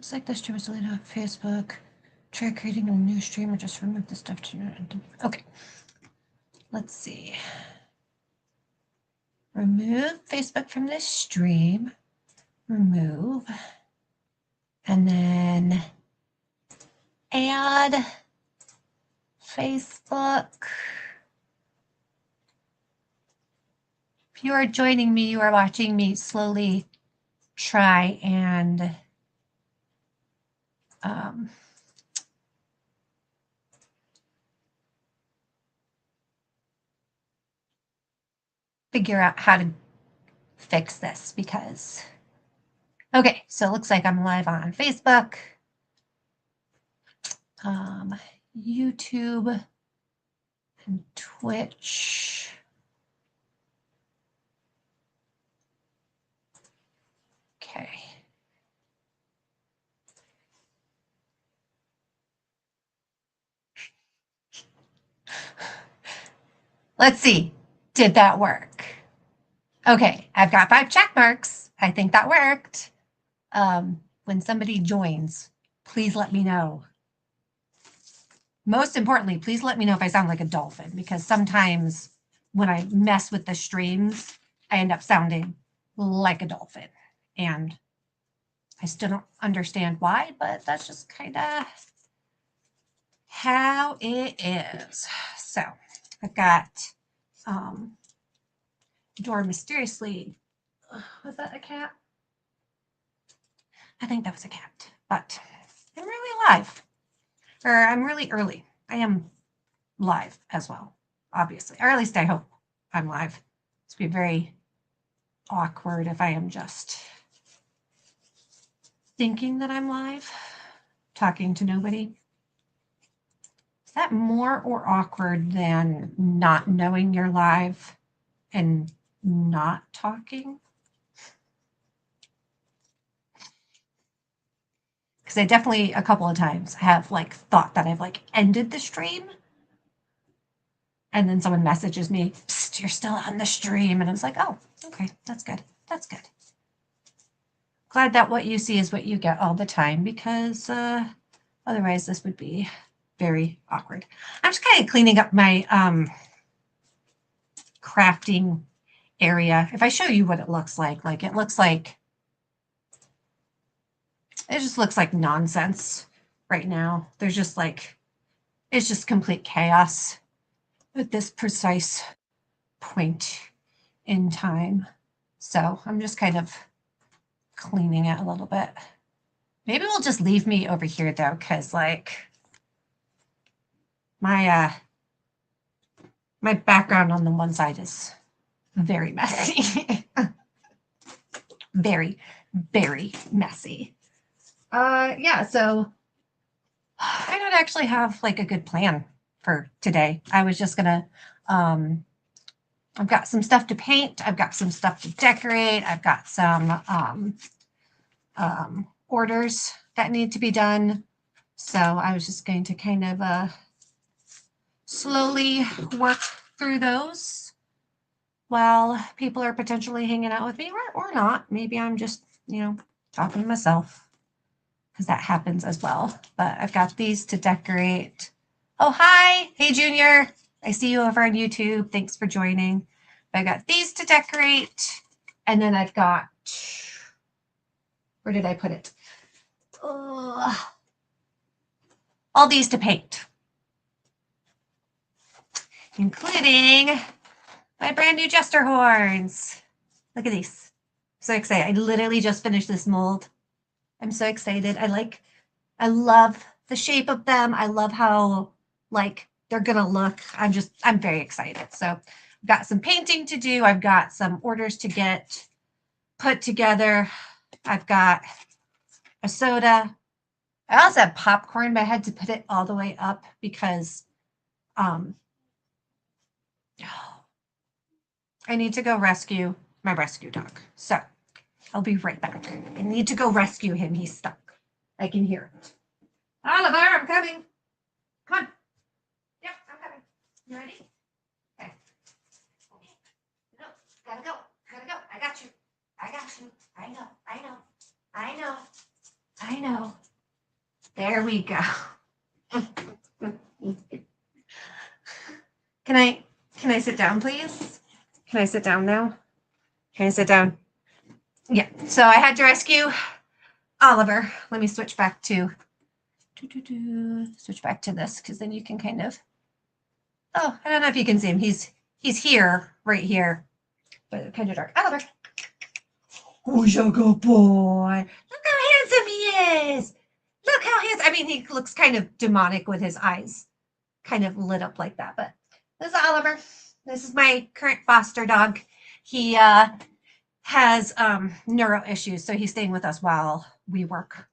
Looks like the stream is deleted off Facebook. Try creating a new stream or just remove the stuff to... Okay. Let's see. Remove Facebook from this stream. Remove. And then add Facebook. If you are joining me, you are watching me slowly try and figure out how to fix this because, okay, so it looks like I'm live on Facebook, YouTube, and Twitch. Okay. Let's see. Did that work? Okay, I've got 5 check marks. I think that worked. When somebody joins, please let me know. Most importantly, please let me know if I sound like a dolphin, because sometimes when I mess with the streams, I end up sounding like a dolphin. And I still don't understand why, but that's just kind of how it is. So I've got door mysteriously. Was that a cat? I think that was a cat, but I'm really live. Or I'm really early. I am live as well, obviously. Or at least I hope I'm live. It's be very awkward if I am just thinking that I'm live, talking to nobody. Is that more or awkward than not knowing you're live and not talking? Because I definitely a couple of times have like thought that I've like ended the stream, and then someone messages me, "Psst, you're still on the stream," and I was like, "Oh, okay, that's good. That's good." Glad that what you see is what you get all the time, because otherwise this would be very awkward. I'm just kind of cleaning up my crafting area. If I show you what it looks like it looks like, it just looks like nonsense right now. There's just like, it's just complete chaos at this precise point in time. So I'm just kind of cleaning it a little bit. Maybe we'll just leave me over here though, because like my my background on the one side is very messy. Very, very messy. Yeah, so I don't actually have like a good plan for today. I was just gonna, I've got some stuff to paint. I've got some stuff to decorate. I've got some orders that need to be done. So I was just going to kind of slowly work through those while people are potentially hanging out with me, or not. Maybe I'm just, talking to myself, because that happens as well. But I've got these to decorate. Oh, hi. Hey, Junior. I see you over on YouTube. Thanks for joining. I got these to decorate. And then I've got, where did I put it? All these to paint, including my brand new jester horns. Look at these. I'm so excited. I literally just finished this mold. I'm so excited. I love the shape of them. I love how like they're gonna look. I'm very excited. So I've got some painting to do. I've got some orders to get put together. I've got a soda. I also have popcorn, but I had to put it all the way up because I need to go rescue my rescue dog. So I'll be right back. I need to go rescue him. He's stuck. I can hear it. Oliver, I'm coming. Come on. Yep, I'm coming. You ready? Okay. Okay. No, gotta go. Gotta go. I got you. I got you. I know. I know. I know. I know. There we go. Can I sit down, please? Can I sit down now? Can I sit down? Yeah. So I had to rescue Oliver. Let me switch back to switch back to this because then you can kind of. Oh, I don't know if you can see him. He's here, right here, but kind of dark. Oliver. Oh, you're a good boy. Look how handsome he is. Look how handsome. I mean, he looks kind of demonic with his eyes kind of lit up like that. But this is Oliver. This is my current foster dog. He has neuro issues, so he's staying with us while we work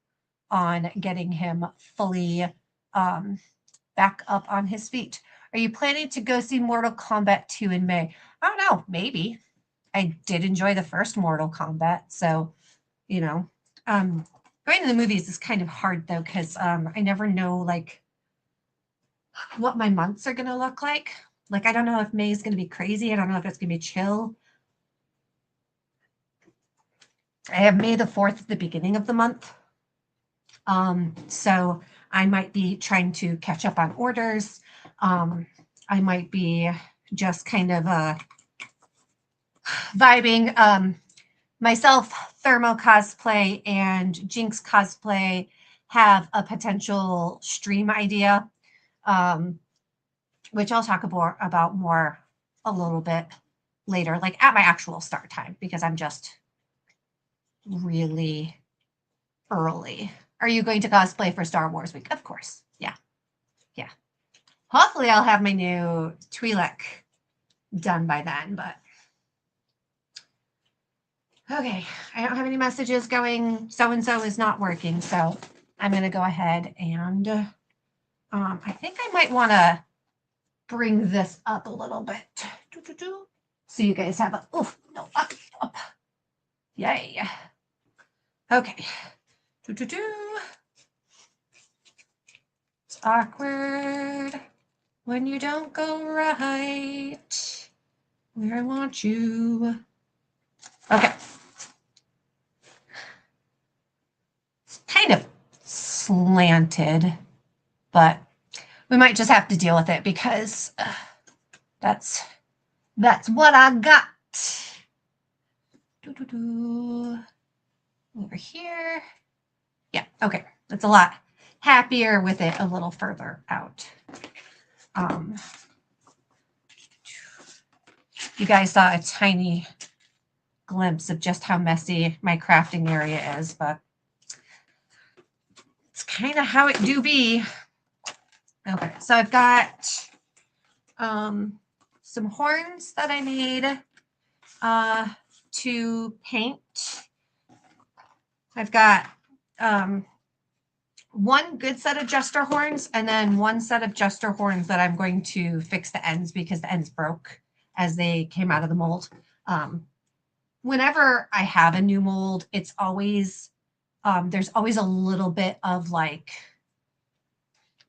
on getting him fully back up on his feet. Are you planning to go see Mortal Kombat 2 in May? I don't know, maybe. I did enjoy the first Mortal Kombat, so you know, going to the movies is kind of hard though because I never know like what my months are going to look like. Like I don't know if May is going to be crazy. I don't know if it's going to be chill. I have May the 4th at the beginning of the month. So I might be trying to catch up on orders. I might be just kind of vibing. Myself, Thermo Cosplay, and Jinx Cosplay have a potential stream idea, which I'll talk about more a little bit later, like at my actual start time, because I'm just really early. Are you going to cosplay for Star Wars Week? Of course. Yeah. Yeah. Hopefully I'll have my new Twi'lek done by then, but okay. I don't have any messages going. So-and-so is not working. So I'm going to go ahead and I think I might want to bring this up a little bit. So you guys have a, oh, no, up. Yay. Okay. It's awkward when you don't go right where I want you. Okay. It's kind of slanted, but we might just have to deal with it because that's what I got. Over here. Yeah, okay. That's a lot happier with it a little further out. You guys saw a tiny glimpse of just how messy my crafting area is, but it's kind of how it do be. Okay, so I've got some horns that I made to paint. I've got one good set of jester horns and then one set of jester horns that I'm going to fix the ends because the ends broke as they came out of the mold. Whenever I have a new mold, it's always, there's always a little bit of like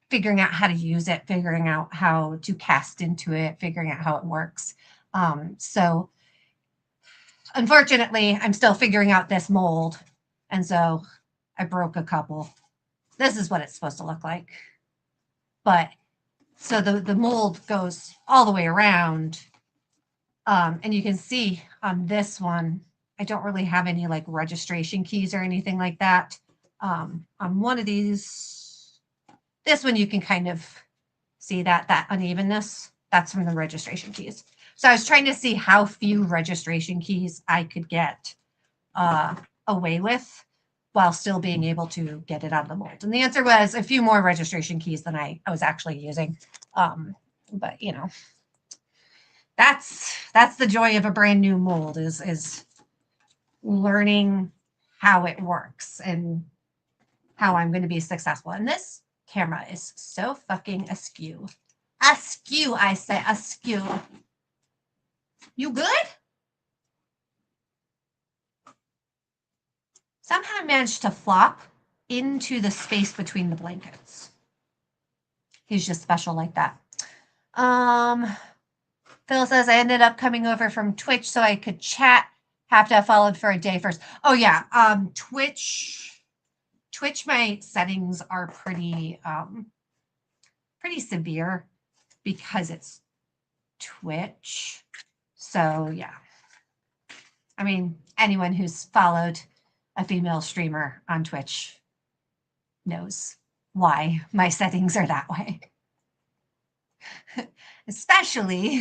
figuring out how to use it, figuring out how to cast into it, figuring out how it works. So unfortunately, I'm still figuring out this mold. And so I broke a couple. This is what it's supposed to look like. But so the mold goes all the way around. And you can see on this one, I don't really have any like registration keys or anything like that. On one of these, this one you can kind of see that unevenness. That's from the registration keys. So I was trying to see how few registration keys I could get away with while still being able to get it out of the mold. And the answer was a few more registration keys than I was actually using. But you know, that's the joy of a brand new mold is learning how it works and how I'm going to be successful. And this camera is so fucking askew. Askew, I say, askew. You good? Somehow I managed to flop into the space between the blankets. He's just special like that. Phil says I ended up coming over from Twitch so I could chat. Have to have followed for a day first. Oh yeah, Twitch. Twitch, my settings are pretty severe because it's Twitch. So yeah. I mean, anyone who's followed a female streamer on Twitch knows why my settings are that way. especially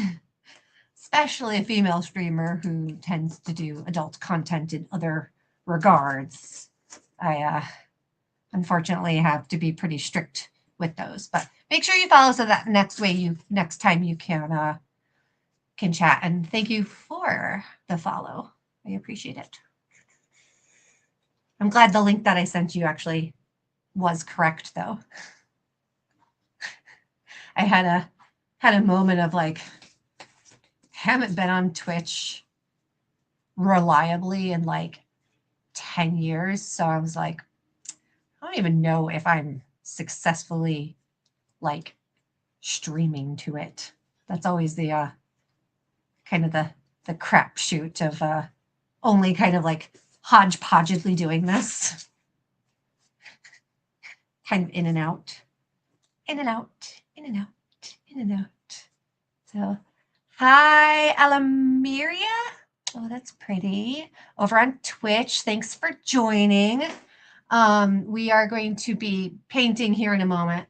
a female streamer who tends to do adult content in other regards. I unfortunately have to be pretty strict with those, but make sure you follow so that next time you can chat. And thank you for the follow. I appreciate it. I'm glad the link that I sent you actually was correct though. I had a moment of like, haven't been on Twitch reliably in like 10 years. So I was like, I don't even know if I'm successfully like streaming to it. That's always the kind of the crapshoot of only kind of like hodgepodgely doing this. Kind of in and out, in and out, in and out, in and out. So, hi, Alamiria. Oh, that's pretty. Over on Twitch. Thanks for joining. We are going to be painting here in a moment.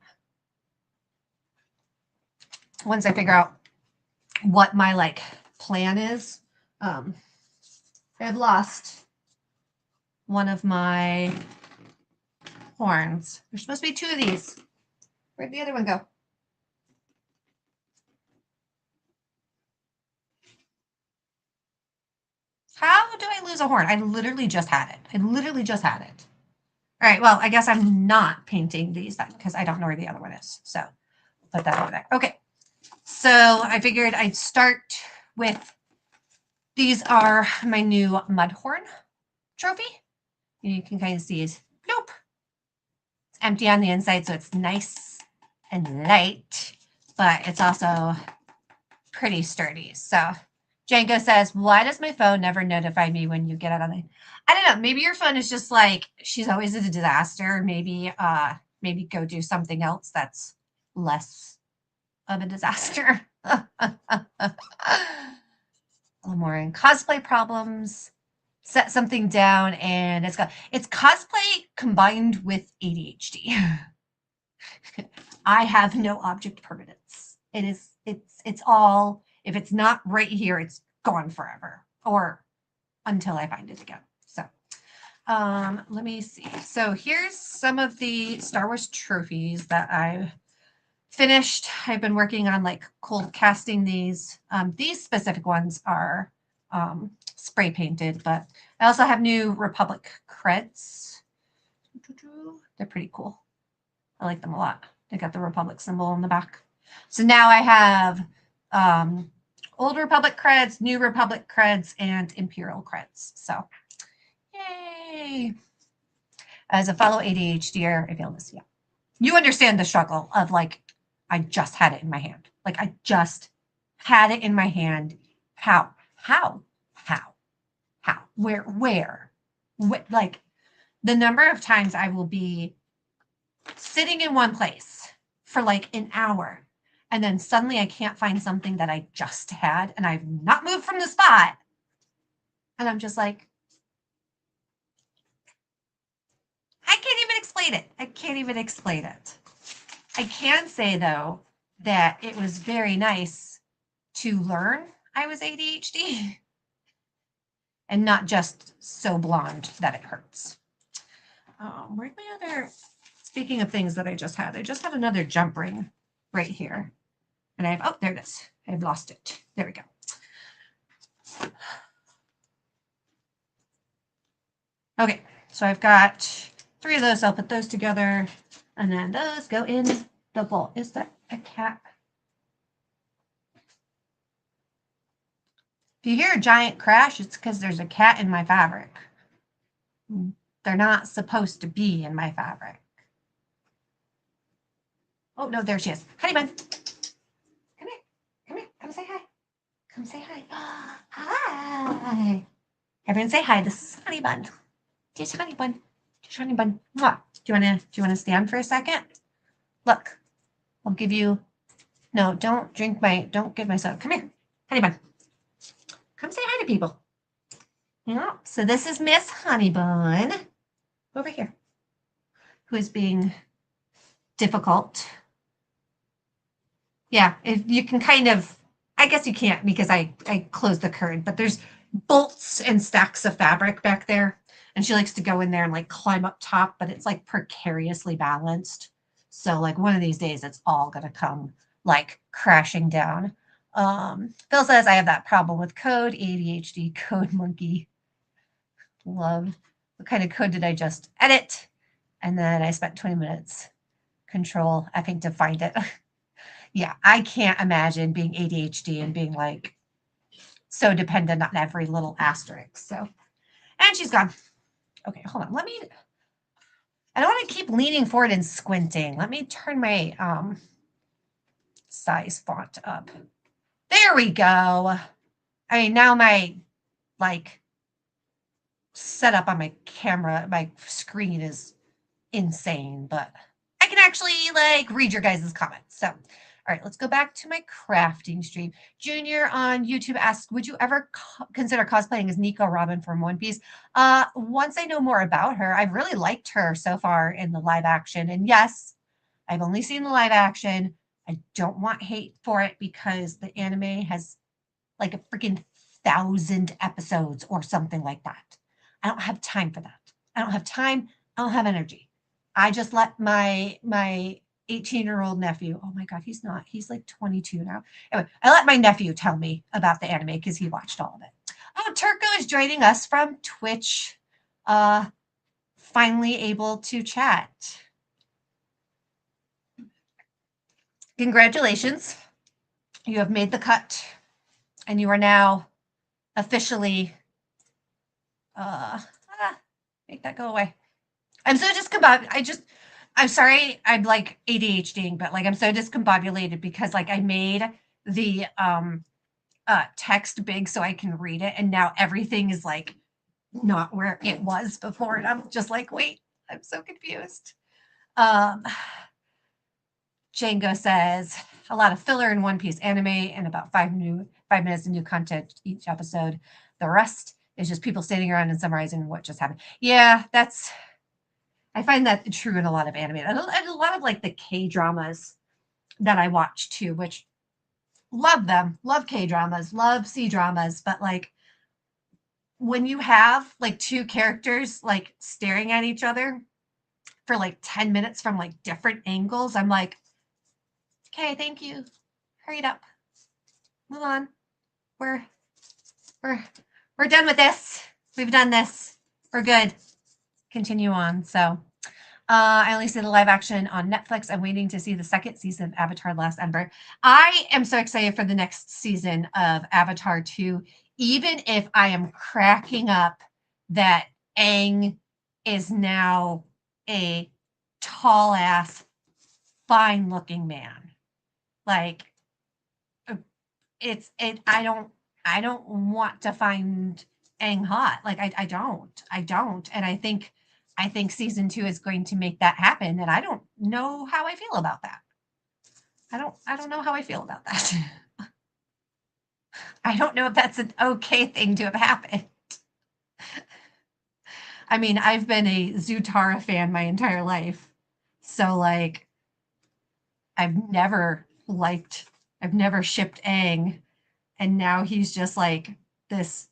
Once I figure out what my like plan is. I've lost one of my horns. There's supposed to be 2 of these. Where'd the other one go? How do I lose a horn? I literally just had it. All right, well, I guess I'm not painting these then because I don't know where the other one is. So put that over there. Okay, so I figured I'd start with, these are my new mud horn trophy. You can kind of see it. Nope. It's empty on the inside, so it's nice and light, but it's also pretty sturdy. So Django says, why does my phone never notify me when you get out on the... I don't know. Maybe your phone is just like, she's always a disaster. Maybe go do something else that's less of a disaster. Lauren, cosplay problems. Set something down and it's cosplay combined with ADHD. I have no object permanence. It's all, if it's not right here, it's gone forever or until I find it again. So let me see. So here's some of the Star Wars trophies that I've finished. I've been working on like cold casting these. These specific ones are spray painted, but I also have new Republic creds. They're pretty cool. I like them a lot. They got the Republic symbol on the back. So now I have old Republic creds, new Republic creds, and Imperial creds. So yay. As a fellow ADHDer, I feel this. Yeah. You understand the struggle of like, I just had it in my hand. Like I just had it in my hand. How? Where? Like the number of times I will be sitting in one place for like an hour and then suddenly I can't find something that I just had and I've not moved from the spot. And I'm just like, I can't even explain it. I can say though that it was very nice to learn I was ADHD and not just so blonde that it hurts. Where's my other, speaking of things that I just had another jump ring right here. And oh, there it is. I've lost it. There we go. Okay, so I've got 3 of those. I'll put those together and then those go in the bowl. Is that a cat? If you hear a giant crash, it's because there's a cat in my fabric. They're not supposed to be in my fabric. Oh, no, there she is. Honey bun. Come here. Come say hi. Come say hi. Hi. Everyone say hi. This is Honey Bun. Just Honey Bun. Mwah. Do you wanna stand for a second? Look, I'll give you, no, don't get my soda. Come here, honey bun. Come say hi to people. Yeah, so this is Miss Honey Bun over here, who is being difficult. Yeah, if you can kind of, I guess you can't because I closed the curtain, but there's bolts and stacks of fabric back there. And she likes to go in there and like climb up top, but it's like precariously balanced. So like one of these days it's all gonna come like crashing down. Phil says I have that problem with code, ADHD, code monkey. Love. What kind of code did I just edit? And then I spent 20 minutes control effing to find it. Yeah, I can't imagine being ADHD and being like so dependent on every little asterisk. So, and she's gone. Okay, hold on. I don't want to keep leaning forward and squinting. Let me turn my size font up. There we go. I mean, now my like setup on my camera, my screen is insane, but I can actually like read your guys' comments. So, all right, let's go back to my crafting stream. Junior on YouTube asks, would you ever consider cosplaying as Nico Robin from One Piece? Once I know more about her, I've really liked her so far in the live action. And yes, I've only seen the live action. I don't want hate for it because the anime has like a freaking 1,000 episodes or something like that. I don't have time for that. I don't have time. I don't have energy. I just let my 18-year-old nephew, oh my God, he's like 22 now. Anyway, I let my nephew tell me about the anime because he watched all of it. Oh, Turco is joining us from Twitch. Finally able to chat. Congratulations. You have made the cut and you are now officially make that go away. I'm so I'm sorry, I'm like ADHDing, but like I'm so discombobulated because like I made the text big so I can read it, and now everything is like not where it was before, and I'm just like, wait, I'm so confused. Django says a lot of filler in One Piece anime and about 5 minutes of new content each episode. The rest is just people standing around and summarizing what just happened. Yeah, I find that true in a lot of anime. And a lot of like the K dramas that I watch too, which love them, love K dramas, love C dramas, but like when you have like two characters like staring at each other for like 10 minutes from like different angles, I'm like, okay, thank you. Hurry it up. Move on. We're we're done with this. We've done this. We're good. Continue on. So I only see the live action on Netflix. I'm waiting to see the second season of Avatar: Last Ember. I am so excited for the next season of Avatar 2, even if I am cracking up that Aang is now a tall ass, fine looking man. Like I don't want to find Aang hot. Like I don't. And I think season 2 is going to make that happen. And I don't know how I feel about that. I don't know how I feel about that. I don't know if that's an okay thing to have happened. I mean, I've been a Zutara fan my entire life. So like I've never shipped Aang, and now he's just like this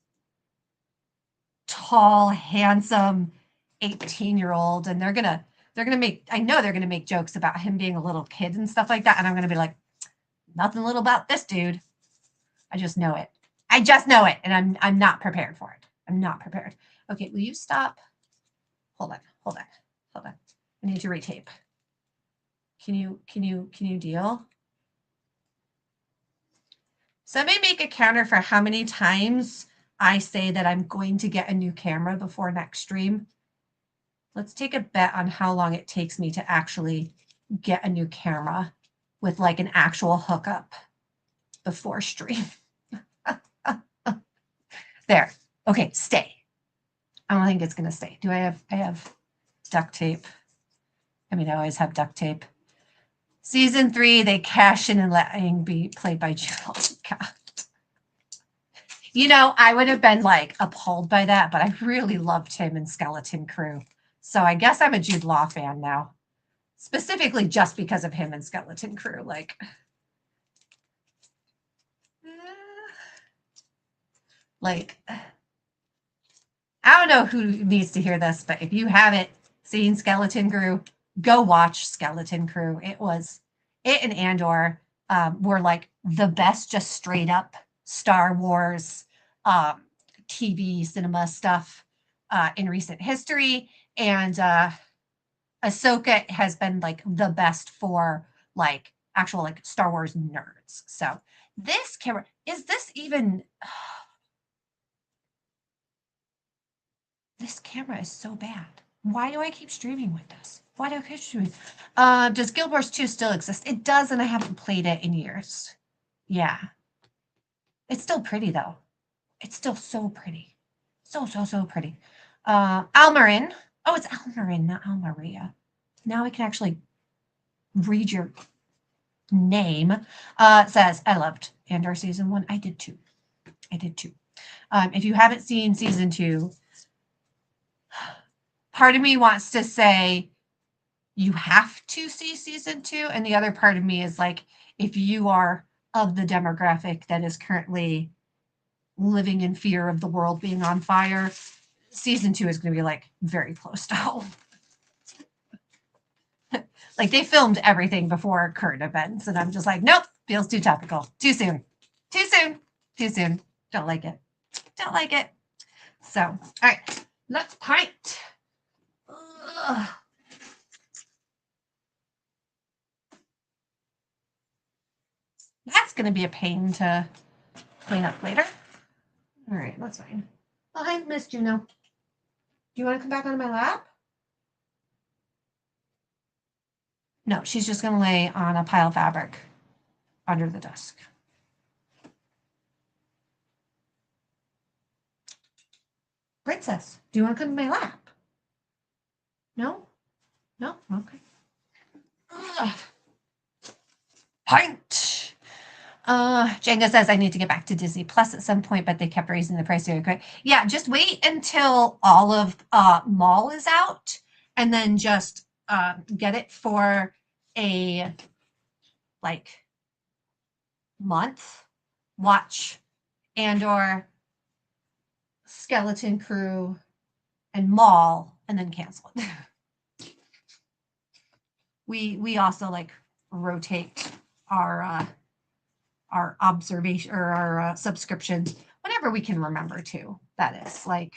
tall, handsome 18-year-old, and they're gonna make, I know they're gonna make jokes about him being a little kid and stuff like that, and I'm gonna be like, nothing little about this dude. I just know it. I just know it, and I'm not prepared for it. I'm not prepared. Okay, will you stop? Hold on. I need to retape. Can you deal? Somebody make a counter for how many times I say that I'm going to get a new camera before next stream. Let's take a bet on how long it takes me to actually get a new camera with like an actual hookup before stream. There. Okay, stay. I don't think it's gonna stay. I have duct tape. I mean, I always have duct tape. Season 3, they cash in and let Aang be played by Gerald. God. You know, I would have been like appalled by that, but I really loved him in Skeleton Crew. So I guess I'm a Jude Law fan now. Specifically just because of him in Skeleton Crew. Like, I don't know who needs to hear this, but if you haven't seen Skeleton Crew, go watch Skeleton Crew. It and Andor were like the best, just straight up Star Wars TV cinema stuff in recent history. And Ahsoka has been like the best for like actual like Star Wars nerds. So this camera, is this even this camera is so bad. Why do I keep streaming with this? Why do I keep streaming? Does Guild Wars 2 still exist? It does, and I haven't played it in years. Yeah. It's still pretty, though. It's still so pretty. So pretty. Almarin. Oh, it's Almarin, not Almaria. Now I can actually read your name. Says, I loved Andor Season 1. I did too. If you haven't seen Season 2, part of me wants to say you have to see Season 2, and the other part of me is like, if you are of the demographic that is currently living in fear of the world being on fire, Season 2 is going to be like very close to home. Like they filmed everything before current events, and I'm just like, nope, feels too topical. Too soon. Don't like it. So, all right, let's pint. Ugh. That's going to be a pain to clean up later. All right, that's fine. Oh, hi, Miss Juno. Do you want to come back on my lap? No, she's just going to lay on a pile of fabric under the desk. Princess, do you want to come to my lap? No? Okay. Ugh. Pint. Jenga says I need to get back to Disney Plus at some point, but they kept raising the price very quick. Yeah, just wait until all of Mall is out, and then just get it for a like month. Watch Andor, Skeleton Crew, and Mall, and then cancel it. we also like rotate our observation or our subscriptions whenever we can remember to. That is like,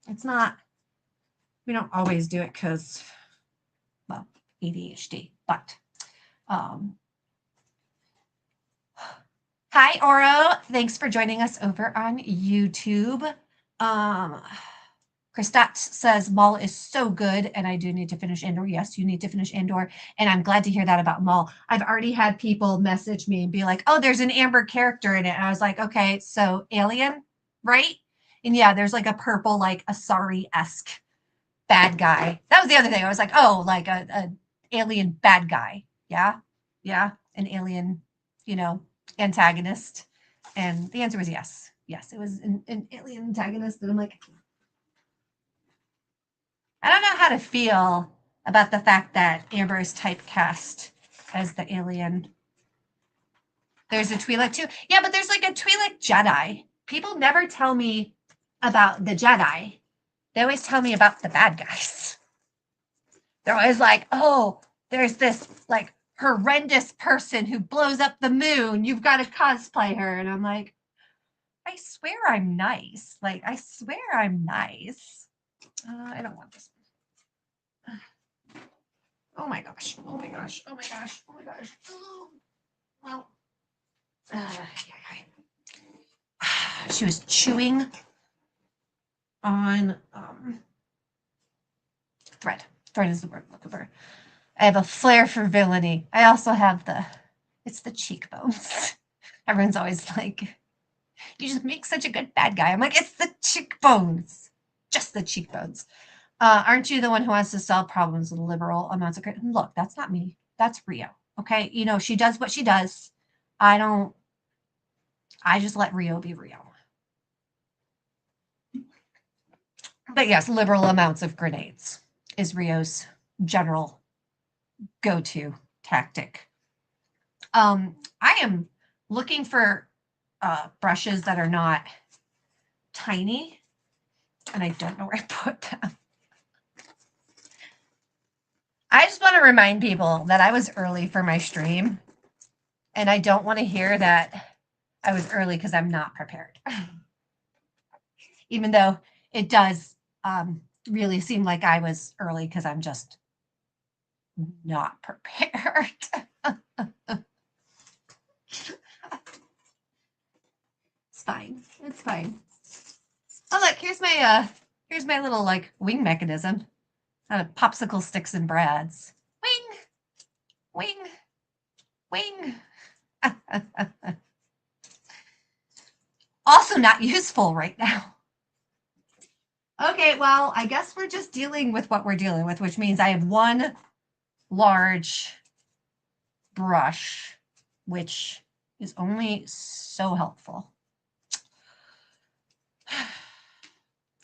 it's not, we don't always do it because, well, ADHD, but hi Oro, thanks for joining us over on YouTube. Christat says Maul is so good, and I do need to finish Andor. Yes, you need to finish Andor, and I'm glad to hear that about Maul. I've already had people message me and be like, "Oh, there's an Amber character in it," and I was like, "Okay, so alien, right?" And yeah, there's like a purple, like Asari-esque bad guy. That was the other thing. I was like, "Oh, like a alien bad guy." Yeah, an alien, antagonist. And the answer was yes. Yes, it was an alien antagonist, and I'm like, I don't know how to feel about the fact that Amber is typecast as the alien. There's a Twi'lek too. Yeah, but there's like a Twi'lek Jedi. People never tell me about the Jedi. They always tell me about the bad guys. They're always like, oh, there's this like horrendous person who blows up the moon. You've got to cosplay her. And I'm like, I swear I'm nice. Like, I swear I'm nice. I don't want this. Oh my gosh. Oh well, she was chewing on thread. Thread is the word I'm looking for. I have a flair for villainy. I also have it's the cheekbones. Everyone's always like, you just make such a good bad guy. I'm like, it's the cheekbones. Just the cheekbones. Aren't you the one who wants to solve problems with liberal amounts of credit? Look, that's not me. That's Rio. Okay. You know, she does what she does. I don't, I just let Rio be Rio. But yes, liberal amounts of grenades is Rio's general go-to tactic. I am looking for brushes that are not tiny, and I don't know where I put them. I just want to remind people that I was early for my stream, and I don't want to hear that I was early because I'm not prepared. Even though it does really seem like I was early because I'm just not prepared. It's fine. It's fine. Oh, look, here's my little like wing mechanism. Popsicle sticks and brads. Wing, wing, wing. Also not useful right now. Okay, well, I guess we're just dealing with what we're dealing with, which means I have one large brush, which is only so helpful.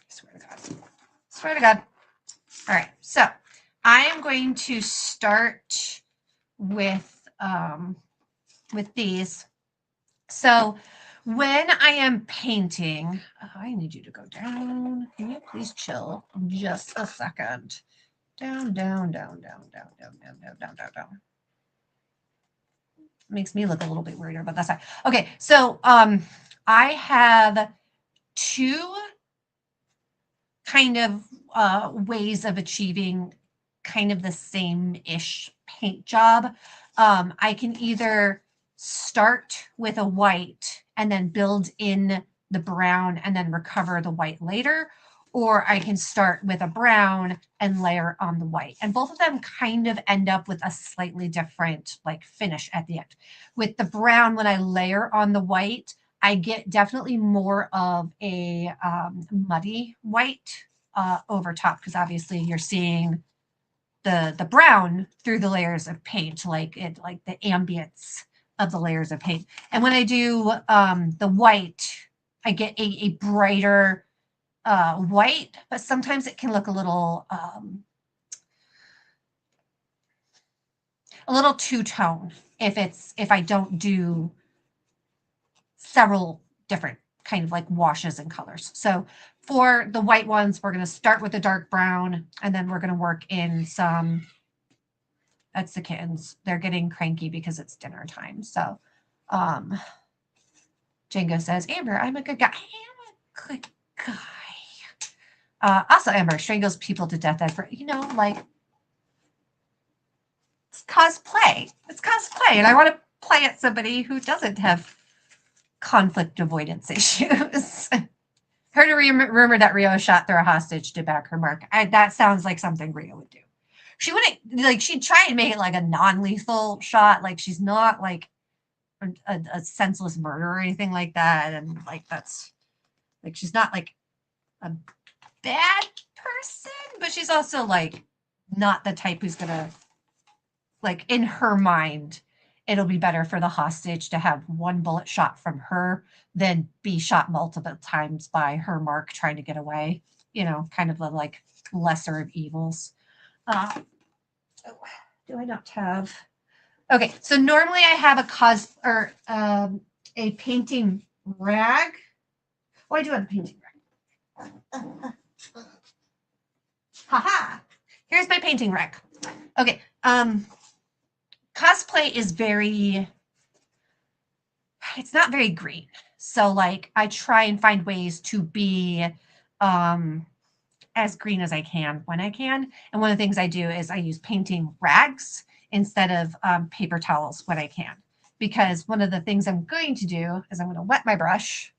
Swear to God. Swear to God. All right, so I am going to start with these. So when I am painting, I need you to go down. Can you please chill just a second? Down, down, down, down, down, down, down, down, down, down, down. Makes me look a little bit weirder, but that's fine. Okay, so I have two kind of ways of achieving kind of the same-ish paint job. I can either start with a white and then build in the brown and then recover the white later, or I can start with a brown and layer on the white. And both of them kind of end up with a slightly different like finish at the end. With the brown, when I layer on the white, I get definitely more of a muddy white over top, because obviously you're seeing the brown through the layers of paint, like the ambience of the layers of paint. And when I do the white, I get a brighter white, but sometimes it can look a little two-tone if I don't do several different kind of like washes and colors. So for the white ones, we're going to start with the dark brown, and then we're going to work in some, that's the kittens. They're getting cranky because it's dinner time. So Django says, Amber, I'm a good guy. I am a good guy. Also, Amber strangles people to death. You know, like, it's cosplay. It's cosplay. And I want to play at somebody who doesn't have conflict avoidance issues. Heard a rumor that Rio shot through a hostage to back her mark. That sounds like something Rio would do. She wouldn't, like, she'd try and make it like a non-lethal shot. Like, she's not like a senseless murder or anything like that. And like, that's like, she's not like a bad person, but she's also like not the type who's gonna, like, in her mind, it'll be better for the hostage to have one bullet shot from her than be shot multiple times by her mark trying to get away. You know, kind of the like lesser of evils. Do I not have? Okay, so normally I have a painting rag. Oh, I do have a painting rag. Haha! Here's my painting rag. Okay, cosplay is it's not very green. So like I try and find ways to be as green as I can when I can. And one of the things I do is I use painting rags instead of paper towels when I can. Because one of the things I'm going to do is I'm going to wet my brush.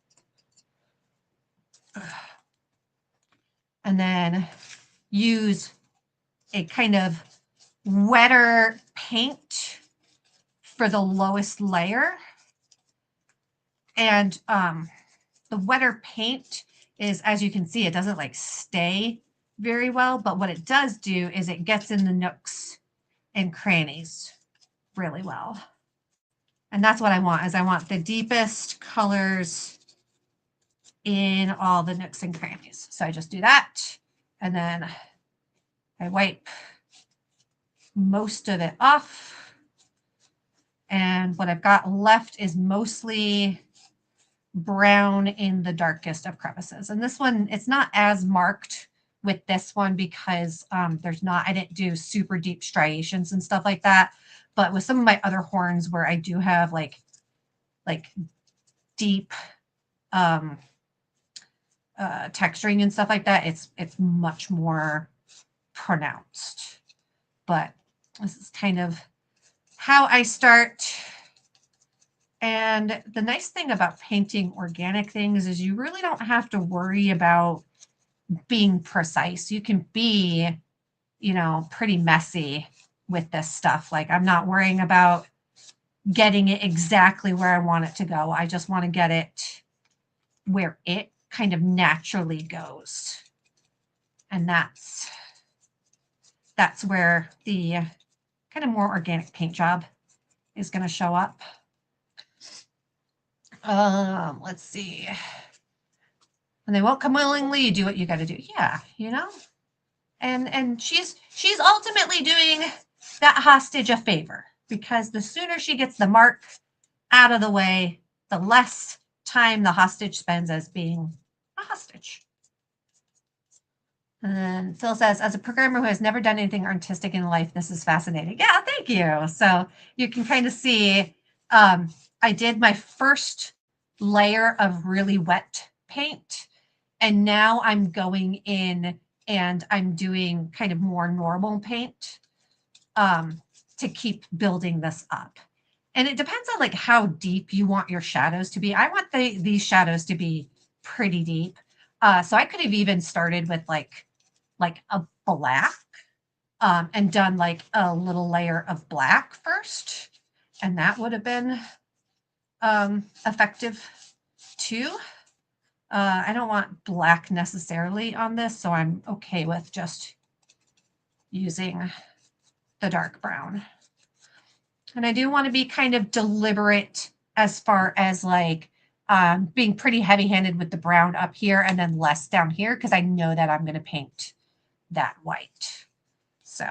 And then use a kind of wetter paint for the lowest layer. And the wetter paint is, as you can see, it doesn't like stay very well, but what it does do is it gets in the nooks and crannies really well. And that's what I want, is I want the deepest colors in all the nooks and crannies. So I just do that, and then I wipe most of it off. And what I've got left is mostly brown in the darkest of crevices. And this one, it's not as marked with this one because I didn't do super deep striations and stuff like that. But with some of my other horns where I do have like deep texturing and stuff like that, it's much more pronounced. But this is kind of how I start. And the nice thing about painting organic things is you really don't have to worry about being precise. You can be, pretty messy with this stuff. Like, I'm not worrying about getting it exactly where I want it to go. I just want to get it where it kind of naturally goes. And that's where the kind of more organic paint job is going to show up. Let's see. When they won't come willingly, you do what you got to do. Yeah, And she's ultimately doing that hostage a favor, because the sooner she gets the mark out of the way, the less time the hostage spends as being a hostage. And then Phil says, as a programmer who has never done anything artistic in life, this is fascinating. Yeah, thank you. So you can kind of see, I did my first layer of really wet paint, and now I'm going in and I'm doing kind of more normal paint to keep building this up. And it depends on like how deep you want your shadows to be. I want these shadows to be pretty deep. So I could have even started with like a black and done like a little layer of black first. And that would have been effective too. I don't want black necessarily on this, so I'm okay with just using the dark brown. And I do want to be kind of deliberate as far as like being pretty heavy-handed with the brown up here and then less down here, because I know that I'm going to paint that white. So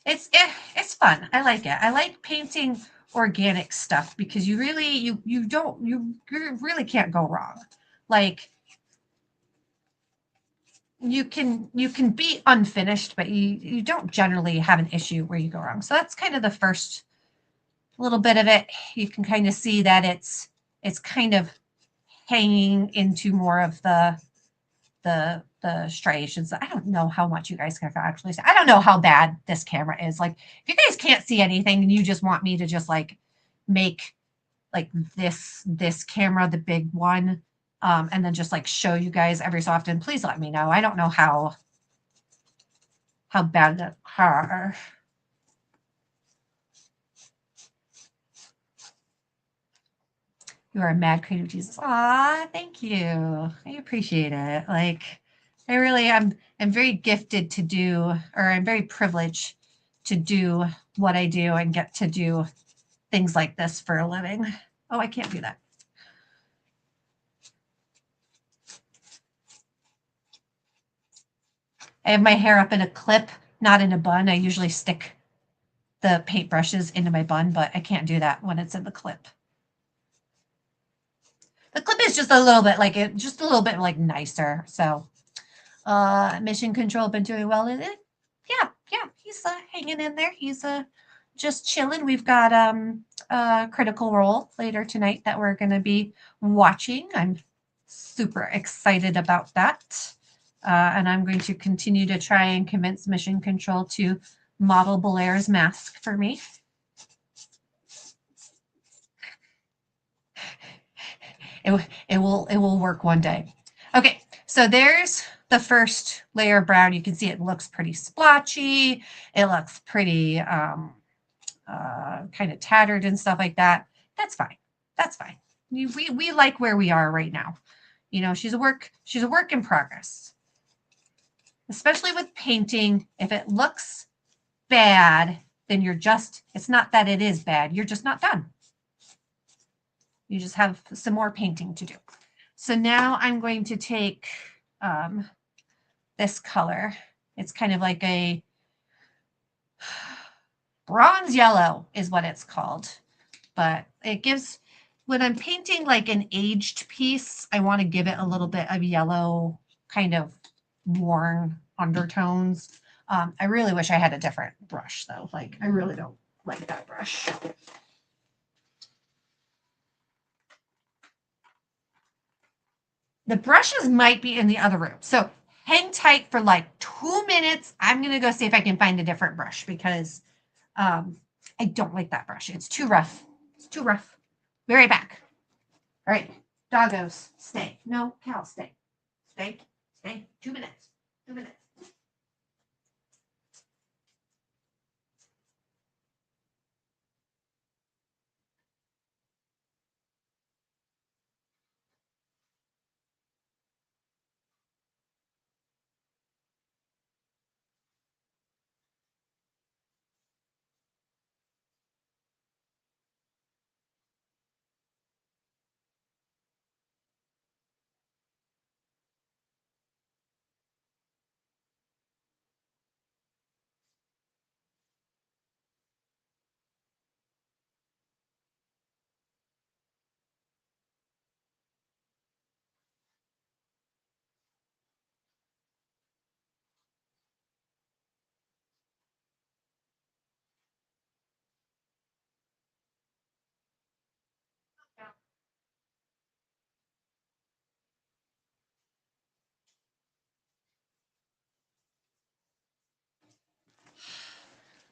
it's fun. I like it. I like painting organic stuff because you really you really can't go wrong. Like, you can be unfinished, but you don't generally have an issue where you go wrong. So that's kind of the first little bit of it. You can kind of see that it's kind of hanging into more of the striations. I don't know how much you guys can actually see. I don't know how bad this camera is. Like, if you guys can't see anything and you just want me to just like make like this camera the big one, and then just like show you guys every so often, please let me know. I don't know how bad that are. You are a mad creative Jesus. Aw, thank you. I appreciate it. Like, I really am very gifted to do, or I'm very privileged to do what I do and get to do things like this for a living. Oh, I can't do that. I have my hair up in a clip, not in a bun. I usually stick the paintbrushes into my bun, but I can't do that when it's in the clip. The clip is just a little bit like nicer. So Mission Control been doing well in it. Yeah, he's hanging in there. He's just chilling. We've got Critical Role later tonight that we're going to be watching. I'm super excited about that. And I'm going to continue to try and convince Mission Control to model Belair's mask for me. It will work one day. Okay, so there's the first layer of brown. You can see it looks pretty splotchy. It looks pretty kind of tattered and stuff like that. That's fine. That's fine. We like where we are right now. You know, she's a work in progress. Especially with painting, if it looks bad, then you're just, it's not that it is bad, you're just not done. You just have some more painting to do. So now I'm going to take this color. It's kind of like a bronze yellow is what it's called. But it gives, when I'm painting like an aged piece, I want to give it a little bit of yellow, kind of worn undertones. I really wish I had a different brush though. Like I really don't like that brush. The brushes might be in the other room. So hang tight for like 2 minutes. I'm going to go see if I can find a different brush because I don't like that brush. It's too rough. It's too rough. Be right back. All right. Doggos, stay. No, Cal, stay. Stay. Stay. 2 minutes. 2 minutes.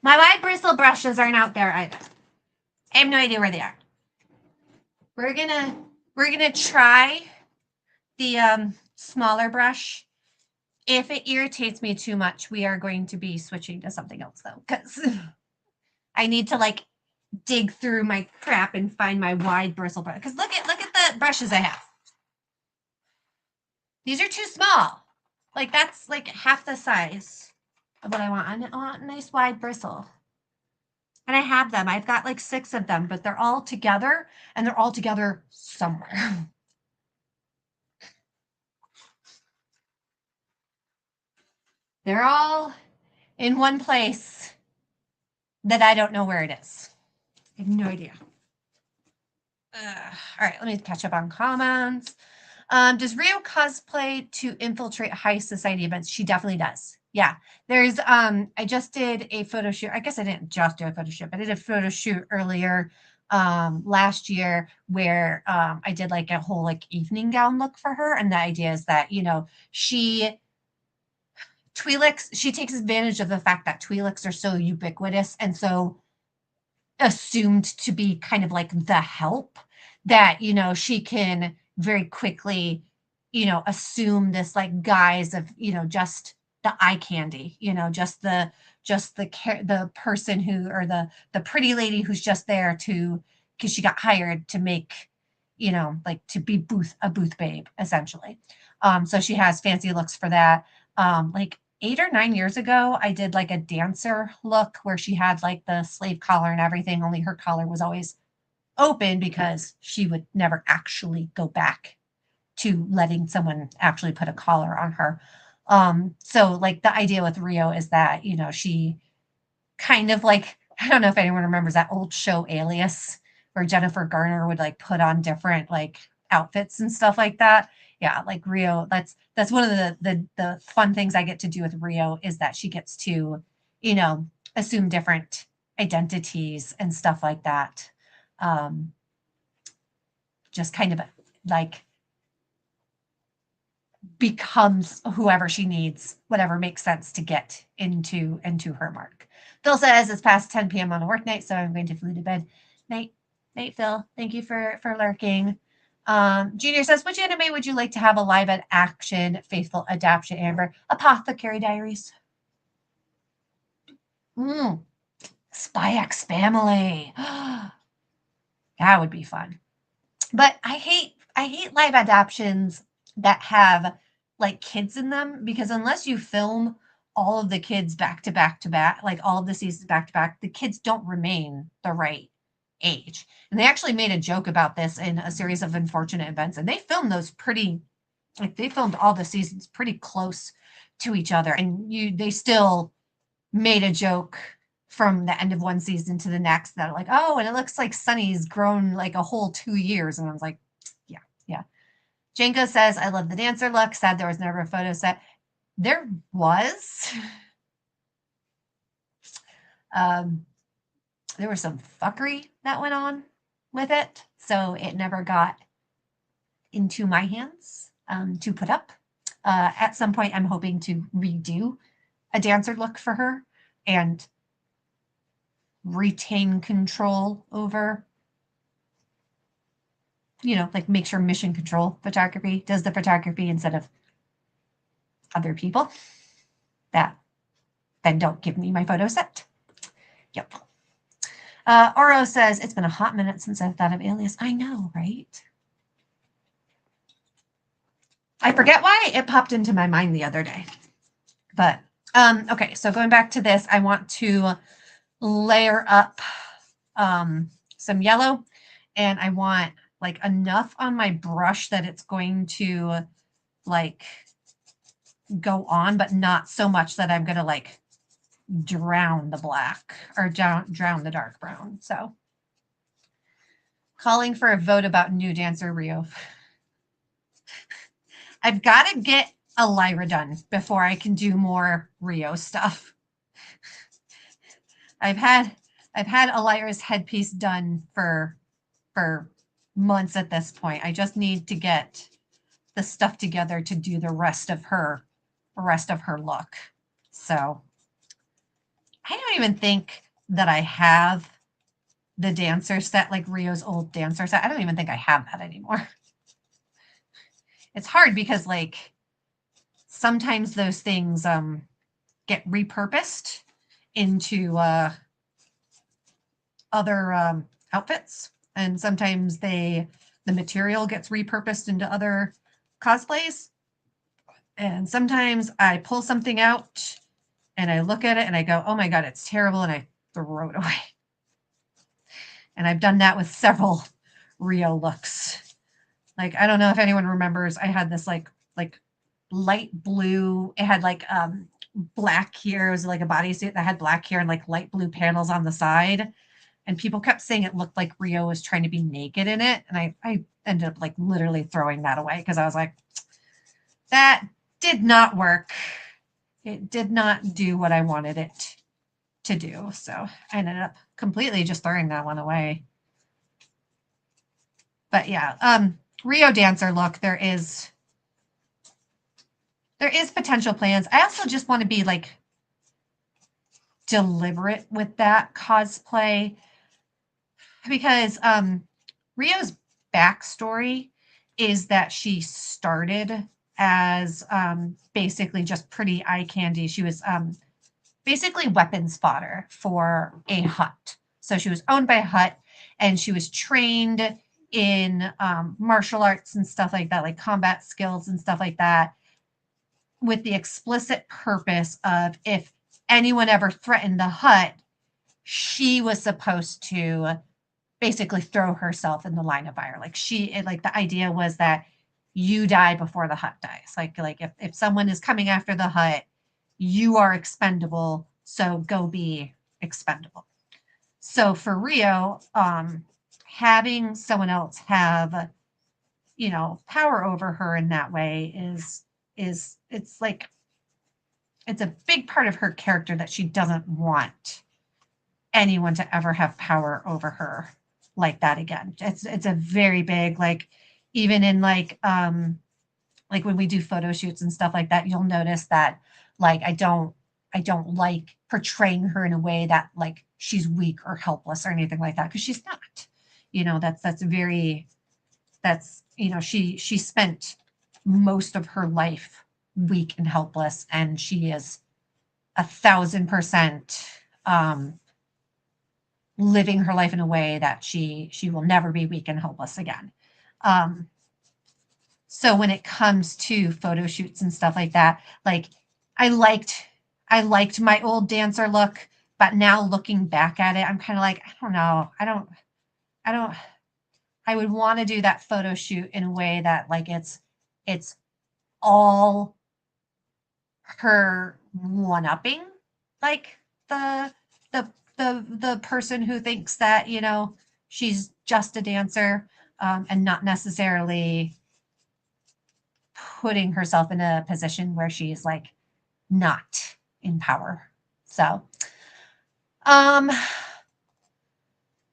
My wide bristle brushes aren't out there either. I have no idea where they are. We're gonna try the smaller brush. If it irritates me too much, we are going to be switching to something else though, because I need to like dig through my crap and find my wide bristle brush. Because look at the brushes I have. These are too small. Like that's like half the size of what I want. I want a nice wide bristle. And I have them. I've got like 6 of them, but they're all together and they're all together somewhere. They're all in one place that I don't know where it is. I have no idea. All right, let me catch up on comments. Does Rio cosplay to infiltrate high society events? She definitely does. Yeah. There's I just did a photo shoot. I guess I didn't just do a photo shoot, but I did a photo shoot earlier last year where I did like a whole like evening gown look for her. And the idea is that, you know, she takes advantage of the fact that Twi'leks are so ubiquitous and so assumed to be kind of like the help that, you know, she can very quickly, you know, assume this like guise of, you know, just the eye candy, you know, the person who, or the pretty lady who's just there to, because she got hired to make, you know, like to be a booth babe essentially. So she has fancy looks for that. Like 8 or 9 years ago, I did like a dancer look where she had like the slave collar and everything, only her collar was always open because she would never actually go back to letting someone actually put a collar on her. So like the idea with Rio is that, you know, she kind of like, I don't know if anyone remembers that old show Alias, where Jennifer Garner would like put on different like outfits and stuff like that. Yeah, like Rio, that's one of the fun things I get to do with Rio is that she gets to, you know, assume different identities and stuff like that. Um, just kind of like becomes whoever she needs, whatever makes sense to get into her mark. Phil says it's past 10 p.m. on a work night, so I'm going to flee to bed. Night, Phil. Thank you for lurking. Junior says, which anime would you like to have a live action faithful adaptation, Amber? Apothecary Diaries. Spy X Family. That would be fun. But I hate live adaptations that have like kids in them, because unless you film all of the kids back to back to back, like all of the seasons back to back, the kids don't remain the right age. And they actually made a joke about this in A Series of Unfortunate Events, and they filmed those pretty, like they filmed all the seasons pretty close to each other, and they still made a joke from the end of one season to the next that like, oh, and it looks like Sunny's grown like a whole 2 years. And I was like, yeah, yeah. Jenko says, I love the dancer look. Sad there was never a photo set. There was. There was some fuckery that went on with it. So it never got into my hands to put up. At some point, I'm hoping to redo a dancer look for her and retain control over, like make sure Mission Control Photography does the photography instead of other people that then don't give me my photo set. Yep. Oro says, it's been a hot minute since I've thought of Alias. I know, right? I forget why it popped into my mind the other day. But, okay, so going back to this, I want to layer up some yellow, and I want like enough on my brush that it's going to like go on, but not so much that I'm going to like drown the black or drown the dark brown. So calling for a vote about new dancer Rio. I've got to get Elira done before I can do more Rio stuff. I've had Elira's headpiece done for months at this point. I just need to get the stuff together to do the rest of her look. So I don't even think that I have the dancer set, like Rio's old dancer set. I don't even think I have that anymore. It's hard because like sometimes those things get repurposed into other outfits, and sometimes the material gets repurposed into other cosplays. And sometimes I pull something out and I look at it and I go, oh my God, it's terrible. And I throw it away. And I've done that with several Rio looks. Like, I don't know if anyone remembers, I had this like light blue, it had like black here. It was like a bodysuit that had black hair and like light blue panels on the side. And people kept saying it looked like Rio was trying to be naked in it. And I ended up like literally throwing that away because I was like, that did not work. It did not do what I wanted it to do. So I ended up completely just throwing that one away. But yeah, Rio dancer look, there is potential plans. I also just want to be like deliberate with that cosplay because Rio's backstory is that she started as basically just pretty eye candy. She was basically weapons fodder for a hut. So she was owned by a hut, and she was trained in martial arts and stuff like that, like combat skills and stuff like that, with the explicit purpose of if anyone ever threatened the hut, she was supposed to basically throw herself in the line of fire. Like the idea was that you die before the hut dies. Like if someone is coming after the hut, you are expendable, so go be expendable. So for Rio, having someone else have, power over her in that way is it's like, it's a big part of her character that she doesn't want anyone to ever have power over her like that again. It's a very big, like, even in like when we do photo shoots and stuff like that, you'll notice that like I don't like portraying her in a way that like she's weak or helpless or anything like that, because she's not. She spent most of her life weak and helpless, and she is 1,000% living her life in a way that she will never be weak and helpless again. So when it comes to photo shoots and stuff like that, like I liked I liked my old dancer look, but now looking back at it, I'm kind of like, I don't know. I don't I would want to do that photo shoot in a way that like it's all her one upping like the the person who thinks that, you know, she's just a dancer, and not necessarily putting herself in a position where she's like not in power. So, um,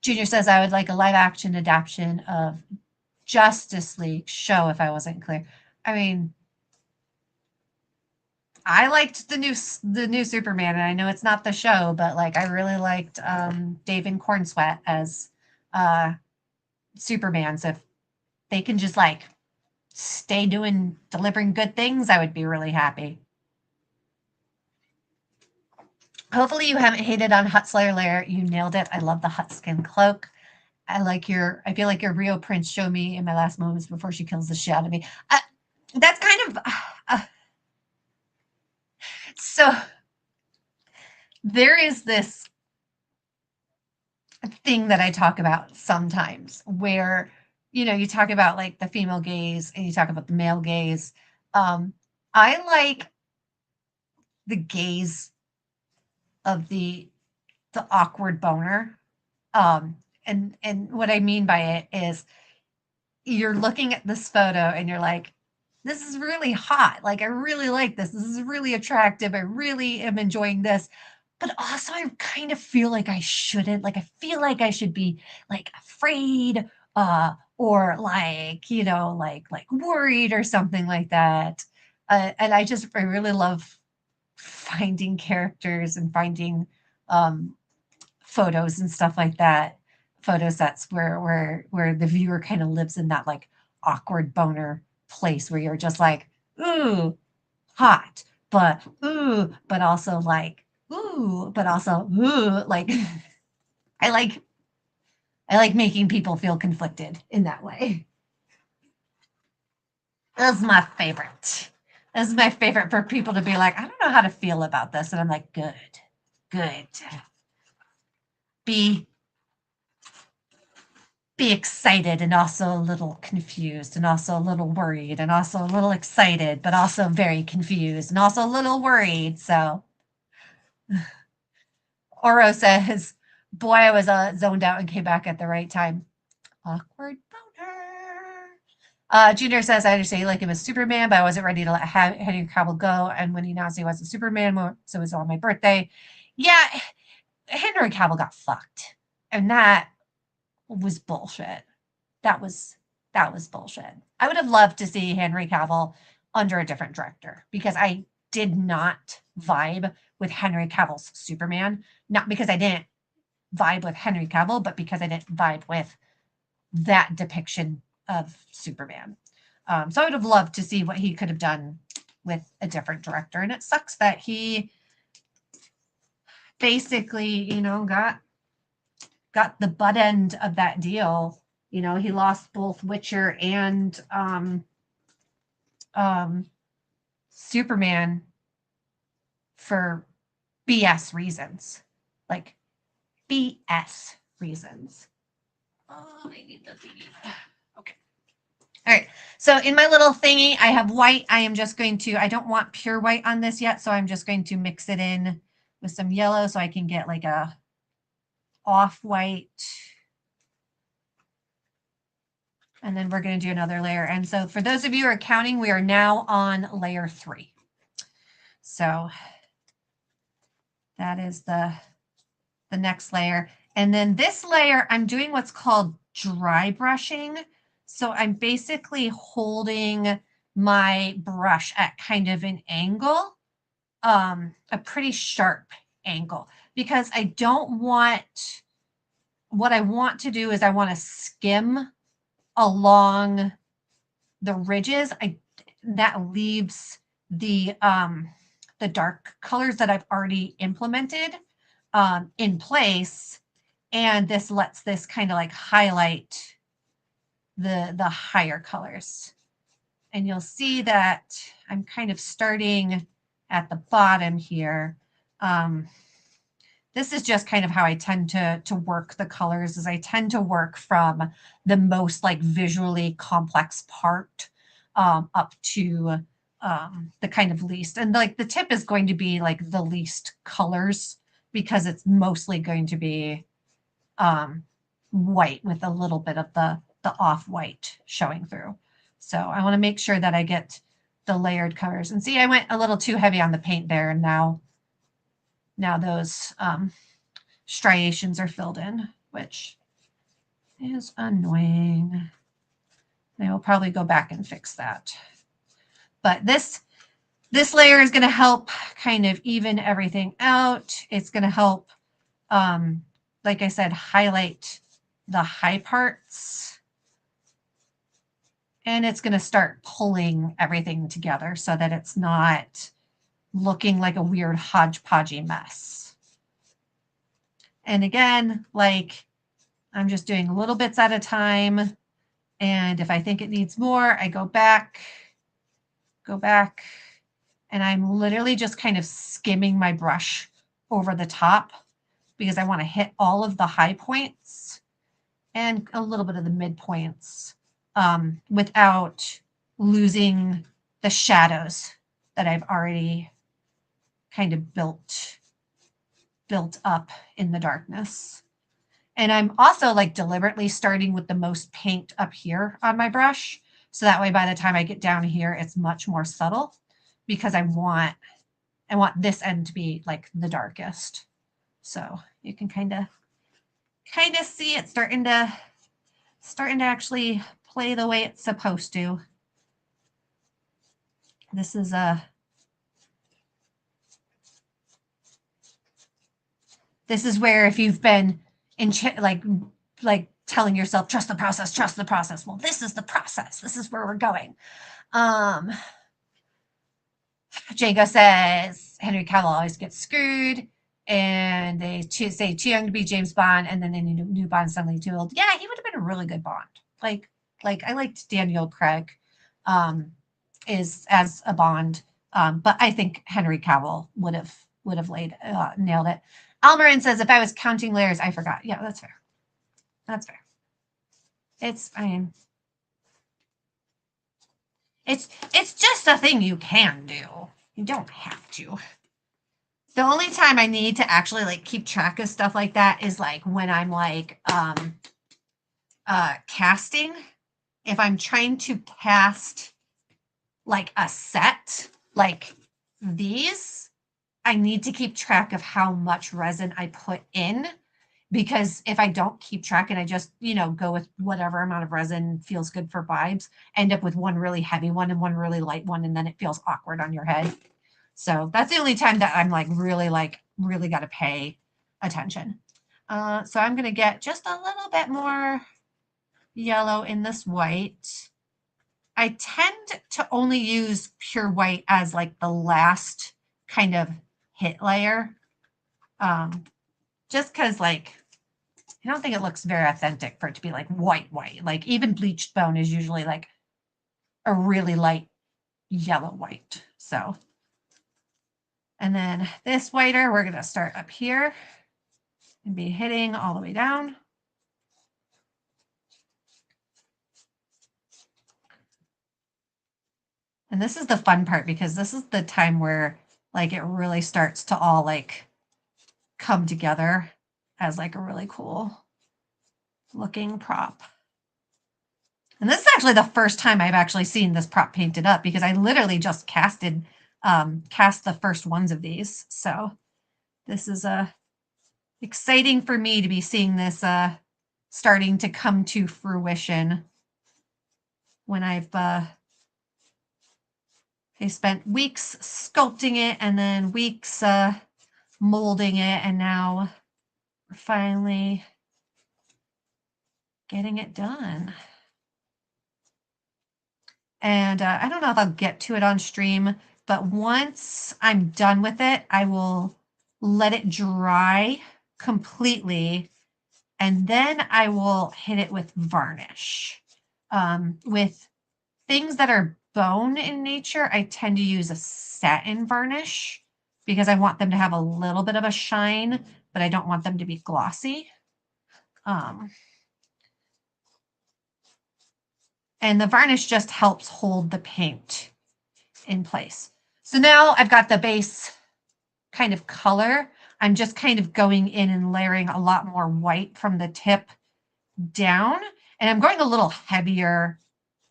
Junior says I would like a live action adaptation of Justice League show if I wasn't clear. I mean, I liked the new Superman, and I know it's not the show, but like I really liked David Cornsweet as uh, Superman. So if they can just like stay doing delivering good things, I would be really happy. Hopefully you haven't hated on Hut Slayer Lair. You nailed it. I love the Hut Skin cloak. I feel like your Rio Prince showed me in my last moments before she kills the shit out of me. That's kind of, so there is this thing that I talk about sometimes where, you know, you talk about like the female gaze and you talk about the male gaze. I like the gaze of the awkward boner. And what I mean by it is you're looking at this photo and you're like, this is really hot. Like, I really like this. This is really attractive. I really am enjoying this. But also, I kind of feel like I shouldn't. Like, I feel like I should be like afraid, or like, you know, like worried or something like that. And I really love finding characters and finding um, photos and stuff like that, photo sets where the viewer kind of lives in that like awkward boner place where you're just like, ooh, hot, but ooh, but also like ooh, but also ooh, like I like I like making people feel conflicted in that way. That's my favorite. This is my favorite for people to be like, I don't know how to feel about this. And I'm like, good, good. Be be excited and also a little confused and also a little worried and also a little excited, but also very confused and also a little worried. So Oro says, boy, I was zoned out and came back at the right time. Awkward boner. Junior says, I understand you like him as Superman, but I wasn't ready to let Henry Cavill go. And when he announced he wasn't Superman, so it was on my birthday. Yeah, Henry Cavill got fucked. And that was bullshit. That was that was bullshit. I would have loved to see Henry Cavill under a different director because I did not vibe with Henry Cavill's Superman. Not because I didn't vibe with Henry Cavill, but because I didn't vibe with that depiction of Superman. So I would have loved to see what he could have done with a different director. And it sucks that he basically, you know, got the butt end of that deal. You know, he lost both Witcher and um, Superman for BS reasons, like BS reasons. Oh, I need the thingy. Okay. All right. So in my little thingy, I have white. I am just going to, I don't want pure white on this yet, so I'm just going to mix it in with some yellow so I can get like a off-white. And then we're going to do another layer. And so for those of you who are counting, we are now on layer 3. So that is the next layer. And then this layer, I'm doing what's called dry brushing. So I'm basically holding my brush at kind of an angle, a pretty sharp angle, because I don't want, what I want to do is I want to skim along the ridges. That leaves the dark colors that I've already implemented in place, and this lets this kind of like highlight the higher colors. And you'll see that I'm kind of starting at the bottom here. This is just kind of how I tend to work the colors, is I tend to work from the most like visually complex part up to the kind of least. And like the tip is going to be like the least colors because it's mostly going to be white with a little bit of the off-white showing through. So I want to make sure that I get the layered colors. And see, I went a little too heavy on the paint there, and now those striations are filled in, which is annoying. I will probably go back and fix that. But this layer is going to help kind of even everything out. It's going to help, like I said, highlight the high parts. And it's going to start pulling everything together so that it's not looking like a weird hodgepodgey mess. And again, like I'm just doing little bits at a time. And if I think it needs more, I go back, and I'm literally just kind of skimming my brush over the top because I want to hit all of the high points and a little bit of the midpoints without losing the shadows that I've already kind of built up in the darkness. And I'm also like deliberately starting with the most paint up here on my brush. So that way, by the time I get down here, it's much more subtle because I want this end to be like the darkest. So you can kind of see it starting to actually play the way it's supposed to. This is where if you've been in like telling yourself, trust the process. Well, this is the process. This is where we're going. Django says Henry Cavill always gets screwed, and they say too young to be James Bond, and then the new Bond suddenly too old. Yeah, he would have been a really good Bond. Like I liked Daniel Craig is as a Bond, but I think Henry Cavill would have nailed it. Almarin says, if I was counting layers, I forgot. Yeah, that's fair. That's fair. It's fine. It's just a thing you can do. You don't have to. The only time I need to actually like keep track of stuff like that is like when I'm like casting. If I'm trying to cast like a set like these, I need to keep track of how much resin I put in, because if I don't keep track and I just, go with whatever amount of resin feels good for vibes, end up with one really heavy one and one really light one, and then it feels awkward on your head. So that's the only time that I'm really got to pay attention. So I'm going to get just a little bit more yellow in this white. I tend to only use pure white as like the last kind of hit layer. Just because like, I don't think it looks very authentic for it to be like white. Like even bleached bone is usually like a really light yellow white. So, and then this whiter, we're going to start up here and be hitting all the way down. And this is the fun part, because this is the time where like it really starts to all like come together as like a really cool looking prop. And this is actually the first time I've actually seen this prop painted up, because I literally just cast the first ones of these. So this is exciting for me to be seeing this starting to come to fruition when I spent weeks sculpting it and then weeks molding it, and now we're finally getting it done. And I don't know if I'll get to it on stream, but once I'm done with it, I will let it dry completely, and then I will hit it with varnish. With things that are bone in nature, I tend to use a satin varnish because I want them to have a little bit of a shine, but I don't want them to be glossy. And the varnish just helps hold the paint in place. So now I've got the base kind of color. I'm just kind of going in and layering a lot more white from the tip down. And I'm going a little heavier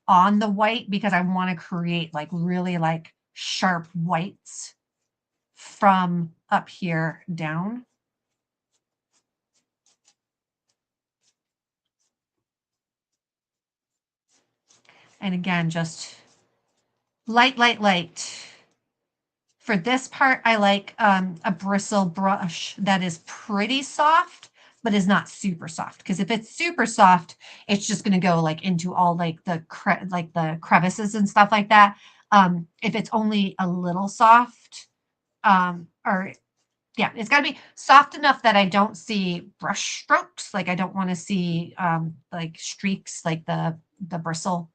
on the white because I want to create like really like sharp whites from up here down. And again, just light, light, light. For this part, I like a bristle brush that is pretty soft, but is not super soft. Because if it's super soft, it's just going to go like into all like the crevices and stuff like that. If it's only a little soft, yeah, it's got to be soft enough that I don't see brush strokes. Like I don't want to see like streaks, like the bristle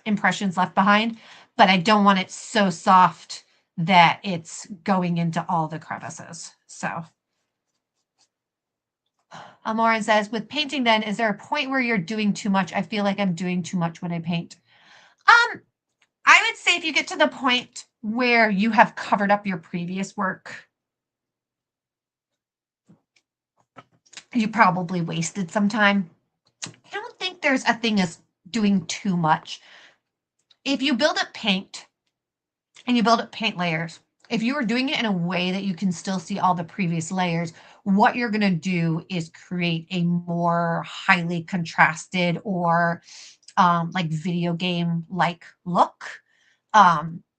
impressions left behind, but I don't want it so soft that it's going into all the crevices. So Amoran says, with painting then, is there a point where you're doing too much? I feel like I'm doing too much when I paint. I would say if you get to the point where you have covered up your previous work, you probably wasted some time. I don't think there's a thing as doing too much. If you build up paint and you build up paint layers, if you are doing it in a way that you can still see all the previous layers, what you're going to do is create a more highly contrasted or like video game like look,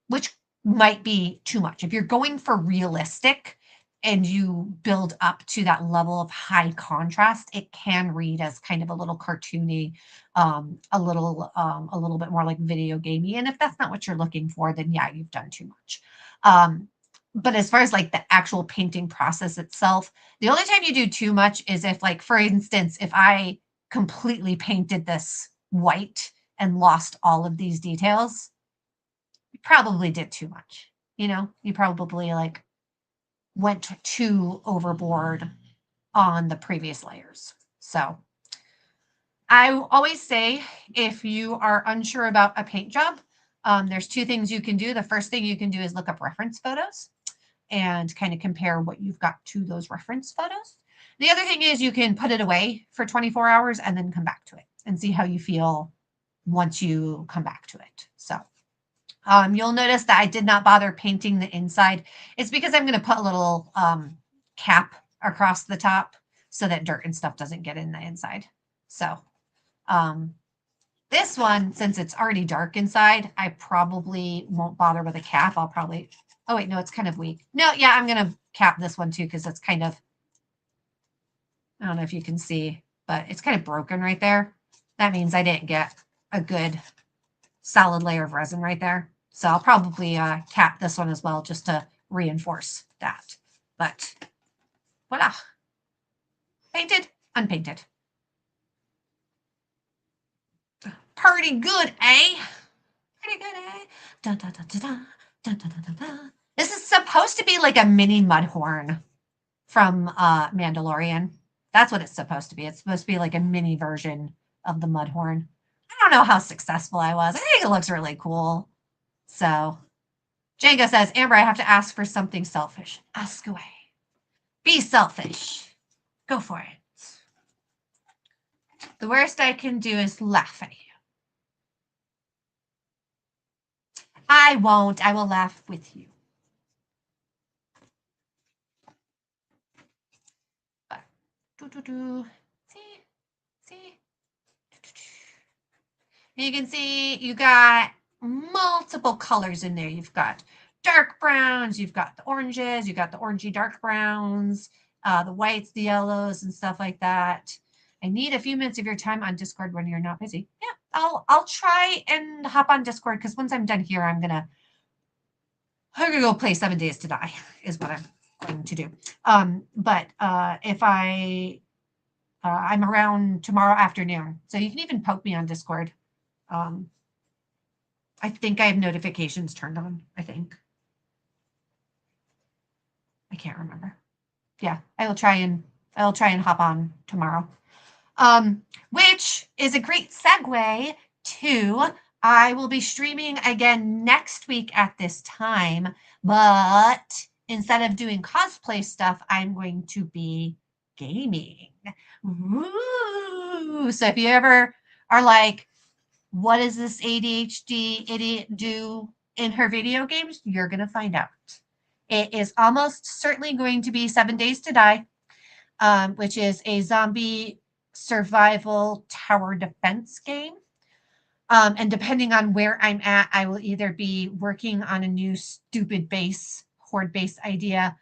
which might be too much. If you're going for realistic and you build up to that level of high contrast, it can read as kind of a little cartoony, a little bit more like video gamey. And if that's not what you're looking for, then yeah, you've done too much. But as far as like the actual painting process itself, the only time you do too much is if, like, for instance, if I completely painted this white and lost all of these details, you probably did too much. You know, you probably like went too overboard on the previous layers. So I always say if you are unsure about a paint job, there's two things you can do. The first thing you can do is look up reference photos and kind of compare what you've got to those reference photos. The other thing is you can put it away for 24 hours and then come back to it and see how you feel once you come back to it. So you'll notice that I did not bother painting the inside. It's because I'm going to put a little cap across the top so that dirt and stuff doesn't get in the inside. So this one, since it's already dark inside, I probably won't bother with a cap. I'll probably, oh wait, no, it's kind of weak. No, yeah, I'm going to cap this one too because it's kind of, I don't know if you can see, but it's kind of broken right there. That means I didn't get a good solid layer of resin right there. So I'll probably cap this one as well just to reinforce that. But voila. Painted, unpainted. Pretty good, eh? Pretty good, eh? Da, da, da, da, da, da, da, da, da. This is supposed to be like a mini mud horn from Mandalorian. That's what it's supposed to be. It's supposed to be like a mini version of the mud horn. I don't know how successful I was. I think it looks really cool. So Django says, Amber, I have to ask for something selfish. Ask away. Be selfish. Go for it. The worst I can do is laugh at you. I won't. I will laugh with you. But, see. You can see you got multiple colors in there. You've got dark browns, you've got the oranges, you've got the orangey dark browns, the whites, the yellows, and stuff like that. I need a few minutes of your time on Discord when you're not busy. Yeah, I'll try and hop on Discord because once I'm done here, I'm gonna go play 7 Days to Die is what I'm going to do. But if I'm around tomorrow afternoon, so you can even poke me on Discord. I think I have notifications turned on, I think. I can't remember. Yeah, I'll try and hop on tomorrow. Which is a great segue to I will be streaming again next week at this time, but instead of doing cosplay stuff, I'm going to be gaming. Woo! So if you ever are like, what does this ADHD idiot do in her video games? You're going to find out. It is almost certainly going to be 7 Days to Die, which is a zombie survival tower defense game. And depending on where I'm at, I will either be working on a new stupid base, horde base idea,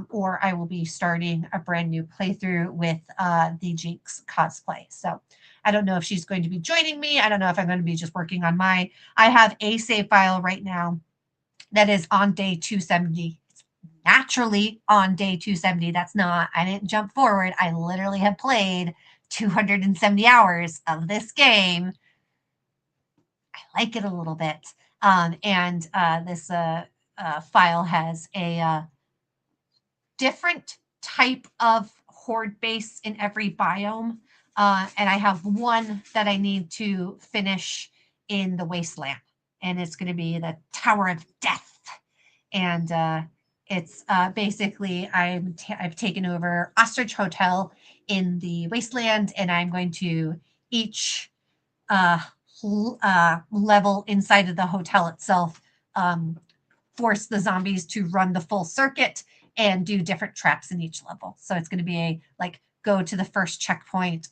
or I will be starting a brand new playthrough with the Jinx cosplay. So I don't know if she's going to be joining me. I don't know if I'm going to be just working on I have a save file right now that is on day 270. It's naturally on day 270. That's not, I didn't jump forward. I literally have played 270 hours of this game. I like it a little bit. And this file has a different type of horde base in every biome. And I have one that I need to finish in the wasteland. And it's going to be the Tower of Death. And it's basically I've taken over Ostrich Hotel in the wasteland, and I'm going to each level inside of the hotel itself force the zombies to run the full circuit and do different traps in each level. So it's going to be a like go to the first checkpoint,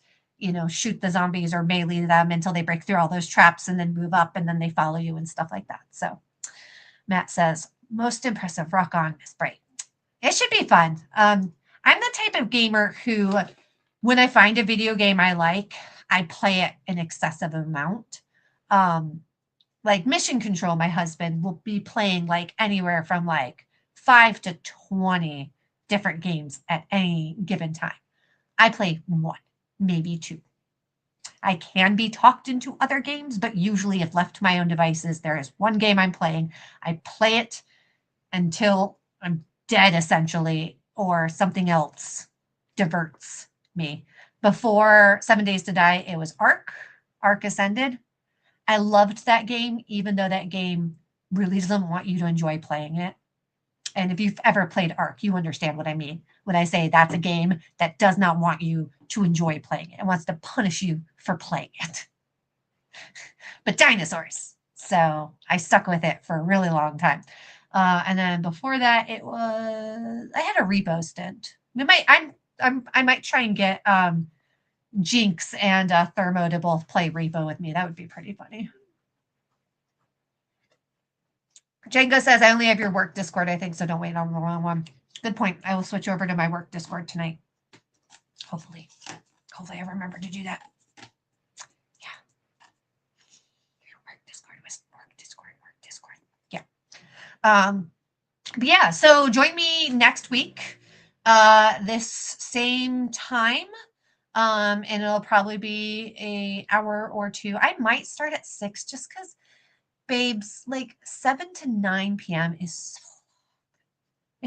shoot the zombies or melee them until they break through all those traps and then move up and then they follow you and stuff like that. So Matt says, most impressive. Rock on, Miss Brite. It should be fun. I'm the type of gamer who, when I find a video game I like, I play it an excessive amount. Like Mission Control, my husband will be playing like anywhere from like 5 to 20 different games at any given time. I play one, maybe two. I can be talked into other games, but usually if left to my own devices, there is one game I'm playing. I play it until I'm dead, essentially, or something else diverts me. Before 7 Days to Die, it was Ark Ascended. I loved that game, even though that game really doesn't want you to enjoy playing it. And if you've ever played Ark, you understand what I mean when I say that's a game that does not want you to enjoy playing it. It wants to punish you for playing it. But dinosaurs. So I stuck with it for a really long time. And then before that, it was I had a repo stint. I might try and get Jinx and Thermo to both play repo with me. That would be pretty funny. Django says, I only have your work Discord, I think, so don't wait on the wrong one. Good point. I will switch over to my work Discord tonight. Hopefully I remember to do that. Yeah. Work Discord. Yeah. But yeah, so join me next week, this same time. And it'll probably be an hour or two. I might start at 6 just because, babes, like 7 to 9 p.m. It's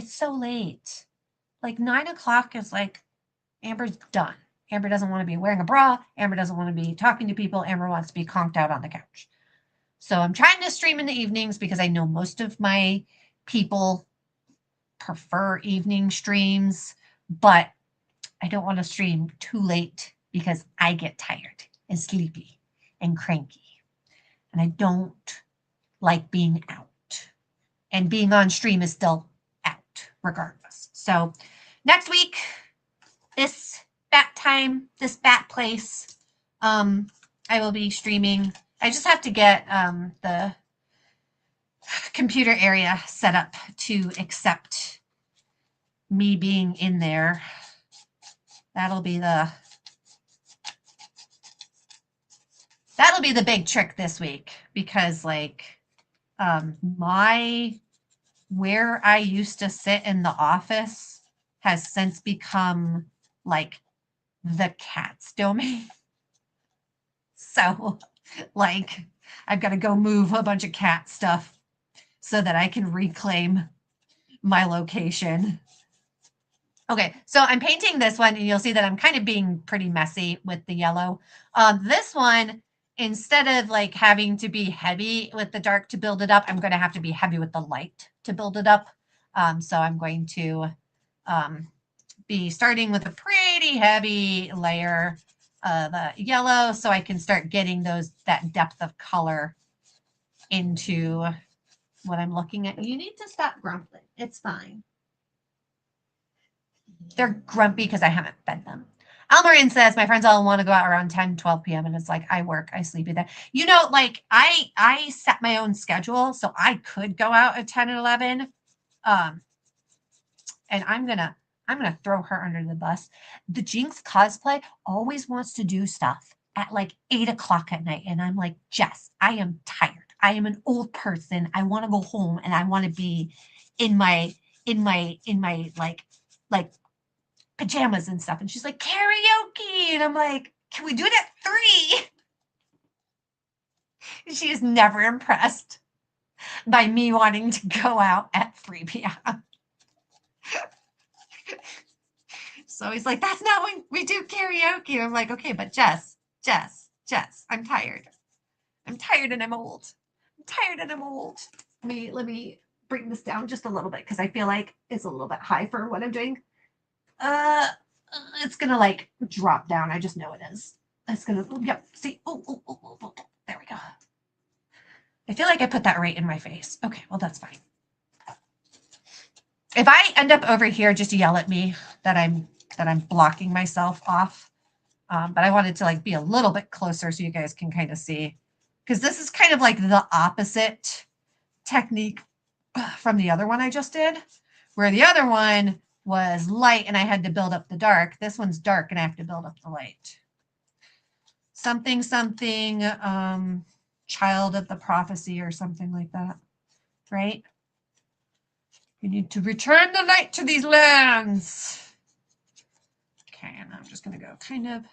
so late. Like 9 o'clock is like, Amber's done. Amber doesn't want to be wearing a bra. Amber doesn't want to be talking to people. Amber wants to be conked out on the couch. So I'm trying to stream in the evenings because I know most of my people prefer evening streams, but I don't want to stream too late because I get tired and sleepy and cranky. And I don't like being out. And being on stream is still out regardless. So next week, this bat time, this bat place, I will be streaming. I just have to get the computer area set up to accept me being in there. That'll be the big trick this week because like where I used to sit in the office has since become like the cat's domain. So like I've got to go move a bunch of cat stuff so that I can reclaim my location. Okay, so I'm painting this one, and you'll see that I'm kind of being pretty messy with the yellow. This one, instead of like having to be heavy with the dark to build it up, I'm going to have to be heavy with the light to build it up. So I'm going to be starting with a pretty heavy layer of yellow so I can start getting that depth of color into what I'm looking at. You need to stop grumbling. It's fine. They're grumpy because I haven't fed them. Almarin says, my friends all want to go out around 10, 12 p.m. And it's like, I work, I sleep at that. You know, like I set my own schedule, so I could go out at 10 and 11. And I'm gonna throw her under the bus. The Jinx cosplay always wants to do stuff at like 8 o'clock at night. And I'm like, Jess, I am tired. I am an old person. I want to go home and I want to be in my like pajamas and stuff. And she's like, karaoke. And I'm like, can we do it at 3? She is never impressed by me wanting to go out at 3 p.m. So he's like, that's not when we do karaoke. And I'm like, okay, but Jess, I'm tired. I'm tired and I'm old. I'm tired and I'm old. Let me bring this down just a little bit because I feel like it's a little bit high for what I'm doing. It's gonna like drop down. I just know it is. It's gonna, yep. See, oh, there we go. I feel like I put that right in my face. Okay, well that's fine. If I end up over here, just yell at me that I'm blocking myself off. But I wanted to like be a little bit closer so you guys can kind of see, because this is kind of like the opposite technique from the other one I just did, where the other one was light and I had to build up the dark. This one's dark and I have to build up the light. Something, child of the prophecy or something like that, right? You need to return the light to these lands. Okay, and I'm just going to go kind of,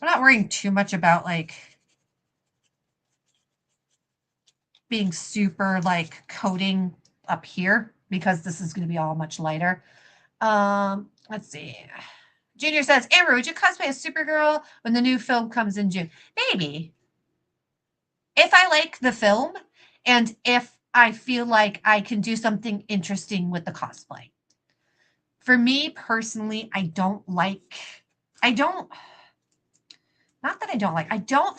I'm not worrying too much about like being super like coating up here because this is going to be all much lighter. Let's see. Junior says, Amber, would you cosplay as Supergirl when the new film comes in June? Maybe. If I like the film and if I feel like I can do something interesting with the cosplay. For me personally, I don't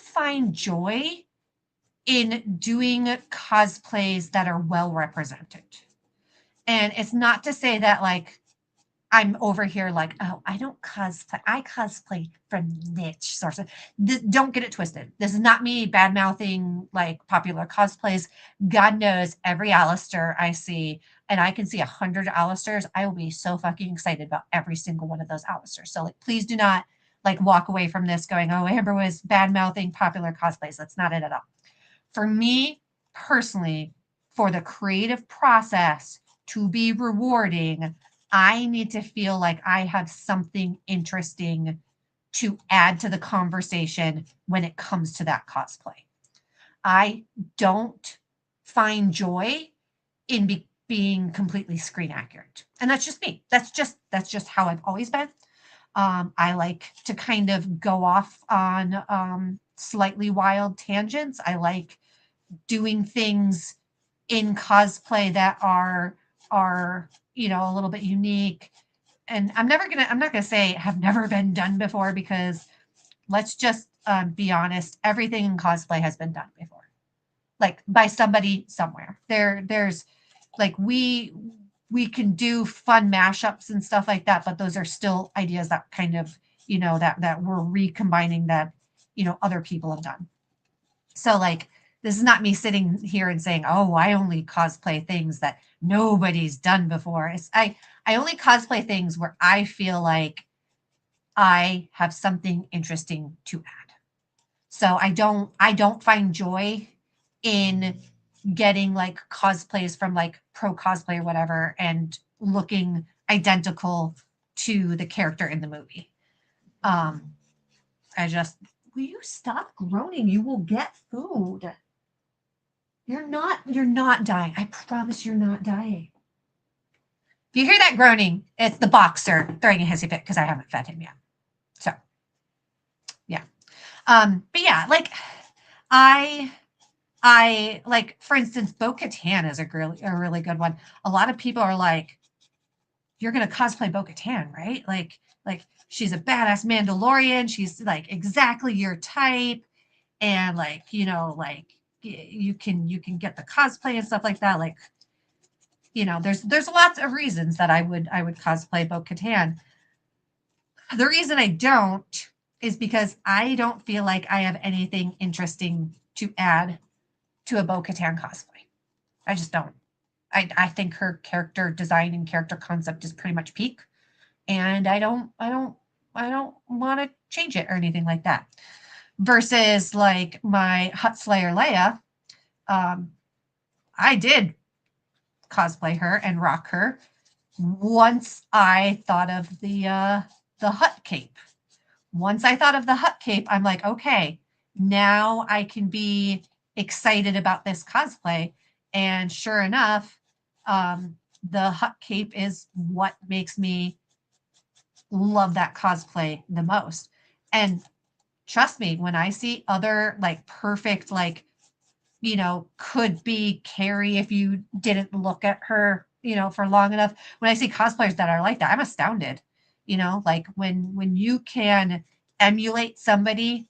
find joy in doing cosplays that are well represented. And it's not to say that like I'm over here like, oh, I don't cosplay. I cosplay from niche sources. Don't get it twisted. This is not me bad mouthing like popular cosplays. God knows every Alistair I see, and I can see 100 Alistairs. I will be so fucking excited about every single one of those Alistairs. So like, please do not like walk away from this going, oh, Amber was bad mouthing popular cosplays. That's not it at all. For me personally, for the creative process to be rewarding, I need to feel like I have something interesting to add to the conversation when it comes to that cosplay. I don't find joy in being completely screen accurate. And that's just me. That's just how I've always been. I like to kind of go off on slightly wild tangents. I like doing things in cosplay that are a little bit unique. And I'm not gonna say have never been done before, because let's just be honest, everything in cosplay has been done before, like by somebody somewhere. There's like we can do fun mashups and stuff like that, but those are still ideas that kind of that we're recombining that other people have done. So like, this is not me sitting here and saying, oh, I only cosplay things that nobody's done before. I only cosplay things where I feel like I have something interesting to add. So I don't find joy in getting like cosplays from like Pro Cosplay or whatever and looking identical to the character in the movie. Will you stop groaning? You will get food. You're not dying. I promise you're not dying. If you hear that groaning, it's the boxer throwing a hissy fit because I haven't fed him yet. So, yeah. But yeah, like I like, for instance, Bo-Katan is a really good one. A lot of people are like, you're gonna cosplay Bo-Katan, right? Like she's a badass Mandalorian. She's like exactly your type, and like like you can get the cosplay and stuff like that. Like there's lots of reasons that I would cosplay Bo-Katan. The reason I don't is because I don't feel like I have anything interesting to add to a Bo-Katan cosplay. I just don't. I think her character design and character concept is pretty much peak, and I don't want to change it or anything like that. Versus like my Hut Slayer Leia, um, I did cosplay her and rock her once I thought of the Hut cape. Once I thought of the Hut cape, I'm like, okay, now I can be excited about this cosplay. And sure enough, the Hut cape is what makes me love that cosplay the most. And trust me, when I see other like perfect, like, could be Carrie if you didn't look at her, for long enough. When I see cosplayers that are like that, I'm astounded. Like when you can emulate somebody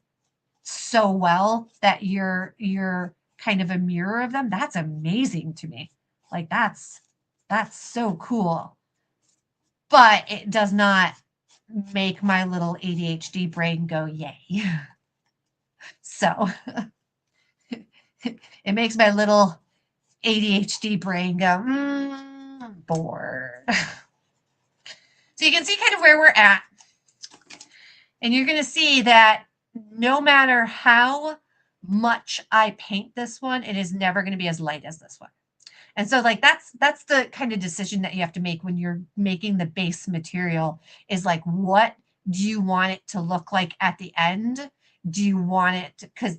so well that you're kind of a mirror of them, that's amazing to me. Like that's so cool. But it does not make my little ADHD brain go yay. So it makes my little ADHD brain go, bored. So you can see kind of where we're at. And you're going to see that no matter how much I paint this one, it is never going to be as light as this one. And so like that's the kind of decision that you have to make when you're making the base material, is like, what do you want it to look like at the end? Do you want it because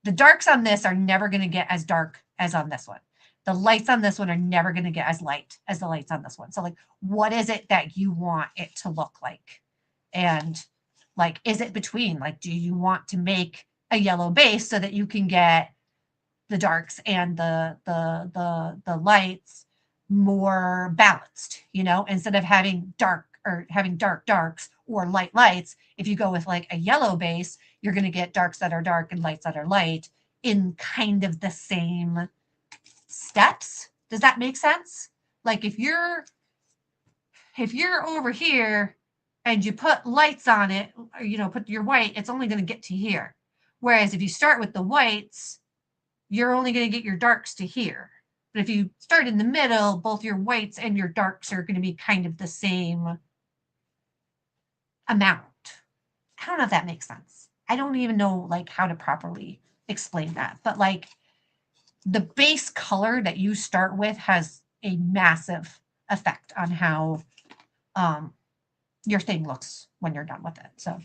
the darks on this are never going to get as dark as on this one. The lights on this one are never going to get as light as the lights on this one. So like, what is it that you want it to look like? And like, is it between? Like, do you want to make a yellow base so that you can get the darks and the lights more balanced, instead of having dark darks or light lights. If you go with like a yellow base, you're going to get darks that are dark and lights that are light in kind of the same steps. Does that make sense? Like if you're over here and you put lights on it, or put your white, it's only going to get to here. Whereas if you start with the whites, you're only going to get your darks to here. But if you start in the middle, both your whites and your darks are going to be kind of the same amount. I don't know if that makes sense. I don't even know like how to properly explain that. But like the base color that you start with has a massive effect on how your thing looks when you're done with it. So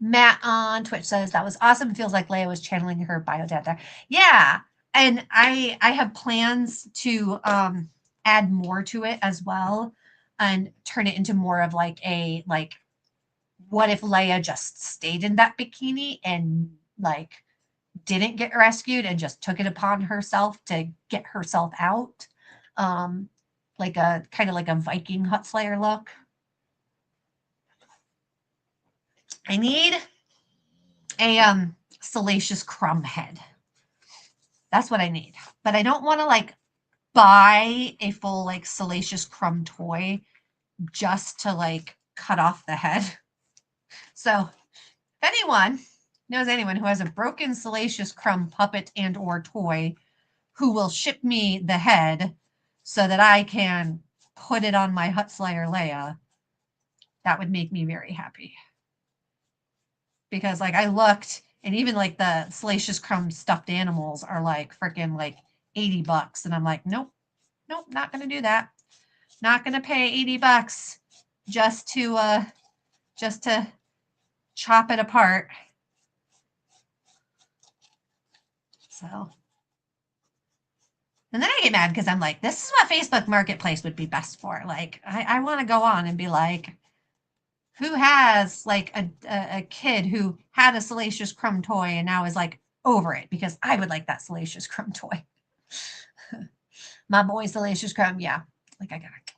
Matt on Twitch says that was awesome. It feels like Leia was channeling her bio dad. Yeah, and I have plans to add more to it as well, and turn it into more of like a like, what if Leia just stayed in that bikini and like didn't get rescued and just took it upon herself to get herself out, like a kind of like a Viking Hut Slayer look. I need a Salacious Crumb head. That's what I need. But I don't want to like buy a full like Salacious Crumb toy just to like cut off the head. So if anyone knows anyone who has a broken Salacious Crumb puppet and or toy who will ship me the head so that I can put it on my Hut Slayer Leia, that would make me very happy. Because like I looked, and even like the Salacious Crumb stuffed animals are like freaking like $80. And I'm like, nope, not gonna do that. Not gonna pay $80 just to chop it apart. So And then I get mad because I'm like, this is what Facebook Marketplace would be best for. Like, I want to go on and be like, who has like a kid who had a Salacious Crumb toy and now is like over it because I would like that Salacious Crumb toy. My boy Salacious Crumb, yeah. Like I got it.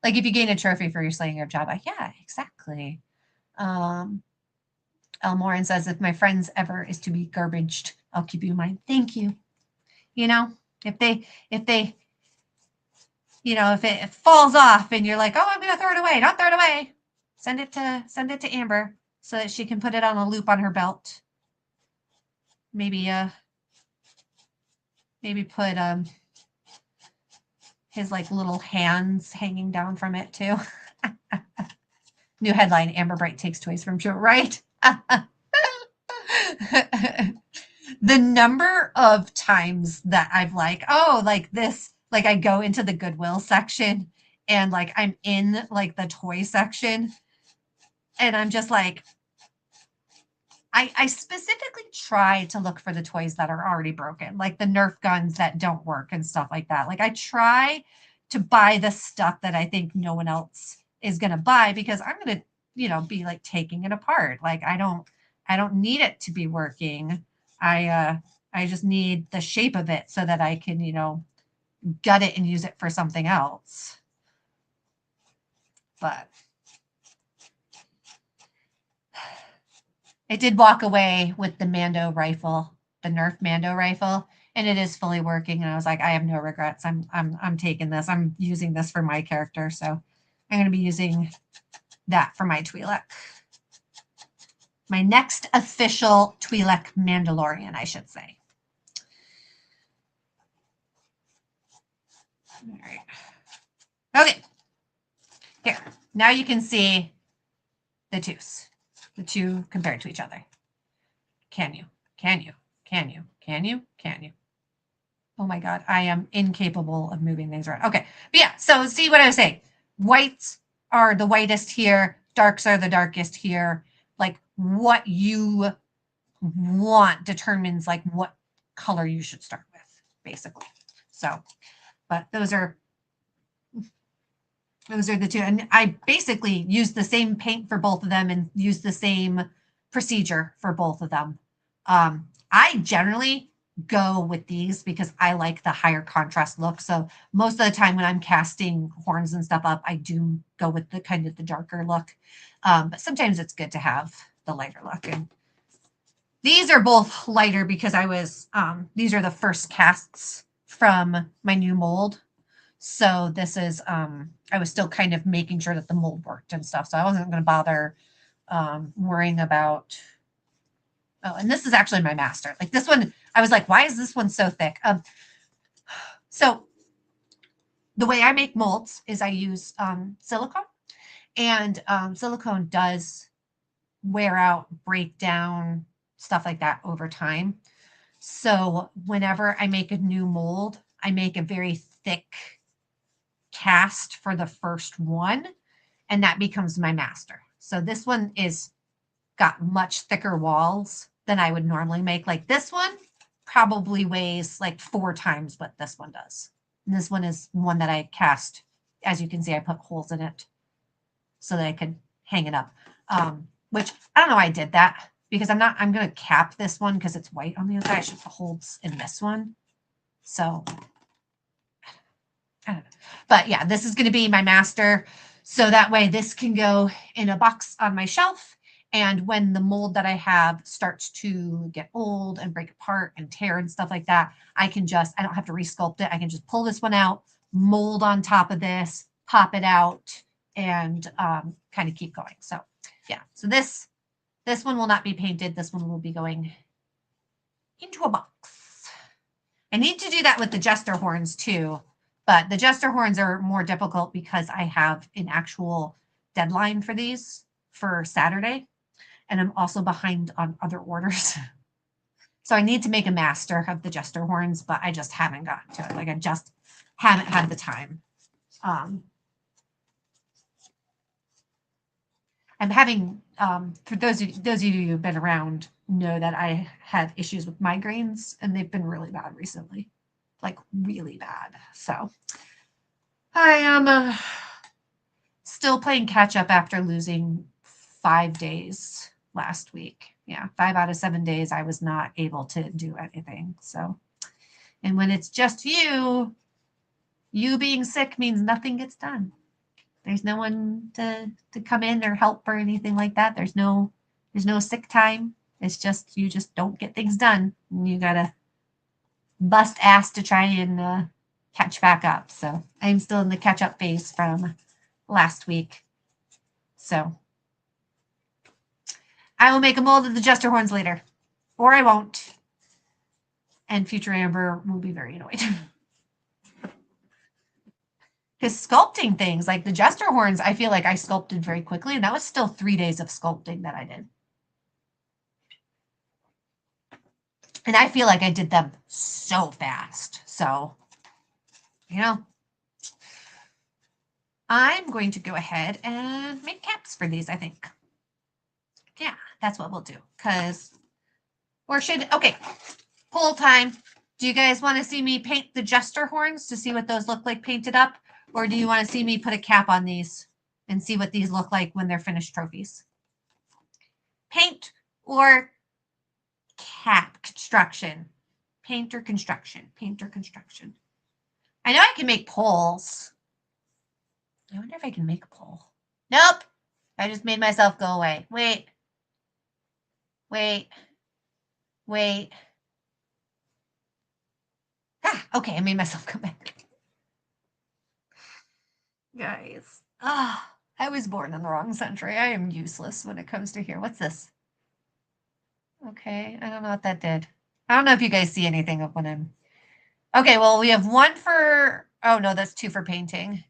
Like if you gain a trophy for your slaying your job, yeah, exactly. Um, El Morin says, if my friends ever is to be garbaged, I'll keep you in mind. Thank you. You know, if they, if it falls off and you're like, oh, I'm gonna throw it away, don't throw it away. Send it to Amber so that she can put it on a loop on her belt. Maybe put his like little hands hanging down from it too. New headline: Amber Brite takes toys from show, right? The number of times that I've like, oh, like this, like I go into the Goodwill section and like I'm in like the toy section and I'm just like, I specifically try to look for the toys that are already broken, like the Nerf guns that don't work and stuff like that. Like I try to buy the stuff that I think no one else is going to buy because I'm going to, be like taking it apart. Like I don't need it to be working. I just need the shape of it so that I can, gut it and use it for something else. But I did walk away with the Mando rifle, the Nerf Mando rifle, and it is fully working. And I was like, I have no regrets. I'm taking this. I'm using this for my character. So I'm going to be using that for my Twi'lek. My next official Twi'lek Mandalorian, I should say. All right. Okay. Here. Now you can see the two compared to each other. Can you? Can you? Can you? Can you? Can you? Oh my God, I am incapable of moving things around. Okay, but yeah, so see what I was saying. Whites are the whitest here, darks are the darkest here. Like what you want determines like what color you should start with, basically. So, but those are the two. And I basically use the same paint for both of them and use the same procedure for both of them. I generally go with these because I like the higher contrast look. So most of the time when I'm casting horns and stuff up, I do go with the kind of the darker look. But sometimes it's good to have the lighter look. And these are both lighter because these are the first casts from my new mold. So this is, I was still kind of making sure that the mold worked and stuff. So I wasn't going to bother worrying about, oh, and this is actually my master. Like this one, I was like, why is this one so thick? So the way I make molds is I use silicone, and silicone does wear out, break down, stuff like that over time. So whenever I make a new mold, I make a very thick cast for the first one, and that becomes my master. So this one is got much thicker walls than I would normally make. Like this one probably weighs like 4 times what this one does. And this one is one that I cast. As you can see, I put holes in it so that I could hang it up. Which I don't know why I did that because I'm going to cap this one because it's white on the other side. I should put holes in this one. So I don't know. But yeah, this is going to be my master. So that way this can go in a box on my shelf. And when the mold that I have starts to get old and break apart and tear and stuff like that, I don't have to resculpt it. I can just pull this one out, mold on top of this, pop it out, and kind of keep going. So yeah, so this one will not be painted. This one will be going into a box. I need to do that with the jester horns too. But the jester horns are more difficult because I have an actual deadline for these for Saturday. And I'm also behind on other orders. So I need to make a master of the jester horns, but I just haven't gotten to it. Like I just haven't had the time. I'm having, for those of you who've been around know that I had issues with migraines and they've been really bad recently. like really bad. So I am still playing catch up after losing 5 days last week. Yeah, 5 out of 7 days I was not able to do anything. So, and when it's just you being sick means nothing gets done. There's no one to come in or help or anything like that. There's no sick time. It's just you just don't get things done. And you gotta bust ass to try and catch back up. So I'm still in the catch up phase from last week. So I will make a mold of the Jester horns later, or I won't. And future Amber will be very annoyed. Because sculpting things like the Jester horns, I feel like I sculpted very quickly, and that was still 3 days of sculpting that I did. And I feel like I did them so fast. So, you know, I'm going to go ahead and make caps for these, I think. Yeah, that's what we'll do. Okay, poll time. Do you guys want to see me paint the Jester horns to see what those look like painted up? Or do you want to see me put a cap on these and see what these look like when they're finished trophies? Paint or cap construction? Paint or construction? Paint or construction? I know I can make polls. I wonder if I can make a poll. Nope. I just made myself go away. Wait. Ah, okay, I made myself come back. Guys. I was born in the wrong century. I am useless when it comes to here. What's this? Okay, I don't know what that did. I don't know if you guys see anything of when I'm... Okay, well, we have 1 for... Oh, no, that's 2 for painting.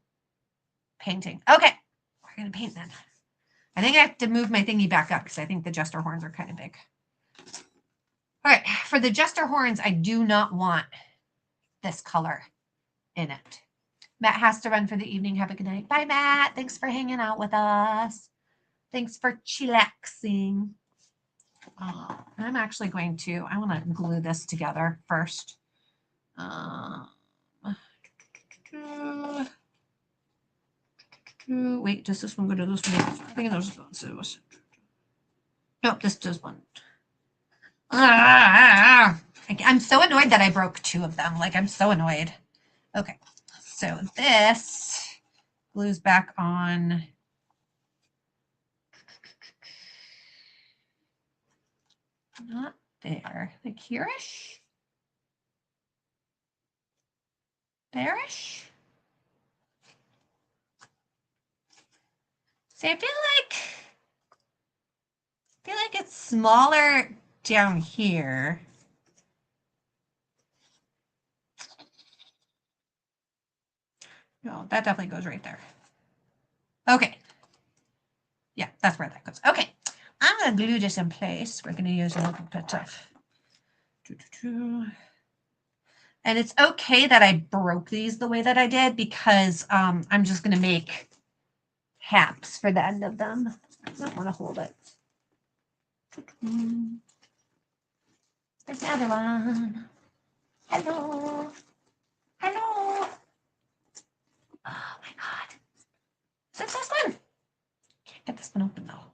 Painting. Okay, we're going to paint then. I think I have to move my thingy back up because I think the Jester horns are kind of big. All right, for the Jester horns, I do not want this color in it. Matt has to run for the evening. Have a good night. Bye, Matt. Thanks for hanging out with us. Thanks for chillaxing. I'm actually going to, I want to glue this together first. Wait, does this one go to this one? I think those ones. Nope, this does one. I'm so annoyed that I broke 2 of them. Like, I'm so annoyed. Okay, so this glues back on. Not there. Like here-ish? There-ish? See, I feel like it's smaller down here. No, that definitely goes right there. Okay. Yeah, that's where that goes. Okay. I'm going to glue this in place. We're going to use a little bit of... And it's okay that I broke these the way that I did because I'm just going to make caps for the end of them. I don't want to hold it. There's another one. Hello. Hello. Oh my God. Is it this one? Can't get this one open though.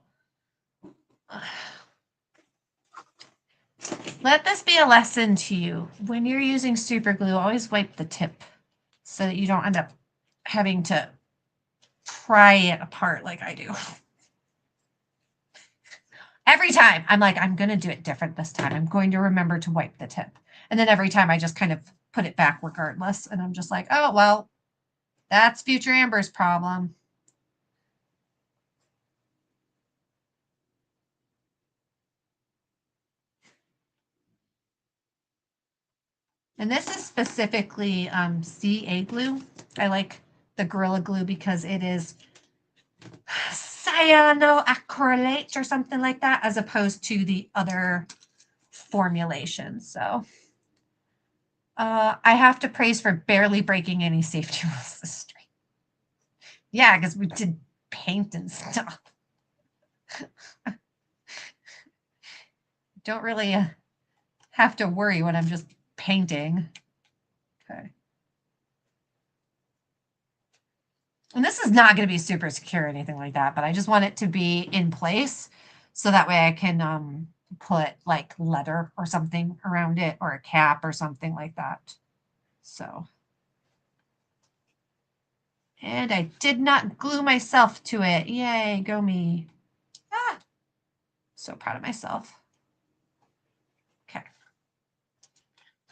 Let this be a lesson to you. When you're using super glue, always wipe the tip so that you don't end up having to pry it apart like I do. Every time I'm like, I'm going to do it different this time. I'm going to remember to wipe the tip. And then every time I just kind of put it back regardless. And I'm just like, oh, well, that's future Amber's problem. And this is specifically CA glue. I like the Gorilla Glue because it is cyanoacrylate or something like that, as opposed to the other formulation. So I have to praise for barely breaking any safety rules this stream. Yeah, because we did paint and stuff. Don't really have to worry when I'm just painting Okay. And this is not going to be super secure or anything like that, but I just want it to be in place so that way I can put like leather or something around it or a cap or something like that. So, and I did not glue myself to it. Yay, go me. Ah, so proud of myself. Okay.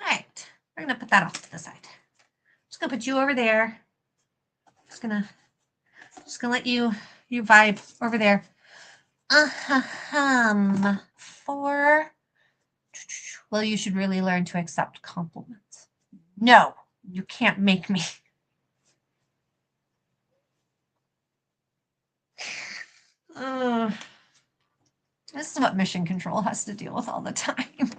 All right, we're going to put that off to the side. Just going to put you over there. Just gonna let you vibe over there. For well, you should really learn to accept compliments. No, you can't make me. This is what Mission Control has to deal with all the time.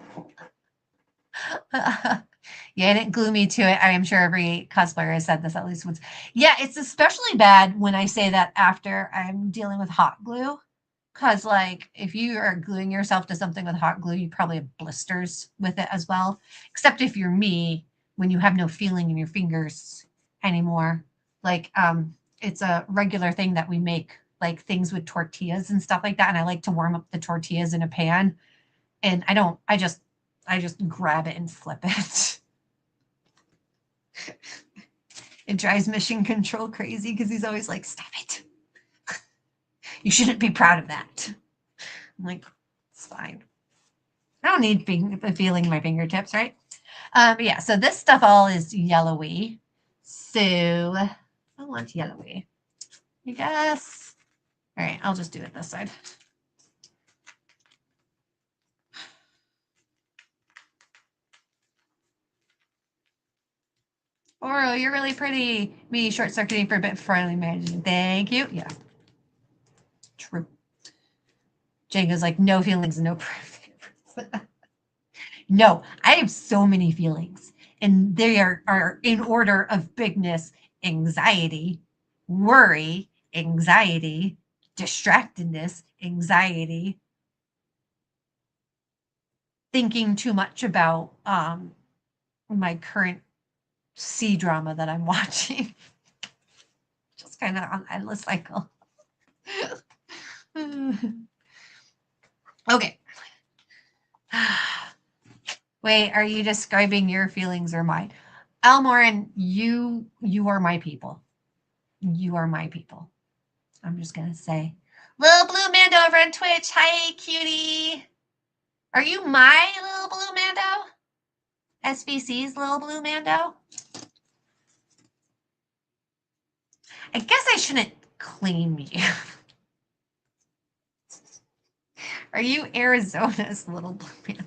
Yeah, I didn't glue me to it. I am sure every cosplayer has said this at least once. Yeah, it's especially bad when I say that after I'm dealing with hot glue. Because, like, if you are gluing yourself to something with hot glue, you probably have blisters with it as well. Except if you're me, when you have no feeling in your fingers anymore. Like, it's a regular thing that we make, like, things with tortillas and stuff like that. And I like to warm up the tortillas in a pan. And I just grab it and flip it. It drives Mission Control crazy because he's always like, stop it. You shouldn't be proud of that. I'm like, it's fine. I don't need feeling my fingertips, right? But yeah, so this stuff all is yellowy. So I want yellowy. I guess. All right, I'll just do it this side. Oro, you're really pretty. Me short-circuiting for a bit before I imagine. Thank you. Yeah. True. Jenga's like, no feelings, no preference. No, I have so many feelings, and they are in order of bigness: anxiety, worry, anxiety, distractedness, anxiety, thinking too much about my current C drama that I'm watching. Just kind of on endless cycle. Okay. Wait, are you describing your feelings or mine? Almorin, you are my people. You are my people. I'm just gonna say, Little Blue Mando over on Twitch. Hi, cutie. Are you my Little Blue Mando? SVC's Little Blue Mando? I guess I shouldn't claim you. Are you Arizona's Little Blue Mando?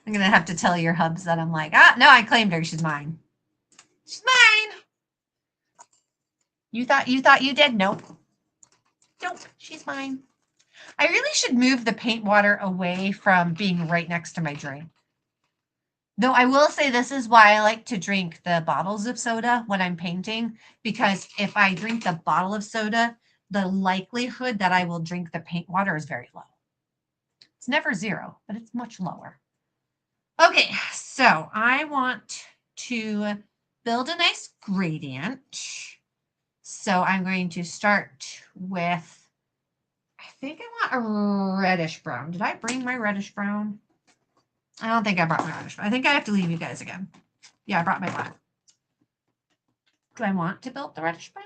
I'm gonna have to tell your hubs that I'm like, no, I claimed her. She's mine. She's mine. You thought you did? Nope. Nope. She's mine. I really should move the paint water away from being right next to my drink. Though I will say this is why I like to drink the bottles of soda when I'm painting, because if I drink the bottle of soda, the likelihood that I will drink the paint water is very low. It's never zero, but it's much lower. Okay, so I want to build a nice gradient. So I'm going to start with, I think I want a reddish brown. Did I bring my reddish brown? I don't think I brought my reddish brown. I think I have to leave you guys again. Yeah, I brought my black. Do I want to build the reddish brown?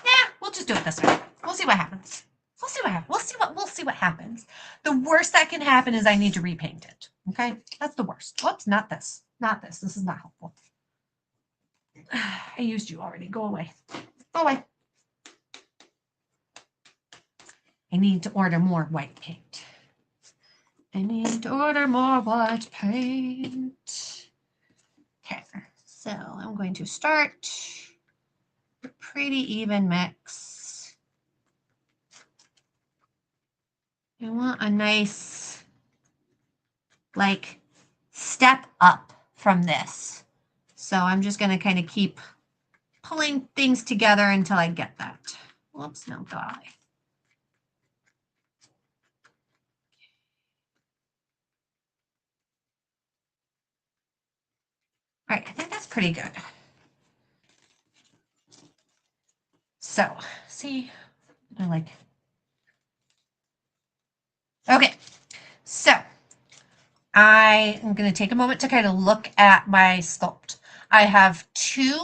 Yeah, we'll just do it this way. We'll see what happens. We'll see what happens. We'll see what happens. The worst that can happen is I need to repaint it. Okay? That's the worst. Whoops, not this. Not this. This is not helpful. I used you already. Go away. Go away. I need to order more white paint. I need to order more white paint. Okay, so I'm going to start a pretty even mix. I want a nice, like, step up from this. So I'm just going to kind of keep pulling things together until I get that. Whoops, no, die. All right, I think that's pretty good. So, see, I like. Okay, so I am going to take a moment to kind of look at my sculpt. I have two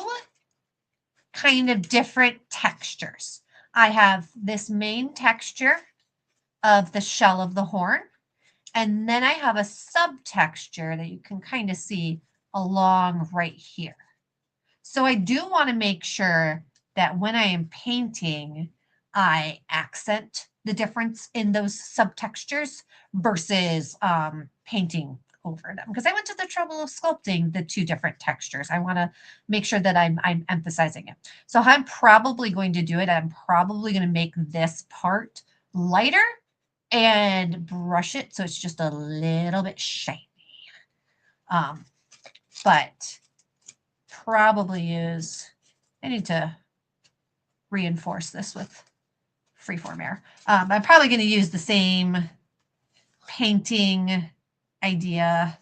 kind of different textures. I have this main texture of the shell of the horn, and then I have a subtexture that you can kind of see along right here. So I do want to make sure that when I am painting, I accent the difference in those subtextures versus painting over them. Because I went to the trouble of sculpting the two different textures. I want to make sure that I'm emphasizing it. So I'm probably going to do it. I'm probably going to make this part lighter and brush it so it's just a little bit shiny. But probably use, I need to reinforce this with freeform air. I'm probably going to use the same painting idea.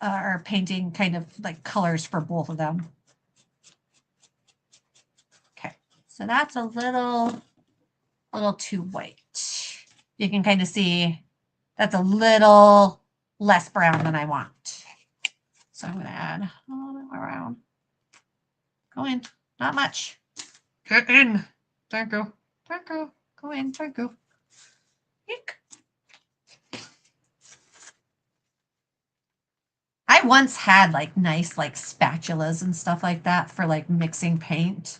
Or painting kind of like colors for both of them. Okay, so that's a little too white. You can kind of see that's a little less brown than I want. So I'm going to add a little bit more brown. Go in, not much. Get in. There you go. There you go. Go in, there you go. Eek. I once had like nice like spatulas and stuff like that for like mixing paint.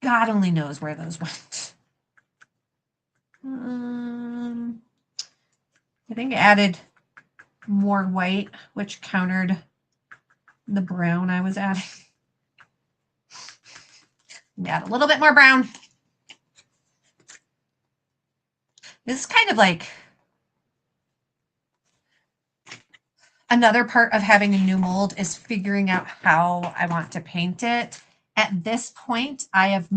God only knows where those went. I think I added more white, which countered the brown I was adding. Add a little bit more brown. This is kind of like another part of having a new mold is figuring out how I want to paint it. At this point, I have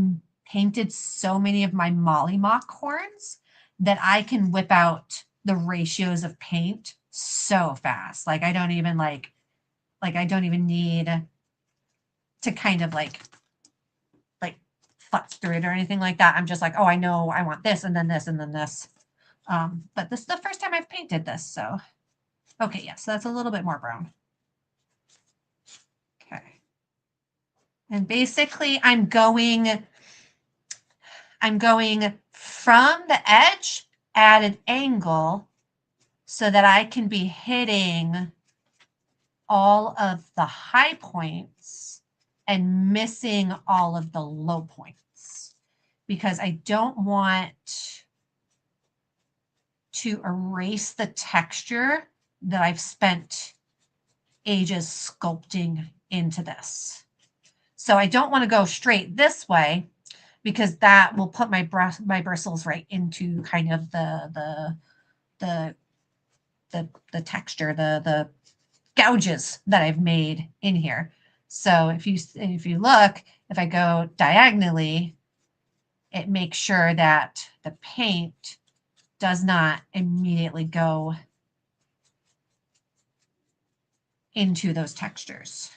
painted so many of my mollymock horns that I can whip out the ratios of paint so fast. Like I don't even I don't even need to kind of like futz through it or anything like that. I'm just like, oh, I know I want this and then this and then this. But this is the first time I've painted this, so okay, yeah, so that's a little bit more brown. Okay. And basically I'm going from the edge at an angle so that I can be hitting all of the high points and missing all of the low points, because I don't want to erase the texture that I've spent ages sculpting into this. So I don't want to go straight this way because that will put my bristles right into kind of the texture, the gouges that I've made in here. So if you look, if I go diagonally, it makes sure that the paint does not immediately go into those textures.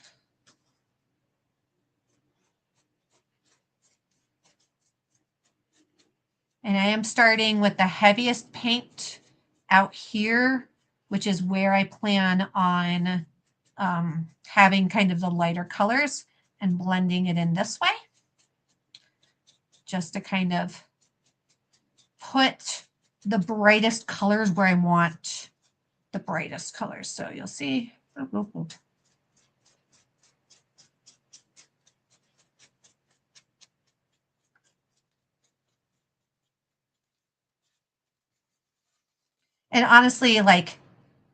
And I am starting with the heaviest paint out here, which is where I plan on having kind of the lighter colors and blending it in this way, just to kind of put the brightest colors where I want the brightest colors. So you'll see. And honestly, like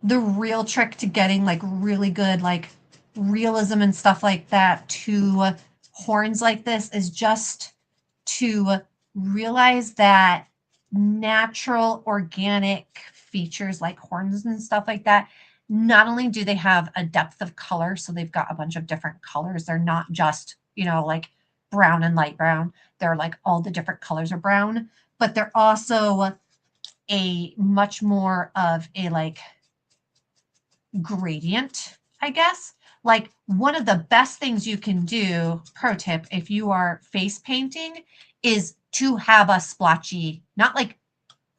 the real trick to getting like really good like realism and stuff like that to horns like this is just to realize that natural organic features like horns and stuff like that, not only do they have a depth of color, so they've got a bunch of different colors, they're not just, you know, like brown and light brown, they're like all the different colors of brown, but they're also a much more of a like gradient, I guess. Like one of the best things you can do, pro tip, if you are face painting, is to have a splotchy, not like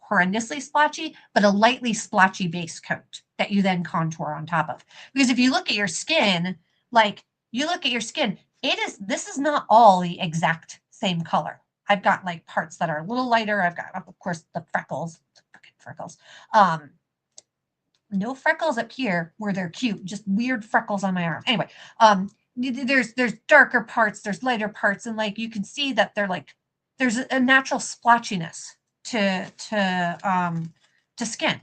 horrendously splotchy, but a lightly splotchy base coat that you then contour on top of. Because if you look at your skin, like you look at your skin, this is not all the exact same color. I've got like parts that are a little lighter. I've got, of course, the freckles, freckles. No freckles up here where they're cute, just weird freckles on my arm. Anyway, there's darker parts, there's lighter parts, and like you can see that they're like there's a natural splotchiness to skin.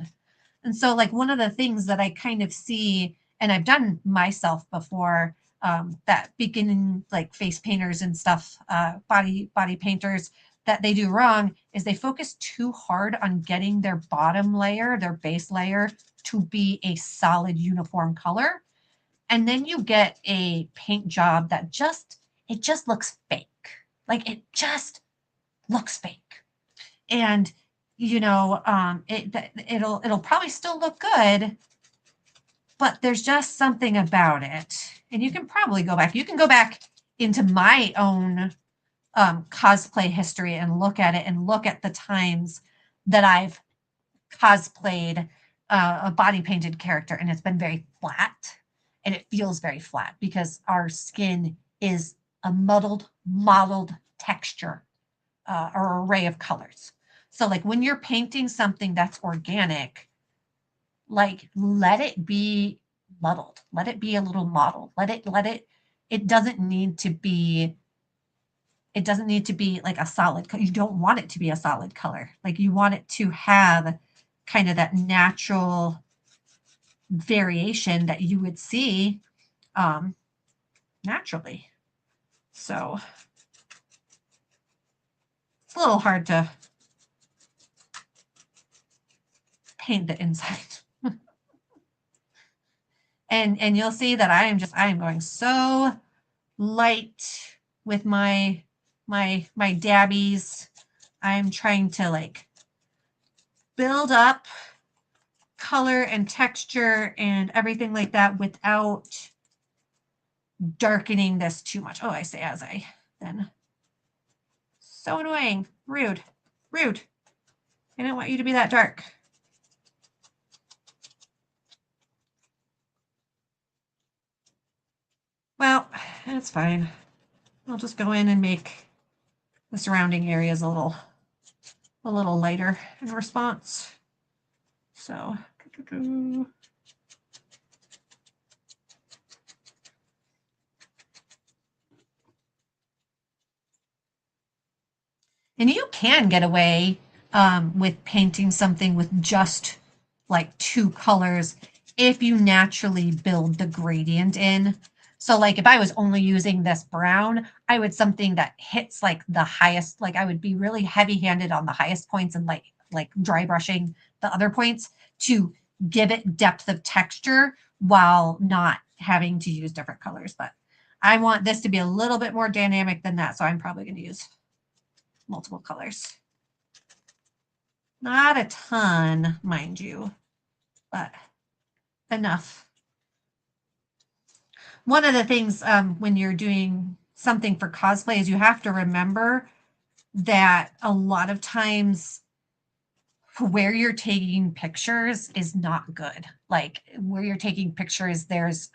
And so like one of the things that I kind of see, and I've done myself before, that beginning like face painters and stuff, body painters, that they do wrong is they focus too hard on getting their bottom layer, their base layer, to be a solid uniform color. And then you get a paint job that it just looks fake. Like it just looks fake. And it'll probably still look good, but there's just something about it. And you can probably go back. You can go back into my own cosplay history and look at it and look at the times that I've cosplayed a body painted character, and it's been very flat, and it feels very flat because our skin is a mottled texture or array of colors. So like when you're painting something that's organic, like let it be muddled, let it be a little mottled, it doesn't need to be like a solid color. You don't want it to be a solid color. Like you want it to have kind of that natural variation that you would see naturally. So it's a little hard to paint the inside. and you'll see that I am going so light with my dabbies. I'm trying to like build up color and texture and everything like that without darkening this too much. Oh, I say as I then. So annoying. Rude. Rude. I don't want you to be that dark. Well, that's fine. I'll just go in and make the surrounding areas a little lighter in response. So, and you can get away with painting something with just like two colors if you naturally build the gradient in. So like if I was only using this brown, I would something that hits like the highest, like I would be really heavy handed on the highest points and like dry brushing the other points to give it depth of texture while not having to use different colors. But I want this to be a little bit more dynamic than that. So I'm probably going to use multiple colors. Not a ton, mind you, but enough. One of the things when you're doing something for cosplay is you have to remember that a lot of times where you're taking pictures is not good. Like where you're taking pictures, there's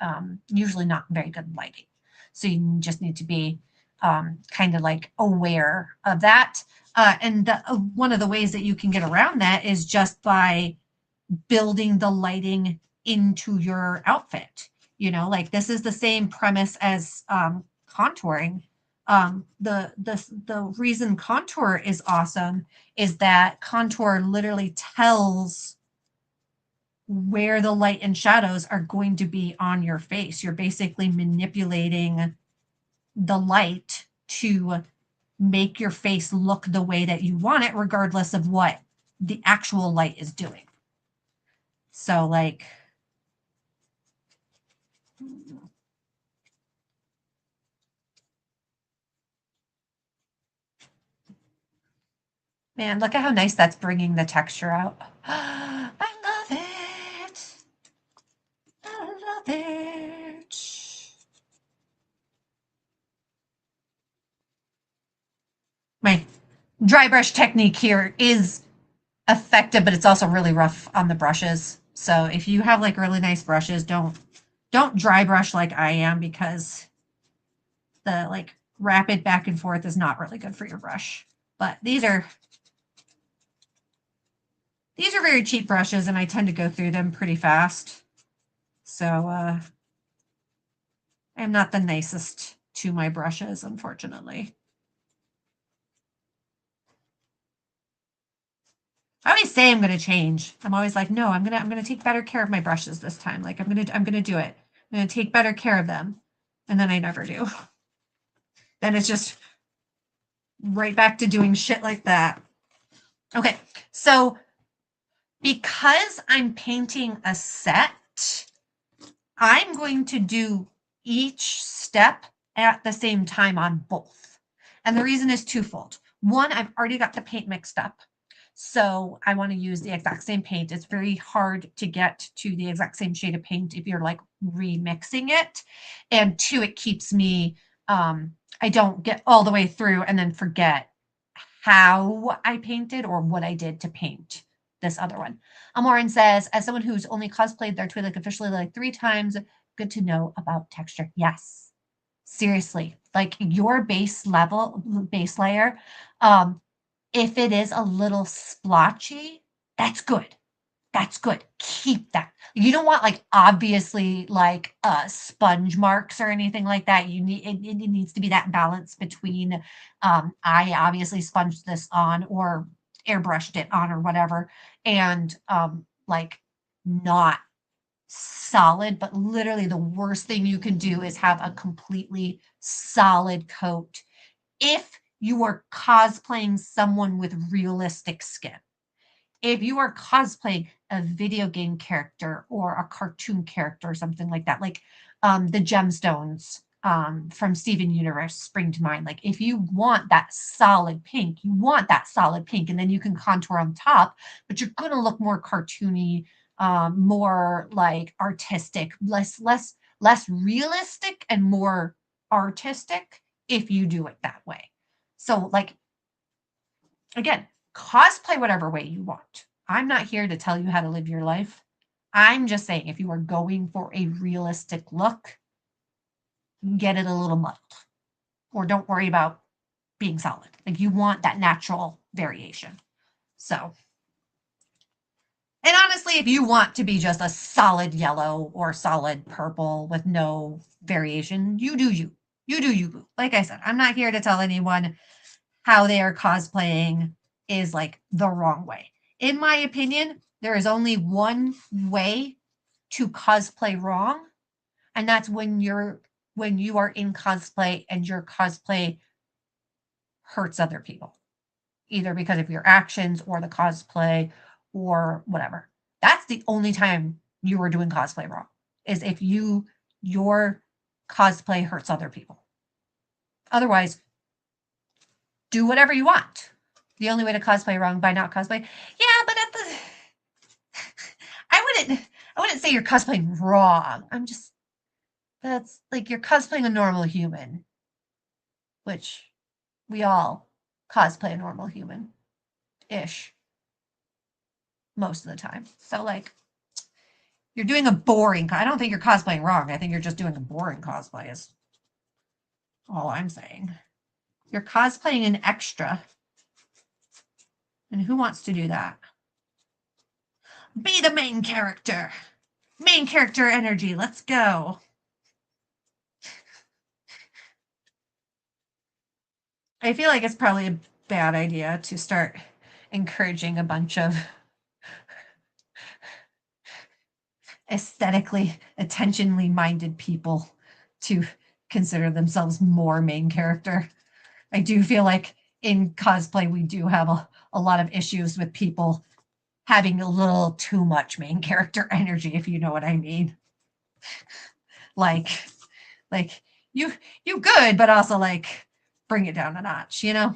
usually not very good lighting. So you just need to be kind of like aware of that. And one of the ways that you can get around that is just by building the lighting into your outfit. You know, like this is the same premise as contouring. The reason contour is awesome is that contour literally tells where the light and shadows are going to be on your face. You're basically manipulating the light to make your face look the way that you want it, regardless of what the actual light is doing. So like, Man, look at how nice that's bringing the texture out. I love it. I love it. My dry brush technique here is effective, but it's also really rough on the brushes. So if you have like really nice brushes, don't dry brush like I am, because the like rapid back and forth is not really good for your brush. But these are very cheap brushes, and I tend to go through them pretty fast. So I'm not the nicest to my brushes, unfortunately. I always say I'm going to change. I'm always like, no, I'm gonna take better care of my brushes this time. Like I'm gonna do it. I'm gonna take better care of them, and then I never do. Then it's just right back to doing shit like that. Okay, so because I'm painting a set, I'm going to do each step at the same time on both. And the reason is twofold. One, I've already got the paint mixed up, so I want to use the exact same paint. It's very hard to get to the exact same shade of paint if you're like remixing it. And two, it keeps me, I don't get all the way through and then forget how I painted or what I did to paint this other one. Amorin says, as someone who's only cosplayed their Twi'lek officially like 3 times, good to know about texture. Yes, seriously, like your base layer, if it is a little splotchy, that's good. That's good. Keep that. You don't want like obviously like sponge marks or anything like that. You need it needs to be that balance between I obviously sponged this on or airbrushed it on or whatever, and like not solid, but literally the worst thing you can do is have a completely solid coat if you are cosplaying someone with realistic skin. If you are cosplaying a video game character or a cartoon character or something like that, like the gemstones from Steven Universe spring to mind. Like if you want that solid pink, you want that solid pink, and then you can contour on top, but you're gonna look more cartoony, more like artistic, less realistic and more artistic if you do it that way. So like again, cosplay whatever way you want. I'm not here to tell you how to live your life. I'm just saying if you are going for a realistic look, get it a little muddled. Or don't worry about being solid. Like you want that natural variation. So, and honestly, if you want to be just a solid yellow or solid purple with no variation, you do you. You do you. Like I said, I'm not here to tell anyone how they are cosplaying is like the wrong way. In my opinion, there is only one way to cosplay wrong, and that's when you are in cosplay and your cosplay hurts other people, either because of your actions or the cosplay or whatever. That's the only time you are doing cosplay wrong, is if your cosplay hurts other people. Otherwise, do whatever you want. The only way to cosplay wrong by not cosplay. Yeah, but at the I wouldn't say you're cosplaying wrong. That's like you're cosplaying a normal human, which we all cosplay a normal human ish most of the time. So like you're doing a boring I don't think you're cosplaying wrong. I think you're just doing a boring cosplay is all I'm saying. You're cosplaying an extra. And who wants to do that? Be the main character. Main character energy. Let's go. I feel like it's probably a bad idea to start encouraging a bunch of aesthetically, attentionally minded people to consider themselves more main character. I do feel like in cosplay, we do have a lot of issues with people having a little too much main character energy, if you know what I mean. Like, like you good, but also like bring it down a notch, you know?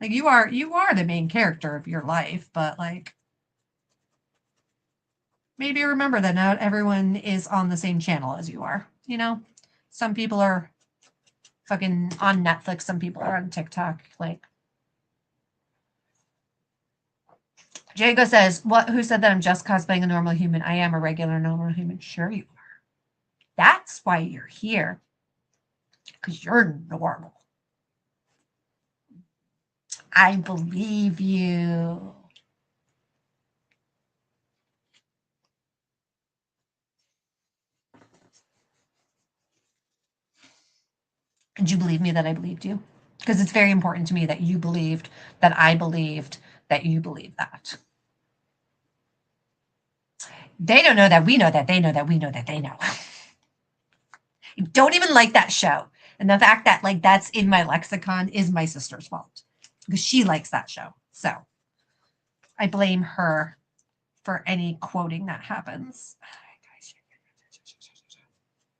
Like you are the main character of your life, but like maybe remember that not everyone is on the same channel as you are. You know, some people are fucking on Netflix, some people are on TikTok. Like Jago says, "What? Who said that I'm just cosplaying a normal human? I am a regular normal human. Sure you are. That's why you're here, because you're normal. I believe you." Could you believe me that I believed you? Because it's very important to me that you believed that I believed that you believe that. They don't know that we know that they know that we know that they know. I don't even like that show. And the fact that like that's in my lexicon is my sister's fault because she likes that show. So I blame her for any quoting that happens.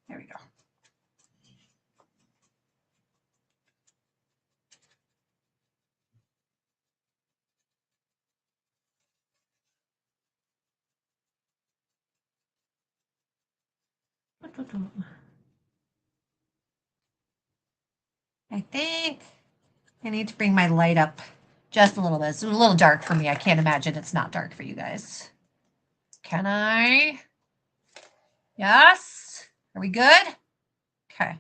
There we go. I think I need to bring my light up just a little bit. It's a little dark for me. I can't imagine it's not dark for you guys. Can I? Yes? Are we good? Okay.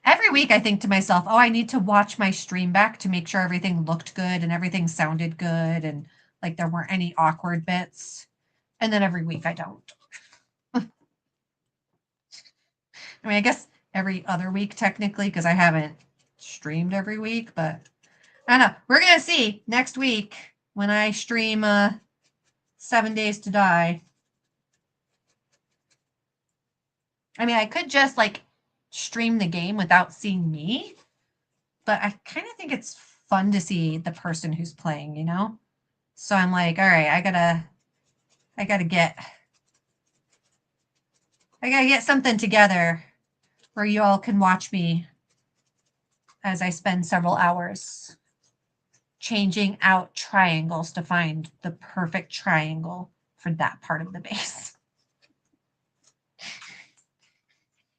Every week I think to myself, oh, I need to watch my stream back to make sure everything looked good and everything sounded good and like there weren't any awkward bits. And then every week I don't. I mean, I guess every other week technically because I haven't streamed every week, but I don't know. We're going to see next week when I stream 7 Days to Die. I mean, I could just like stream the game without seeing me, but I kind of think it's fun to see the person who's playing, you know? So I'm like, all right, I gotta get something together where you all can watch me as I spend several hours changing out triangles to find the perfect triangle for that part of the base.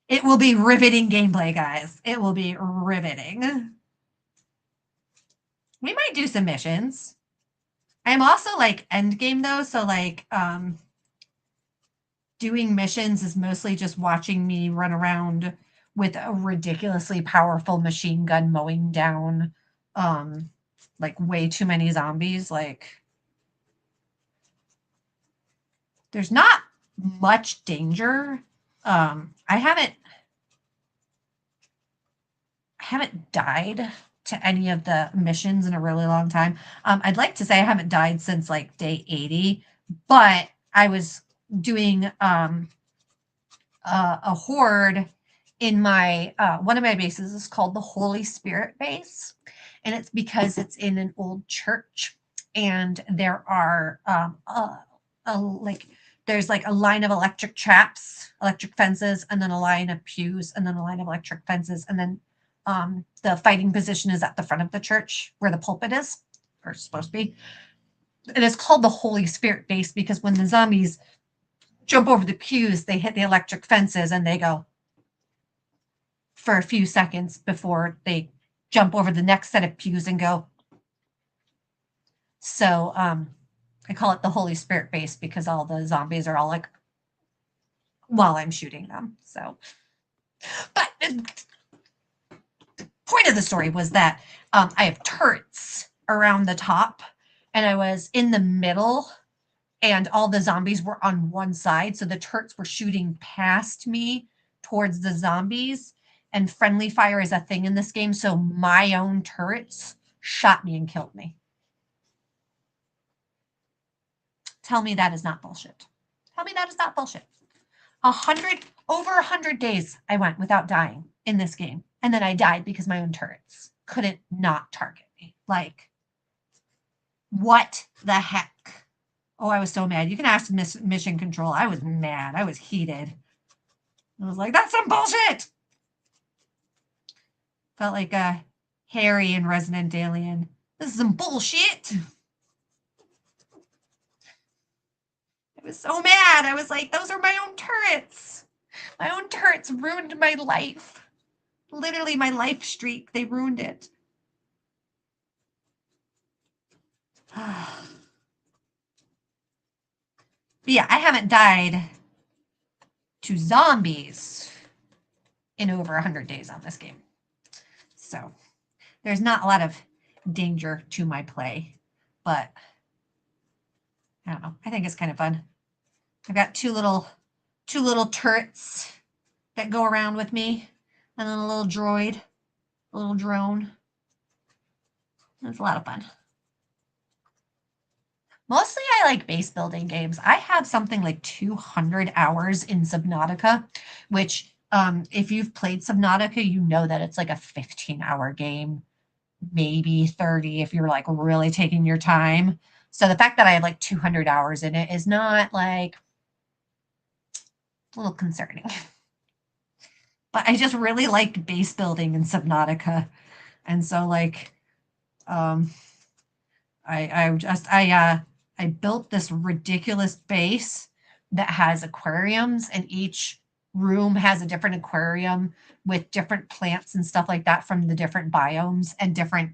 It will be riveting gameplay, guys. It will be riveting. We might do some missions. I'm also like end game though, so like doing missions is mostly just watching me run around with a ridiculously powerful machine gun mowing down like way too many zombies. Like there's not much danger. I haven't died to any of the missions in a really long time. I'd like to say I haven't died since like day 80, but I was doing a horde in my one of my bases is called the Holy Spirit base, and it's because it's in an old church, and there are like there's like a line of electric traps, electric fences, and then a line of pews, and then a line of electric fences, and then the fighting position is at the front of the church where the pulpit is, or supposed to be. And it's called the Holy Spirit base because when the zombies jump over the pews, they hit the electric fences and they go for a few seconds before they jump over the next set of pews and go. So I call it the Holy Spirit base because all the zombies are all like while I'm shooting them. So, but the point of the story was that I have turrets around the top, and I was in the middle, and all the zombies were on one side. So the turrets were shooting past me towards the zombies. And friendly fire is a thing in this game. So my own turrets shot me and killed me. Tell me that is not bullshit. Tell me that is not bullshit. Over 100 days I went without dying in this game. And then I died because my own turrets couldn't not target me. Like, what the heck? Oh, I was so mad. You can ask Mission Control. I was mad. I was heated. I was like, that's some bullshit. Felt like a Harry in Resident Alien. This is some bullshit. I was so mad. I was like, those are my own turrets. My own turrets ruined my life. Literally my life streak. They ruined it. But yeah, I haven't died to zombies in over 100 days on this game. So there's not a lot of danger to my play, but I don't know. I think it's kind of fun. I've got two little turrets that go around with me, and then a little droid, a little drone. It's a lot of fun. Mostly I like base building games. I have something like 200 hours in Subnautica, which if you've played Subnautica, you know that it's like a 15-hour game, maybe 30 if you're like really taking your time. So the fact that I have like 200 hours in it is not like a little concerning. But I just really like base building in Subnautica. And so like I built this ridiculous base that has aquariums, and each room has a different aquarium with different plants and stuff like that from the different biomes, and different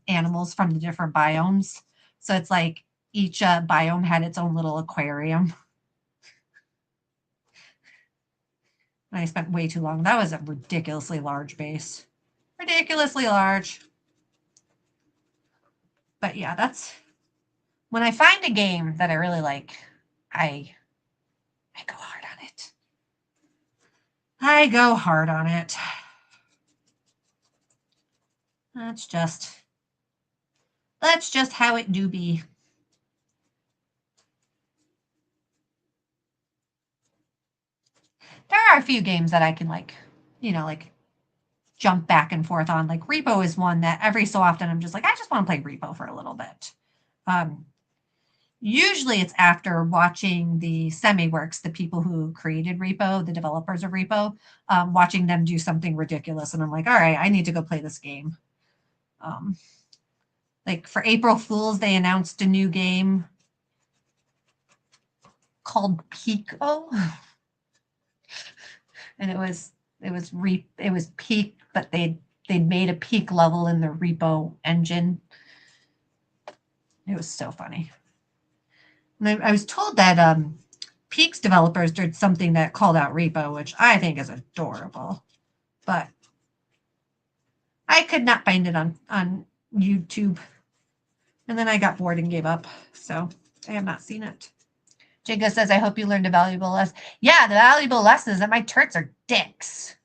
animals from the different biomes. So it's like each biome had its own little aquarium. And I spent way too long. That was a ridiculously large base. Ridiculously large. But yeah, that's when I find a game that I really like, I go hard on it. I go hard on it. That's just how it do be. There are a few games that I can like, like jump back and forth on. Like Repo is one that every so often I'm just like, I just want to play Repo for a little bit. Usually it's after watching the SemiWorks, the people who created Repo, the developers of Repo, watching them do something ridiculous. And I'm like, all right, I need to go play this game. Like for April Fools, they announced a new game called Pico. And it was Peak, but they'd made a Peak level in the Repo engine. It was so funny. And I was told that Peak's developers did something that called out Repo, which I think is adorable. But I could not find it on YouTube. And then I got bored and gave up. So I have not seen it. Jingo says, I hope you learned a valuable lesson. Yeah, the valuable lesson is that my turrets are dicks.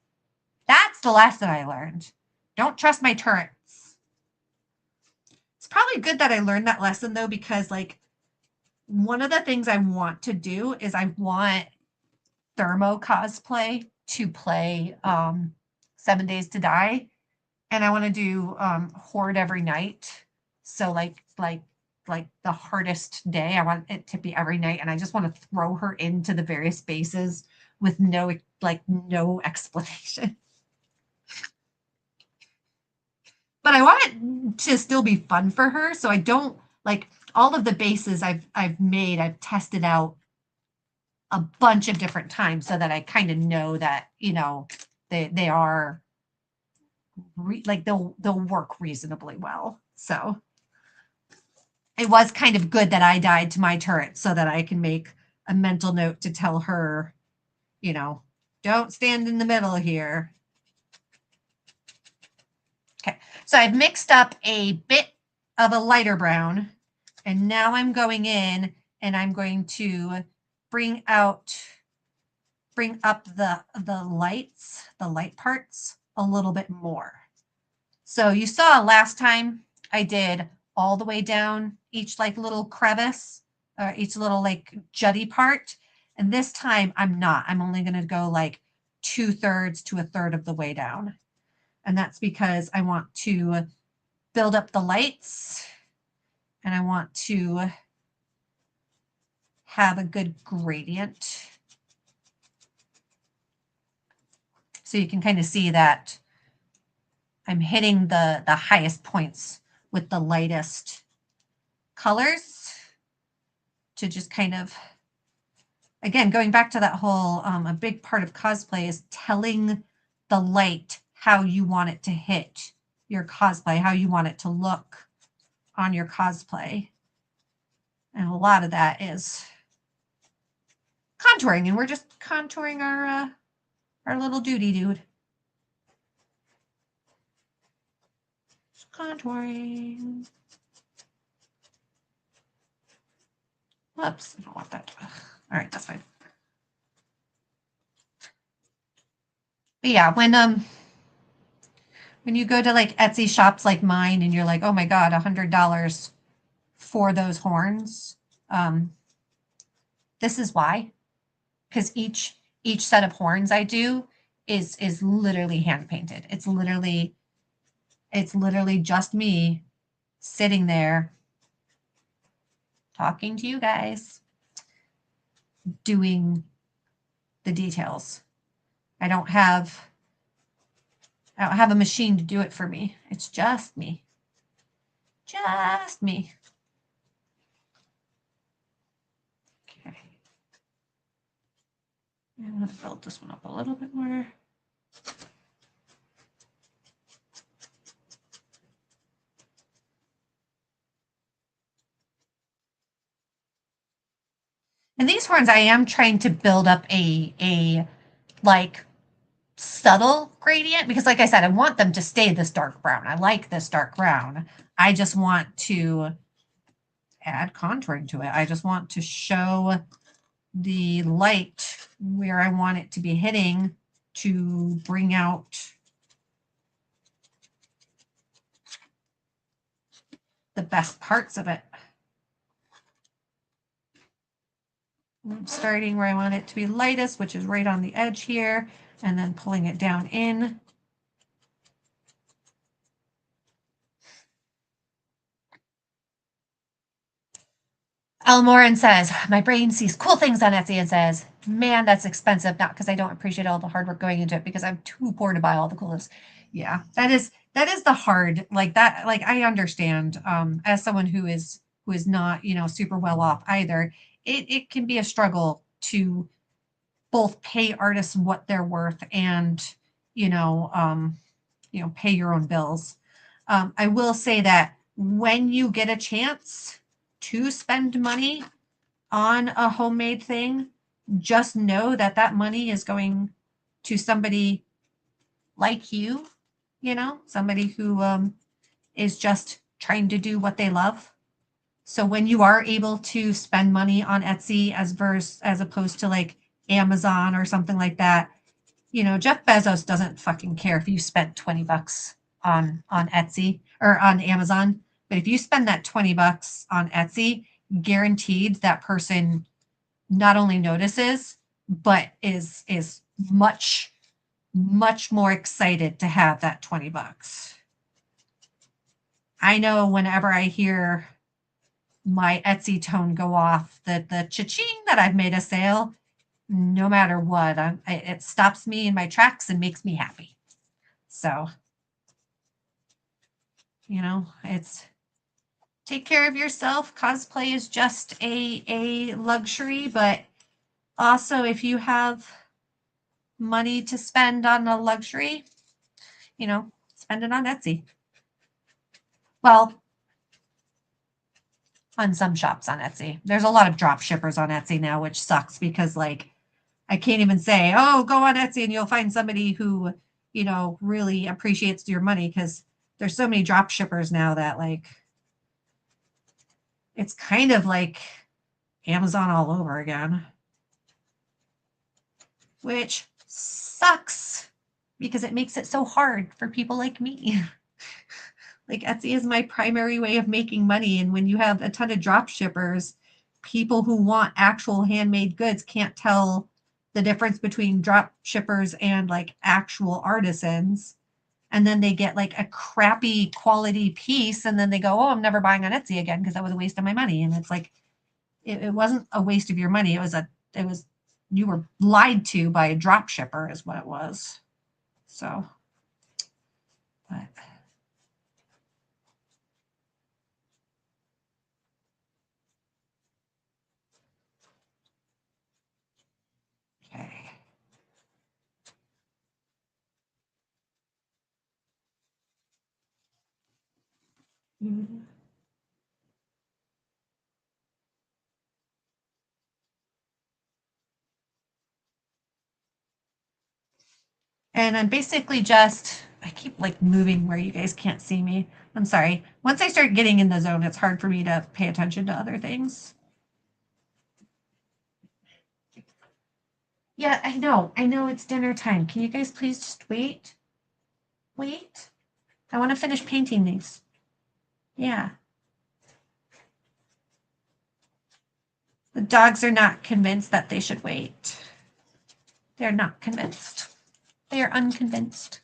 That's the lesson I learned. Don't trust my turrets. It's probably good that I learned that lesson, though, because, like, one of the things I want to do is I want Thermo Cosplay to play 7 Days to Die. And I want to do Horde every night. So, like the hardest day, I want it to be every night, and I just want to throw her into the various bases with no explanation. But I want it to still be fun for her, so I don't like all of the bases I've made. I've tested out a bunch of different times so that I kind of know that they are they'll work reasonably well. So it was kind of good that I died to my turret so that I can make a mental note to tell her, don't stand in the middle here. Okay, so I've mixed up a bit of a lighter brown, and now I'm going in and I'm going to bring up the light parts a little bit more. So you saw last time I did all the way down each like little crevice or each little like jutty part. And this time I'm not. I'm only going to go like 2/3 to 1/3 of the way down. And that's because I want to build up the lights and I want to have a good gradient. So you can kind of see that I'm hitting the highest points with the lightest colors to just kind of, again, going back to that whole, a big part of cosplay is telling the light how you want it to hit your cosplay, how you want it to look on your cosplay. And a lot of that is contouring, and we're just contouring our little duty dude. Just contouring. Whoops, I don't want that. All right, that's fine. But yeah, when you go to like Etsy shops like mine and you're like, oh my God, $100 for those horns. This is why, because each set of horns I do is literally hand painted. It's literally just me sitting there talking to you guys, doing the details. I don't have a machine to do it for me. It's just me. Just me. Okay. I'm going to build this one up a little bit more. And these horns, I am trying to build up a like subtle gradient because, like I said, I want them to stay this dark brown. I like this dark brown. I just want to add contouring to it. I just want to show the light where I want it to be hitting to bring out the best parts of it. I'm starting where I want it to be lightest, which is right on the edge here, and then pulling it down in. Elmoran says, my brain sees cool things on Etsy and says, man, that's expensive. Not because I don't appreciate all the hard work going into it, because I'm too poor to buy all the coolest. Yeah, that is the hard, like that, like I understand, as someone who is not, super well off either, it can be a struggle to both pay artists what they're worth and, pay your own bills. I will say that when you get a chance to spend money on a homemade thing, just know that that money is going to somebody like you, somebody who is just trying to do what they love. So when you are able to spend money on Etsy as opposed to like Amazon or something like that, Jeff Bezos doesn't fucking care if you spent $20 on Etsy or on Amazon. But if you spend that $20 on Etsy, guaranteed that person not only notices, but is much, much more excited to have that $20. I know whenever I hear my Etsy tone go off, that the cha-ching that I've made a sale, no matter what, it stops me in my tracks and makes me happy. So, it's take care of yourself. Cosplay is just a luxury, but also if you have money to spend on a luxury, spend it on Etsy. Well, on some shops on Etsy. There's a lot of drop shippers on Etsy now, which sucks because like I can't even say, oh, go on Etsy and you'll find somebody who, really appreciates your money, because there's so many drop shippers now that like it's kind of like Amazon all over again, which sucks because it makes it so hard for people like me. Like Etsy is my primary way of making money. And when you have a ton of drop shippers, people who want actual handmade goods can't tell the difference between drop shippers and like actual artisans. And then they get like a crappy quality piece and then they go, oh, I'm never buying on Etsy again because that was a waste of my money. And it's like, it wasn't a waste of your money. You were lied to by a drop shipper is what it was. So But okay. Mm-hmm. And I'm basically just, I keep like moving where you guys can't see me. I'm sorry. Once I start getting in the zone, it's hard for me to pay attention to other things. Yeah, I know. I know it's dinner time. Can you guys please just wait? Wait. I want to finish painting these. Yeah. The dogs are not convinced that they should wait. They're not convinced. They are unconvinced.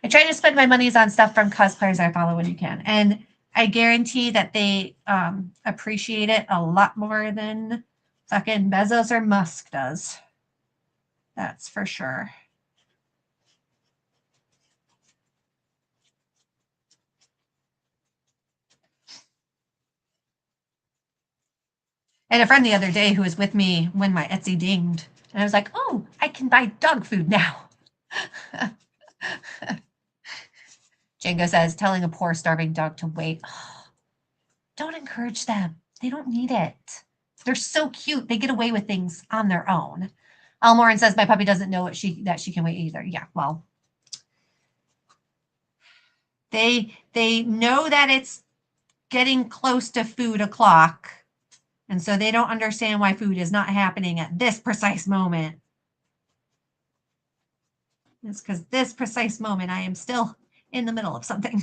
I try to spend my monies on stuff from cosplayers I follow when you can. And I guarantee that they appreciate it a lot more than fucking Bezos or Musk does. That's for sure. I had a friend the other day who was with me when my Etsy dinged. And I was like, oh, I can buy dog food now. Django says, telling a poor starving dog to wait. Oh, don't encourage them. They don't need it. They're so cute. They get away with things on their own. Almoran says my puppy doesn't know that she can wait either. Yeah, well, they know that it's getting close to food o'clock, and so they don't understand why food is not happening at this precise moment. It's because this precise moment I am still in the middle of something.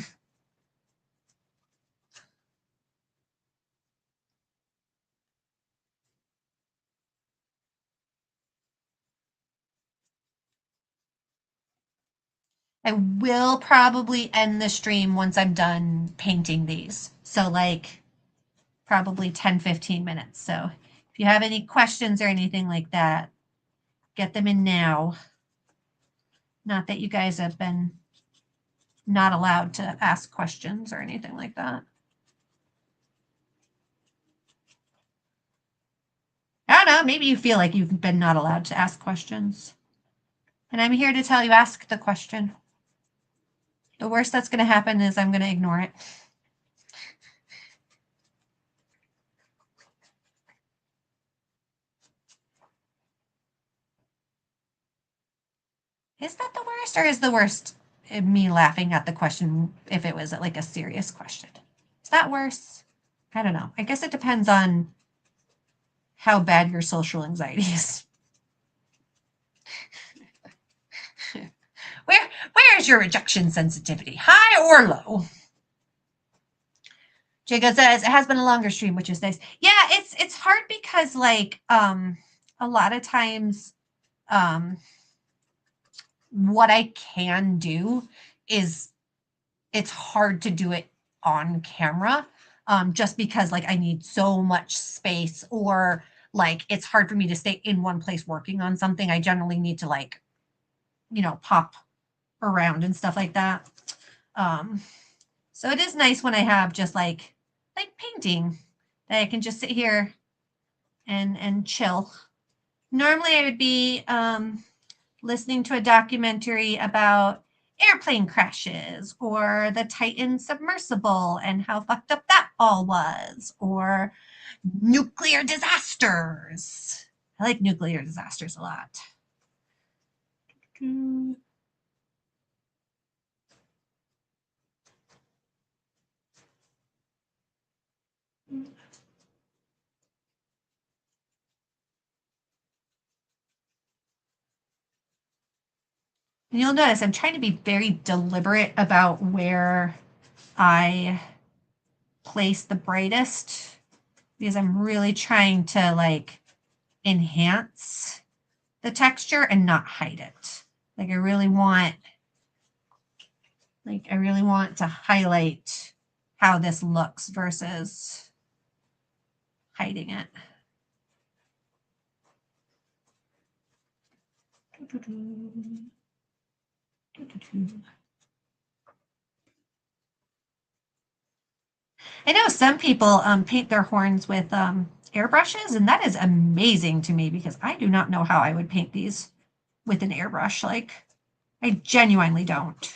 I will probably end the stream once I'm done painting these. So like probably 10-15 minutes. So if you have any questions or anything like that, get them in now. Not that you guys have been not allowed to ask questions or anything like that. I don't know, maybe you feel like you've been not allowed to ask questions. And I'm here to tell you, ask the question. The worst that's going to happen is I'm going to ignore it. Is that the worst, or is the worst me laughing at the question if it was like a serious question? Is that worse? I don't know. I guess it depends on how bad your social anxiety is. Where is your rejection sensitivity? High or low? Jacob says it has been a longer stream, which is nice. Yeah, it's hard because like a lot of times what I can do is it's hard to do it on camera just because like I need so much space, or like it's hard for me to stay in one place working on something. I generally need to like, pop around and stuff like that. So it is nice when I have just like painting that I can just sit here and chill. Normally I would be listening to a documentary about airplane crashes or the Titan submersible and how fucked up that all was, or nuclear disasters. I like nuclear disasters a lot. And you'll notice I'm trying to be very deliberate about where I place the brightest, because I'm really trying to like enhance the texture and not hide it. Like I really want to highlight how this looks versus hiding it. I know some people paint their horns with airbrushes, and that is amazing to me because I do not know how I would paint these with an airbrush. Like, I genuinely don't.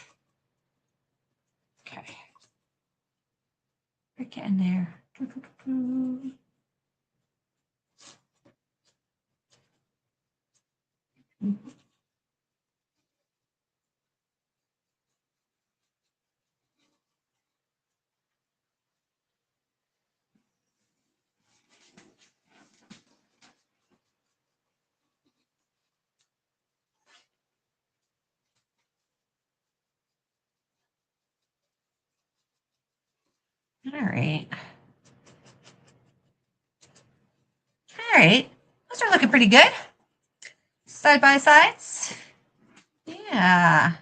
Okay. Get in there. All right. All right. Those are looking pretty good. Side by sides. Yeah.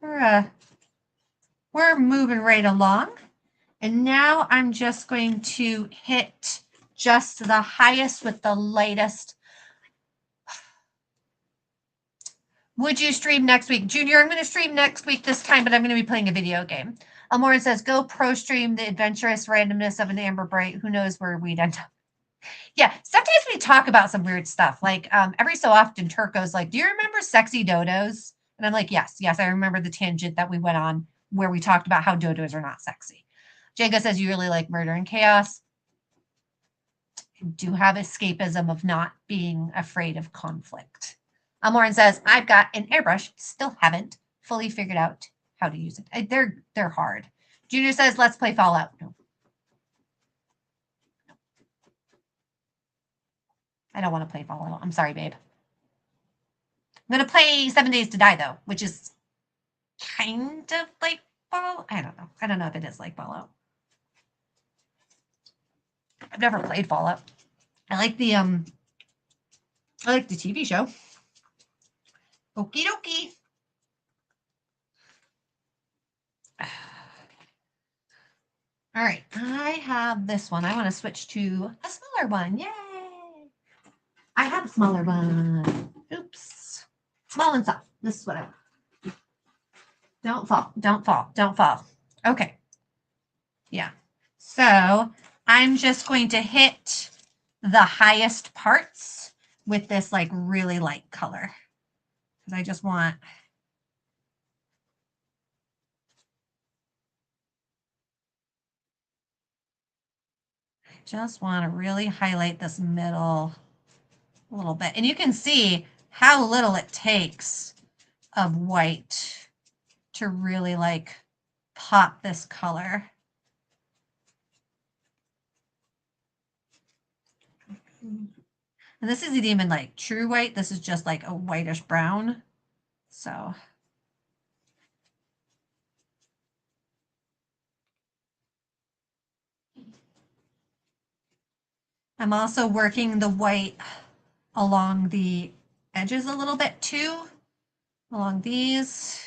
We're moving right along. And now I'm just going to hit just the highest with the lightest. Would you stream next week? Junior, I'm going to stream next week this time, but I'm going to be playing a video game. Elmoran says, go pro stream the adventurous randomness of an Amber Brite. Who knows where we'd end up. Yeah, sometimes we talk about some weird stuff. Like every so often, Turco's like, do you remember sexy dodos? And I'm like, yes, I remember the tangent that we went on where we talked about how dodos are not sexy. Jenga says, you really like Murder and Chaos. I do have escapism of not being afraid of conflict. Elmoran says, I've got an airbrush, still haven't fully figured out how to use it. They're hard. Junior says, let's play Fallout. No. I don't want to play Fallout. I'm sorry, babe. I'm going to play 7 Days to Die, though, which is kind of like Fallout. I don't know. I don't know if it is like Fallout. I've never played Fallout. I like the TV show. Okie dokie. All right, I have this one. I want to switch to a smaller one. Yay! I have a smaller one. Oops. Small and soft. This is what I want. Don't fall. Don't fall. Don't fall. Okay. Yeah. So I'm just going to hit the highest parts with this like really light color. Because I just want... to really highlight this middle a little bit. And you can see how little it takes of white to really like pop this color. And this isn't even like true white. This is just like a whitish brown. So I'm also working the white along the edges a little bit too, along these.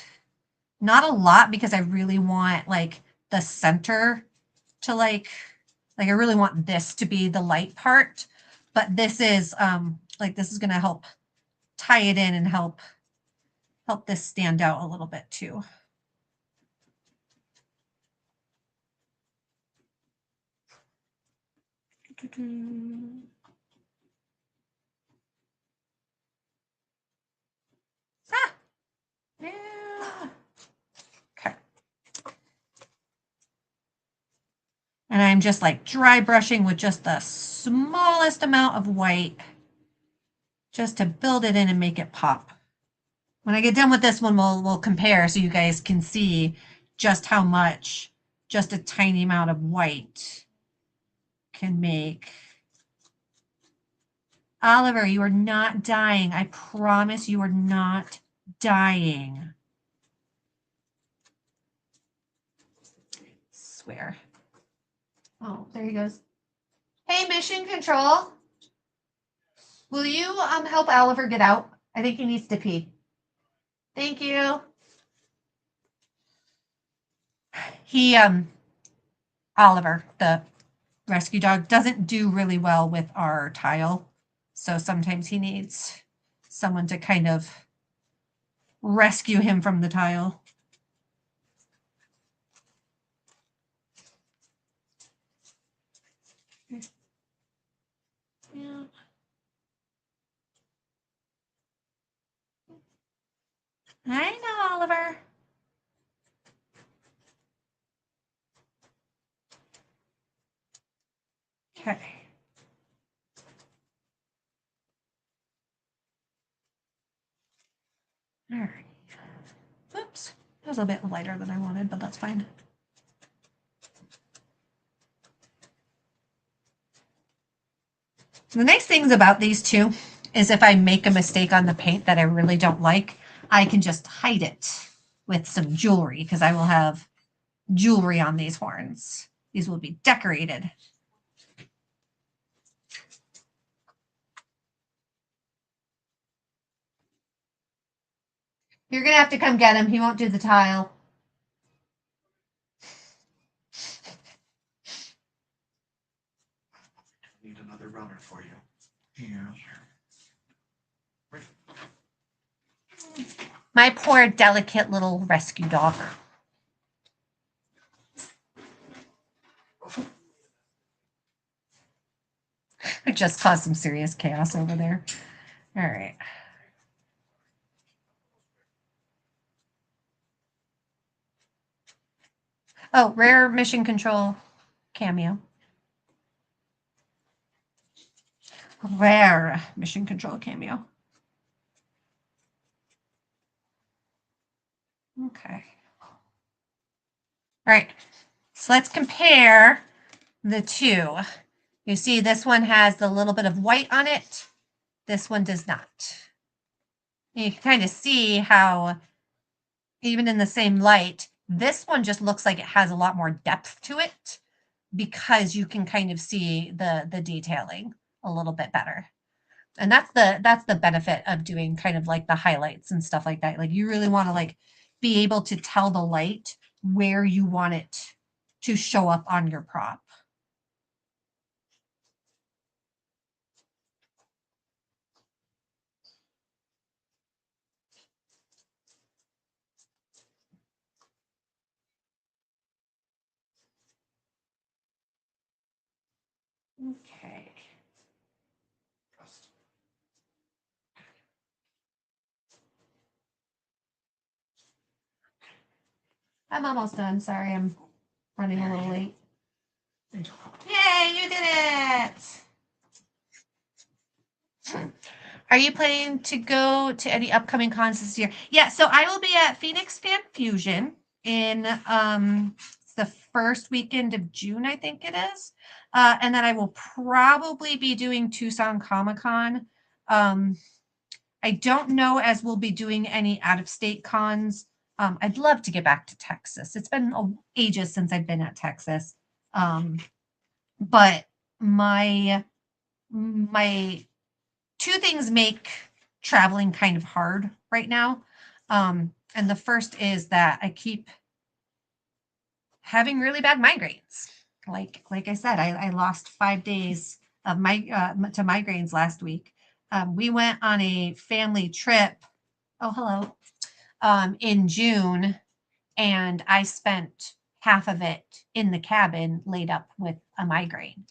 Not a lot because I really want like the center to like I really want this to be the light part, but this is like this is going to help tie it in and help this stand out a little bit too. Ah, yeah. Okay. And I'm just like dry brushing with just the smallest amount of white just to build it in and make it pop. When I get done with this one, we'll compare so you guys can see just how much just a tiny amount of white can make. Oliver, you are not dying. I promise you are not dying. Swear. Oh, there he goes. Hey, Mission Control. Will you help Oliver get out? I think he needs to pee. Thank you. He Oliver, the rescue dog, doesn't do really well with our tile. So sometimes he needs someone to kind of rescue him from the tile. I know, Oliver. Okay. All right. Oops. That was a bit lighter than I wanted, but that's fine. The nice things about these two is if I make a mistake on the paint that I really don't like, I can just hide it with some jewelry because I will have jewelry on these horns. These will be decorated. You're going to have to come get him. He won't do the tile. I need another runner for you. Yeah. My poor, delicate little rescue dog. I just caused some serious chaos over there. All right. Oh, rare mission control cameo. Rare mission control cameo. Okay. All right. So let's compare the two. You see this one has the little bit of white on it. This one does not. You can kind of see how even in the same light, this one just looks like it has a lot more depth to it because you can kind of see the detailing a little bit better. And that's the benefit of doing kind of like the highlights and stuff like that. Like you really want to like be able to tell the light where you want it to show up on your prop. Okay. I'm almost done. Sorry, I'm running a little late. Yay, you did it! Are you planning to go to any upcoming cons this year? Yeah, so I will be at Phoenix Fan Fusion in the first weekend of June, I think it is. And then I will probably be doing Tucson Comic Con. I don't know as we'll be doing any out of state cons. I'd love to get back to Texas. It's been ages since I've been at Texas. But my two things make traveling kind of hard right now. And the first is that I keep having really bad migraines. Like I said, I lost 5 days of my to migraines last week. We went on a family trip. Oh, hello. In June, and I spent half of it in the cabin laid up with a migraine.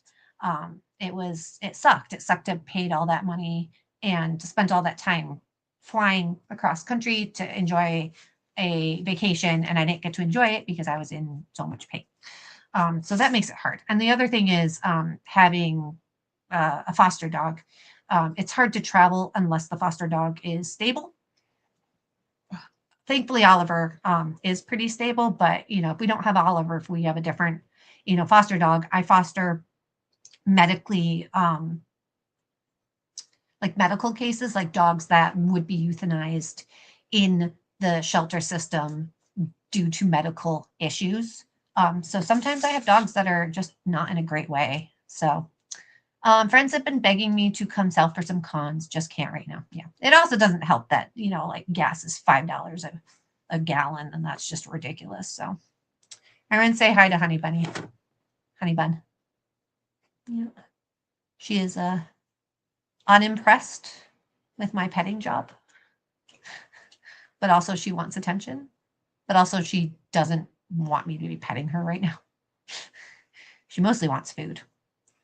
It sucked. It sucked to have paid all that money and to spend all that time flying across country to enjoy a vacation, and I didn't get to enjoy it because I was in so much pain. So that makes it hard. And the other thing is having a foster dog. It's hard to travel unless the foster dog is stable. Thankfully, Oliver is pretty stable, but if we don't have Oliver, if we have a different foster dog, I foster medically like medical cases, like dogs that would be euthanized in the shelter system due to medical issues. So sometimes I have dogs that are just not in a great way. So friends have been begging me to come south for some cons, just can't right now. Yeah. It also doesn't help that, like gas is $5 a gallon, and that's just ridiculous. So Erin, say hi to Honey Bunny. Honey Bun. Yeah. She is unimpressed with my petting job, but also she wants attention, but also she doesn't want me to be petting her right now. She mostly wants food.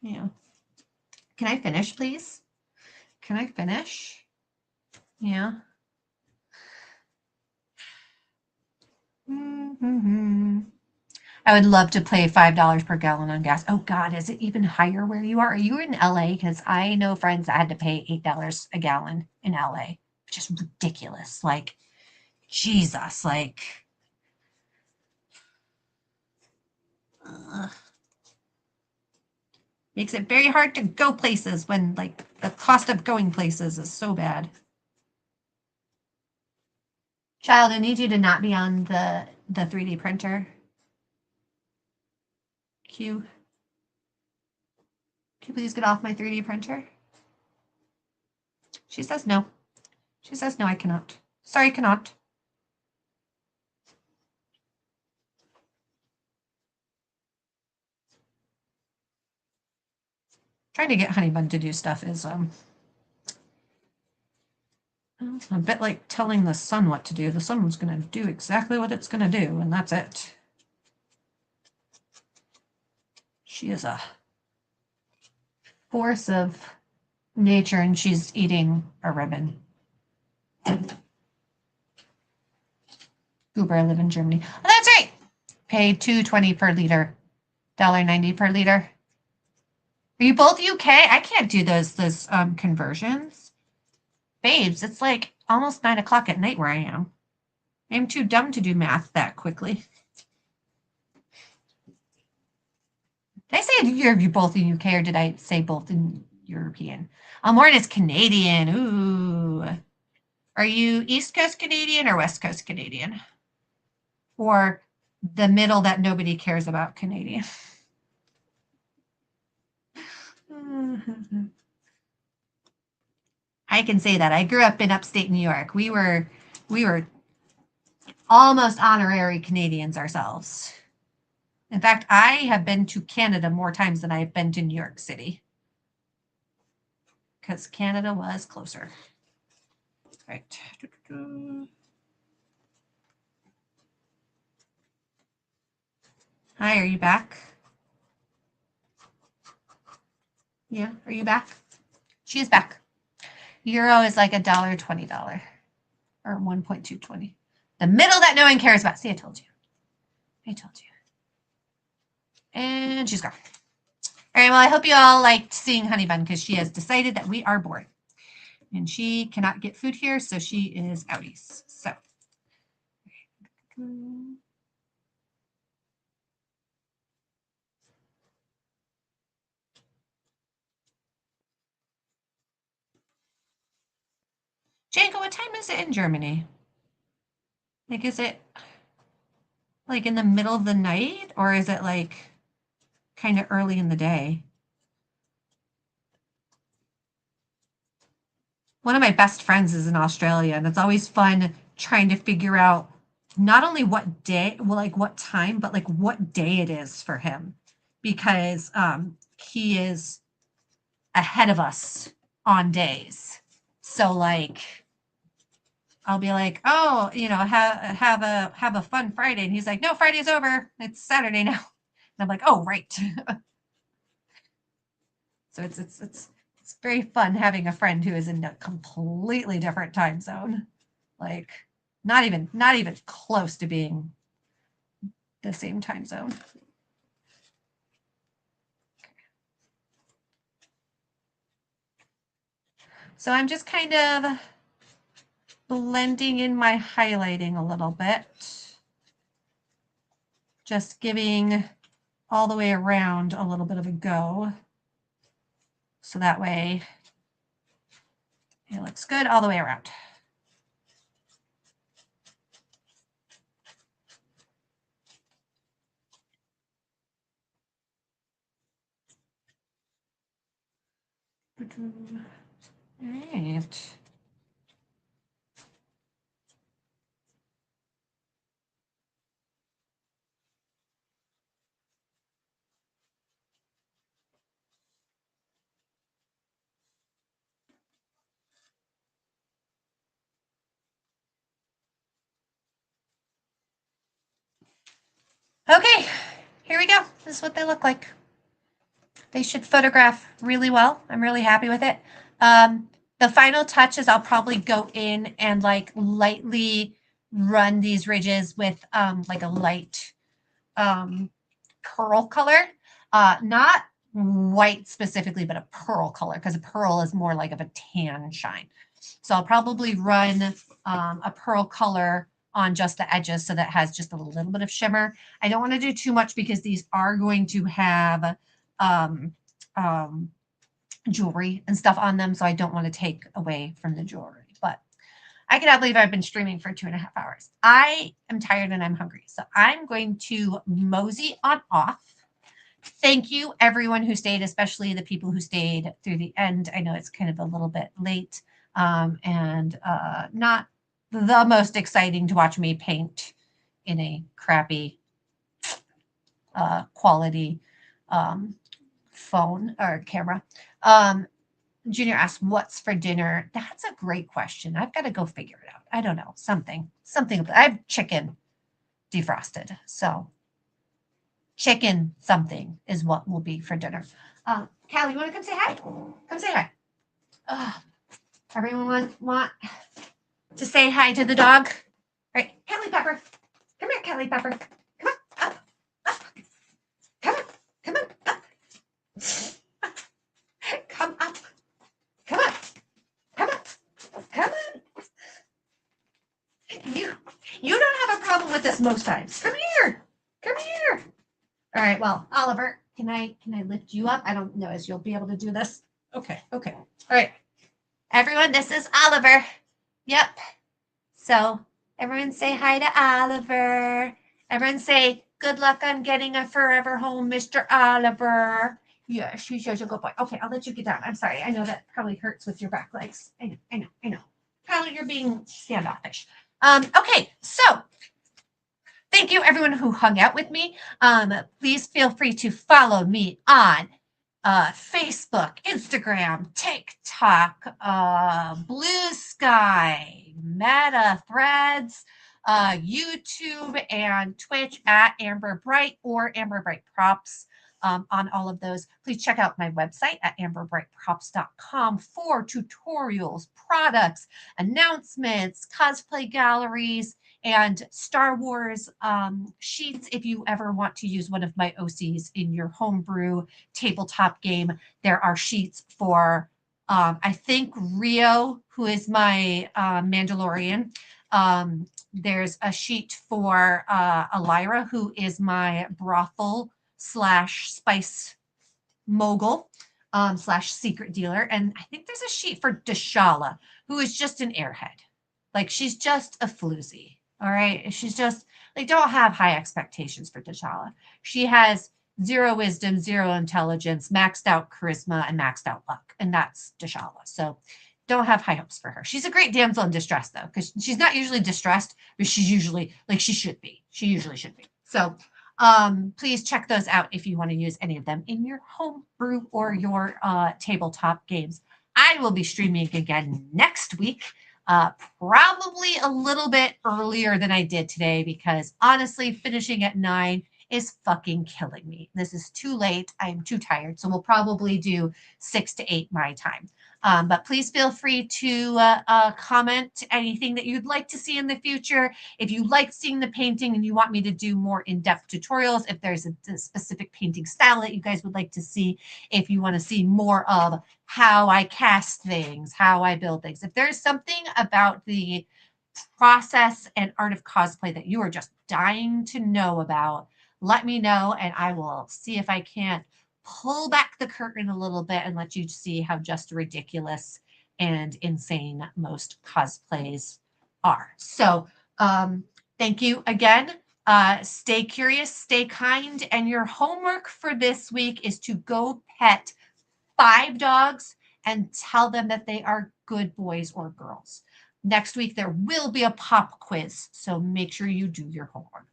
Yeah. Can I finish, please? Can I finish? Yeah. I would love to pay $5 per gallon on gas. Oh God, is it even higher where you are? Are you in LA? Because I know friends that had to pay $8 a gallon in LA, which is ridiculous. Like, Jesus, like, ugh. Makes it very hard to go places when like the cost of going places is so bad. Child, I need you to not be on the 3D printer. Q. Can you please get off my 3D printer? She says no. She says no, I cannot. Sorry, cannot. Trying to get Honeybun to do stuff is a bit like telling the sun what to do. The sun's going to do exactly what it's going to do, and that's it. She is a force of nature, and she's eating a ribbon. Goober, I live in Germany. Oh, that's right. Pay $2.20 per liter, $1.90 per liter. Are you both UK? I can't do those conversions. Babes, it's like almost 9 o'clock at night where I am. I'm too dumb to do math that quickly. Did I say you're both in UK or did I say both in European? Lauren is Canadian. Ooh. Are you East Coast Canadian or West Coast Canadian? Or the middle that nobody cares about Canadian? I can say that. I grew up in upstate New York. We were almost honorary Canadians ourselves. In fact, I have been to Canada more times than I've been to New York City because Canada was closer. Right. Hi, are you back? Yeah, are you back? She is back. Euro is like $1.20 or 1.220. The middle that no one cares about. See, I told you. I told you. And she's gone. All right, well, I hope you all liked seeing Honeybun because she has decided that we are bored. And she cannot get food here, so she is outies. So. Janko, what time is it in Germany? Like, is it like in the middle of the night or is it like kind of early in the day? One of my best friends is in Australia, and it's always fun trying to figure out not only what day, well, like what time, but like what day it is for him because he is ahead of us on days. So like I'll be like, oh, have a fun Friday. And he's like, no, Friday's over. It's Saturday now. And I'm like, oh, right. So it's very fun having a friend who is in a completely different time zone. Like not even close to being the same time zone. So I'm just kind of blending in my highlighting a little bit. Just giving all the way around a little bit of a go. So that way it looks good all the way around. All right. Okay, here we go. This is what they look like. They should photograph really well. I'm really happy with it. The final touch is I'll probably go in and like lightly run these ridges with like a light pearl color, not white specifically, but a pearl color, because a pearl is more like of a tan shine. So I'll probably run a pearl color on just the edges so that has just a little bit of shimmer. I don't want to do too much because these are going to have um, um, jewelry and stuff on them. So I don't want to take away from the jewelry. But I cannot believe I've been streaming for 2.5 hours. I am tired and I'm hungry. So I'm going to mosey on off. Thank you, everyone who stayed, especially the people who stayed through the end. I know it's kind of a little bit late and not the most exciting to watch me paint in a crappy quality phone or camera. Junior asked, what's for dinner? That's a great question. I've got to go figure it out. I don't know. Something. I have chicken defrosted. So chicken something is what will be for dinner. Callie, you want to come say hi? Come say hi. Everyone want to say hi to the dog? All right, Callie Pepper. Come here, Callie Pepper. Come on, up, up. Come on, come on, up. Come up. Come on. Come on. Come on. You don't have a problem with this most times. Come here. Come here. All right. Well, Oliver, can I lift you up? I don't know as you'll be able to do this. Okay. Okay. All right. Everyone, this is Oliver. Yep. So everyone say hi to Oliver. Everyone say good luck on getting a forever home, Mr. Oliver. Yeah, she's such a good boy. Okay, I'll let you get down. I'm sorry. I know that probably hurts with your back legs. I know. Probably you're being standoffish. Okay, so thank you everyone who hung out with me. Please feel free to follow me on Facebook, Instagram, TikTok, Blue Sky, Meta, Threads, YouTube, and Twitch at Amber Brite or Amber Brite Props. On all of those, please check out my website at amberbriteprops.com for tutorials, products, announcements, cosplay galleries, and Star Wars sheets if you ever want to use one of my OCs in your homebrew tabletop game. There are sheets for, I think, Rio, who is my Mandalorian. There's a sheet for Elira, who is my brothel / spice mogul / secret dealer. And I think there's a sheet for Deshala, who is just an airhead. Like, she's just a floozy. All right. She's just like, don't have high expectations for Deshala. She has 0 wisdom, 0 intelligence, maxed out charisma, and maxed out luck. And that's Deshala. So don't have high hopes for her. She's a great damsel in distress, though, because she's not usually distressed, but she's usually like she should be. She usually should be. So please check those out if you want to use any of them in your homebrew or your tabletop games. I will be streaming again next week. Probably a little bit earlier than I did today because honestly, finishing at 9 is fucking killing me. This is too late. I'm too tired. So we'll probably do 6 to 8 my time. But please feel free to comment anything that you'd like to see in the future. If you like seeing the painting and you want me to do more in-depth tutorials, if there's a specific painting style that you guys would like to see, if you want to see more of how I cast things, how I build things, if there's something about the process and art of cosplay that you are just dying to know about, let me know and I will see if I can't pull back the curtain a little bit and let you see how just ridiculous and insane most cosplays are. So thank you again. Stay curious, stay kind, and your homework for this week is to go pet 5 dogs and tell them that they are good boys or girls. Next week, there will be a pop quiz, so make sure you do your homework.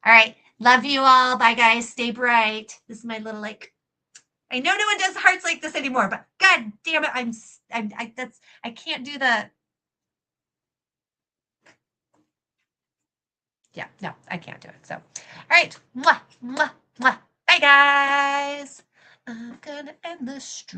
All right. Love you all. Bye, guys. Stay bright. This is my little, like, I know no one does hearts like this anymore, but God damn it, I can't do the, yeah, no, I can't do it. So, all right. Mwah, mwah, mwah. Bye, guys. I'm gonna end the stream.